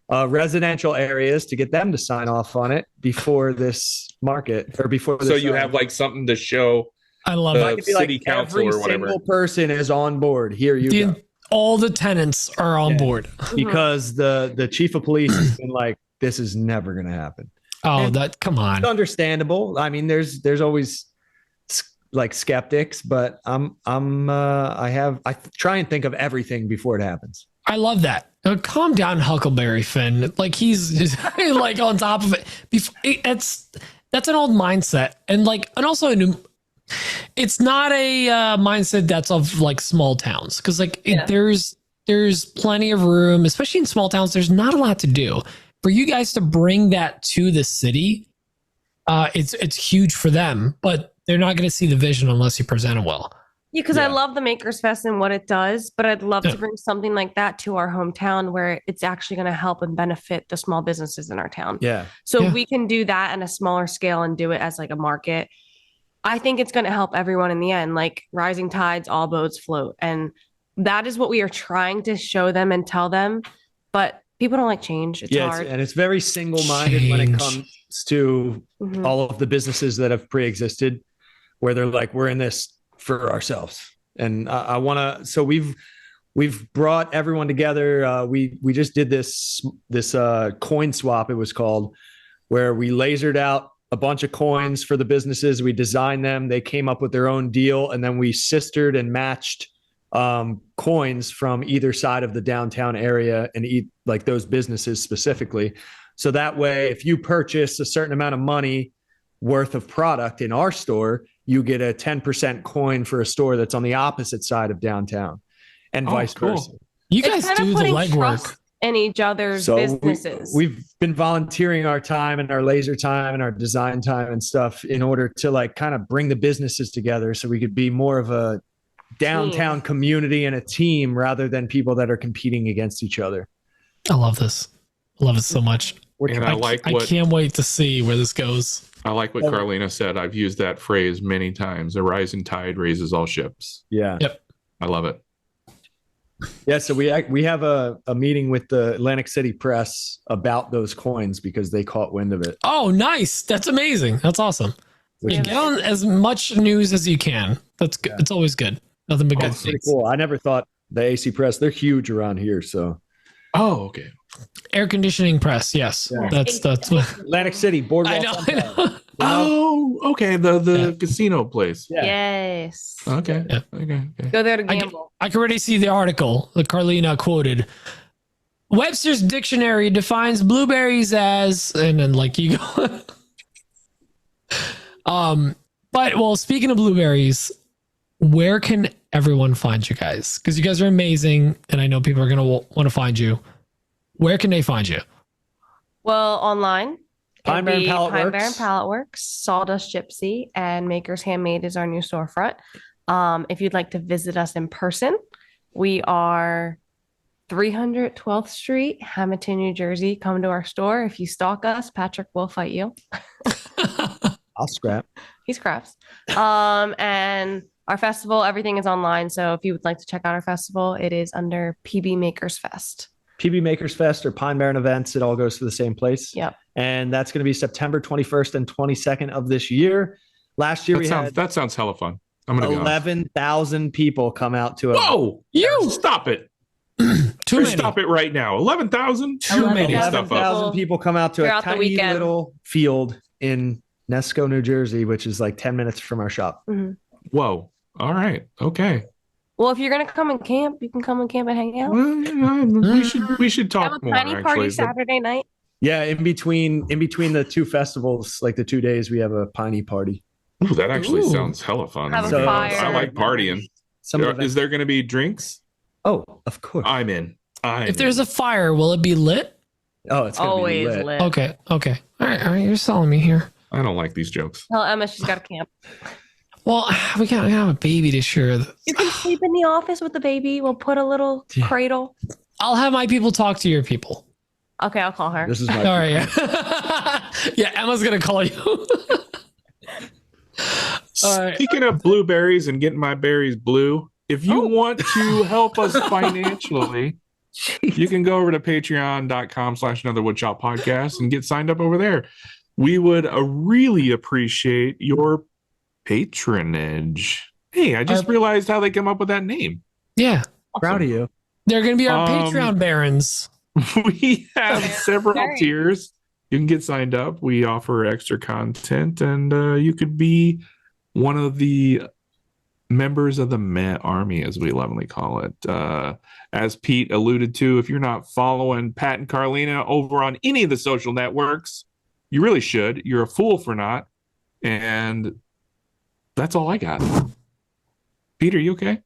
residential areas to get them to sign off on it before this market or before this. So you have like something to show. I love it. City council every or whatever. single person is on board. Here you go. All the tenants are on board because the chief of police has been like, this is never going to happen. Oh, come on. It's understandable. I mean, there's always like skeptics, but I try and think of everything before it happens. I love that. Calm down, Huckleberry Finn. Like he's just like on top of it. That's an old mindset, and also a new. It's not a mindset that's of like small towns because there's plenty of room, especially in small towns. There's not a lot to do. For you guys to bring that to the city, it's huge for them, but they're not going to see the vision unless you present it well. Yeah, because I love the Makers Fest and what it does, but I'd love to bring something like that to our hometown where it's actually going to help and benefit the small businesses in our town. Yeah. So if we can do that on a smaller scale and do it as like a market, I think it's going to help everyone in the end. Like rising tides, all boats float. And that is what we are trying to show them and tell them. But people don't like change. It's hard. And it's very single-minded when it comes to all of the businesses that have pre-existed, where they're like, we're in this for ourselves. And I want to, so we've brought everyone together. We just did this coin swap, it was called, where we lasered out a bunch of coins for the businesses. We designed them. They came up with their own deal. And then we sistered and matched coins from either side of the downtown area and like those businesses specifically. So that way, if you purchase a certain amount of money worth of product in our store, you get a 10% coin for a store that's on the opposite side of downtown and vice versa. You guys do the legwork in each other's businesses. We've been volunteering our time and our laser time and our design time and stuff in order to like kind of bring the businesses together so we could be more of a downtown community and a team rather than people that are competing against each other. I love this. I love it so much. And I can't wait to see where this goes. I like what Carlina said. I've used that phrase many times. A rising tide raises all ships. Yeah. Yep. I love it. Yeah. So we have a meeting with the Atlantic City Press about those coins because they caught wind of it. Oh, nice. That's amazing. That's awesome. Get on as much news as you can. That's good. It's always good. Nothing but good things. Pretty cool. I never thought the AC Press, they're huge around here. So. Oh, okay. Air conditioning press. Yes. Yeah. That's Atlantic City Boardwalk. I know. Oh, okay. The casino place. Yeah. Yes. Okay. Yeah. Okay. Go there to gamble. I can already see the article that Carlina quoted. Webster's Dictionary defines blueberries as, and then like you go. But speaking of blueberries, where can everyone find you guys? Because you guys are amazing, and I know people are going to want to find you. Where can they find you? Well, online. Pine Barren Pallet Works, Sawdust Gypsy, and Maker's Handmade is our new storefront. If you'd like to visit us in person, we are 312th Street, Hamilton, New Jersey. Come to our store. If you stalk us, Patrick will fight you. I'll scrap. He scraps. And our festival, everything is online. So if you would like to check out our festival, it is under PB Makers Fest. PB Makers Fest or Pine Barren Events, it all goes to the same place. Yep. And that's going to be September 21st and 22nd of this year. Last year that sounds hella fun. I'm going to 11,000 people come out to it. Whoa! Stop it. Too many. Stop it right now. 11,000? Too many. 11,000 people come out to a tiny little field in Nesco, New Jersey, which is like 10 minutes from our shop. Mm-hmm. Whoa. All right. Okay. Well, if you're gonna come and camp, you can come and camp and hang out. Well, we should talk more. Have a tiny party Saturday night. Yeah, in between the two festivals, like the 2 days, we have a piney party. Ooh, that actually sounds hella fun. Have a fire. I like partying. Is there going to be drinks? Oh, of course. I'm in. If there's a fire, will it be lit? Oh, it's always be lit. Okay. All right. You're selling me here. I don't like these jokes. Tell Emma she's got to camp. Well, we gotta have a baby to share. You can sleep in the office with the baby. We'll put a little cradle. I'll have my people talk to your people. Okay, I'll call her. This is my all right. Yeah, Emma's gonna call you. Speaking of blueberries and getting my berries blue, if you want to help us financially you can go over to patreon.com/anotherwoodshop podcast and get signed up over there. We would really appreciate your patronage. Hey, I just realized how they came up with that name. Yeah. Awesome. Proud of you. They're going to be our Patreon barons. We have several tiers. You can get signed up. We offer extra content, and you could be one of the members of the Met Army, as we lovingly call it. As Pete alluded to, if you're not following Pat and Carlina over on any of the social networks, you really should. You're a fool for not. And that's all I got. Peter, you okay?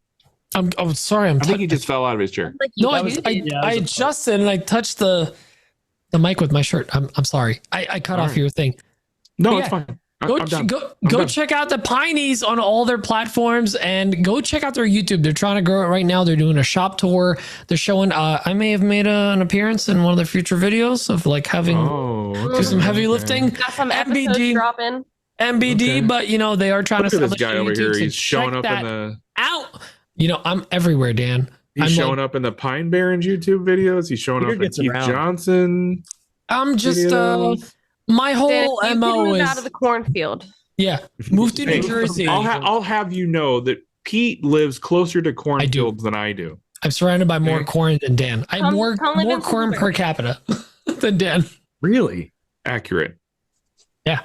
I'm sorry. I think he just fell out of his chair. No, I adjusted and I touched the mic with my shirt. I'm sorry. I cut off your thing. No, it's fine. Go check out the Pineys on all their platforms and go check out their YouTube. They're trying to grow it right now. They're doing a shop tour. They're showing. I may have made an appearance in one of their future videos of like having do some heavy lifting. Got some MBD dropping. MBD, but they are trying to. Look at this guy over here. He's showing up in the out. I'm everywhere, Dan. He's showing up in the Pine Barrens YouTube videos. He's showing up in Keith Johnson. I'm just my whole MO is out of the cornfield. Yeah, move to New Jersey. I'll have you know that Pete lives closer to cornfields than I do. I'm surrounded by more corn than Dan. I have more corn per capita than Dan. Really? Accurate. Yeah.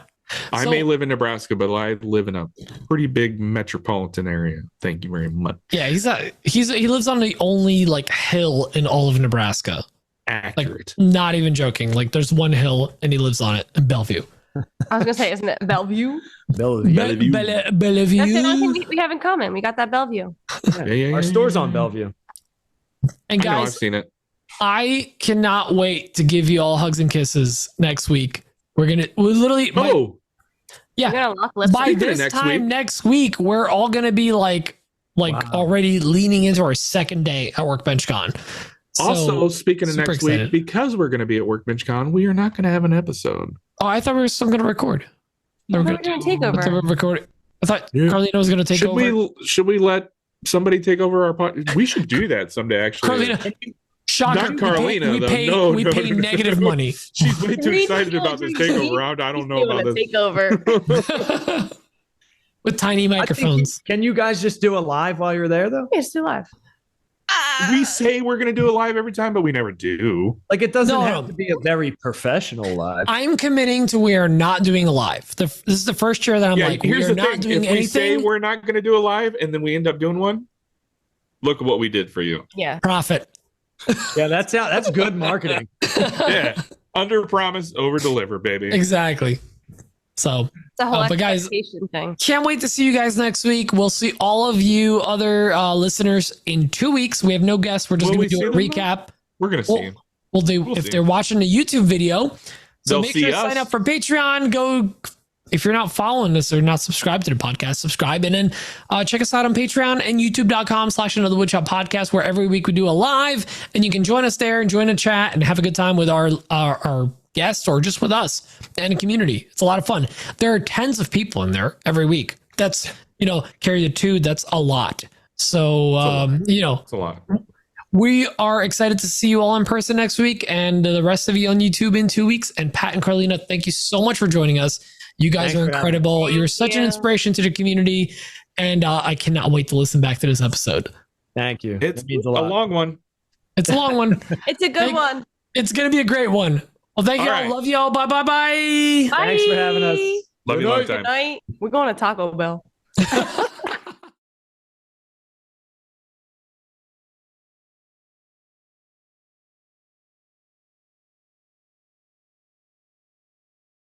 I may live in Nebraska, but I live in a pretty big metropolitan area. Thank you very much. Yeah, he lives on the only hill in all of Nebraska. Accurate. Not even joking. There's one hill and he lives on it in Bellevue. I was gonna say, isn't it Bellevue? Bellevue. That's the only thing we have in common. We got that Bellevue. Our store's on Bellevue. And guys, I've seen it. I cannot wait to give you all hugs and kisses next week. We're literally. Yeah. By this time next week, we're all gonna be already leaning into our second day at Workbench Con. Also, speaking of next week, because we're going to be at Workbench Con, we are not going to have an episode. Oh, I thought we were still going to record. We're going to take over. I thought Carlina was going to take over. Should we let somebody take over our podcast? We should do that someday, actually. Carlina, shocker. Not Carlina, we pay negative money. She's way too excited about this takeover. I don't know about this. Takeover. With tiny microphones. Can you guys just do a live while you're there, though? Yeah, just do live. We say we're going to do a live every time, but we never do. It doesn't have to be a very professional live. I'm committing to we are not doing a live. This is the first year that I'm here's the not thing. doing if anything. We say we're not going to do a live and then we end up doing one, look at what we did for you. Yeah. Profit. Yeah, that's good marketing. Yeah. Under promise, over deliver, baby. Exactly. So, it's a whole expectation thing. Can't wait to see you guys next week. We'll see all of you other listeners in 2 weeks. We have no guests. We're just going to do a recap. We're going to see them. We'll do if they're watching a YouTube video. So make sure to sign up for Patreon. Go if you're not following us or not subscribed to the podcast, subscribe and then check us out on Patreon and youtube.com/anotherwoodshop podcast, where every week we do a live and you can join us there and join a chat and have a good time with our guests or just with us and a community. It's a lot of fun. There are tens of people in there every week. That's, carry the two. That's a lot. So, it's a lot. We are excited to see you all in person next week and the rest of you on YouTube in 2 weeks. And Pat and Carlina, thank you so much for joining us. You guys are incredible. You're such an inspiration to the community. And I cannot wait to listen back to this episode. Thank you. It's a long one. It's a long one. It's a good one. It's going to be a great one. Well, thank you all. Love you all. Bye. Bye. Thanks for having us. Love you long time. Good night. We're going to Taco Bell.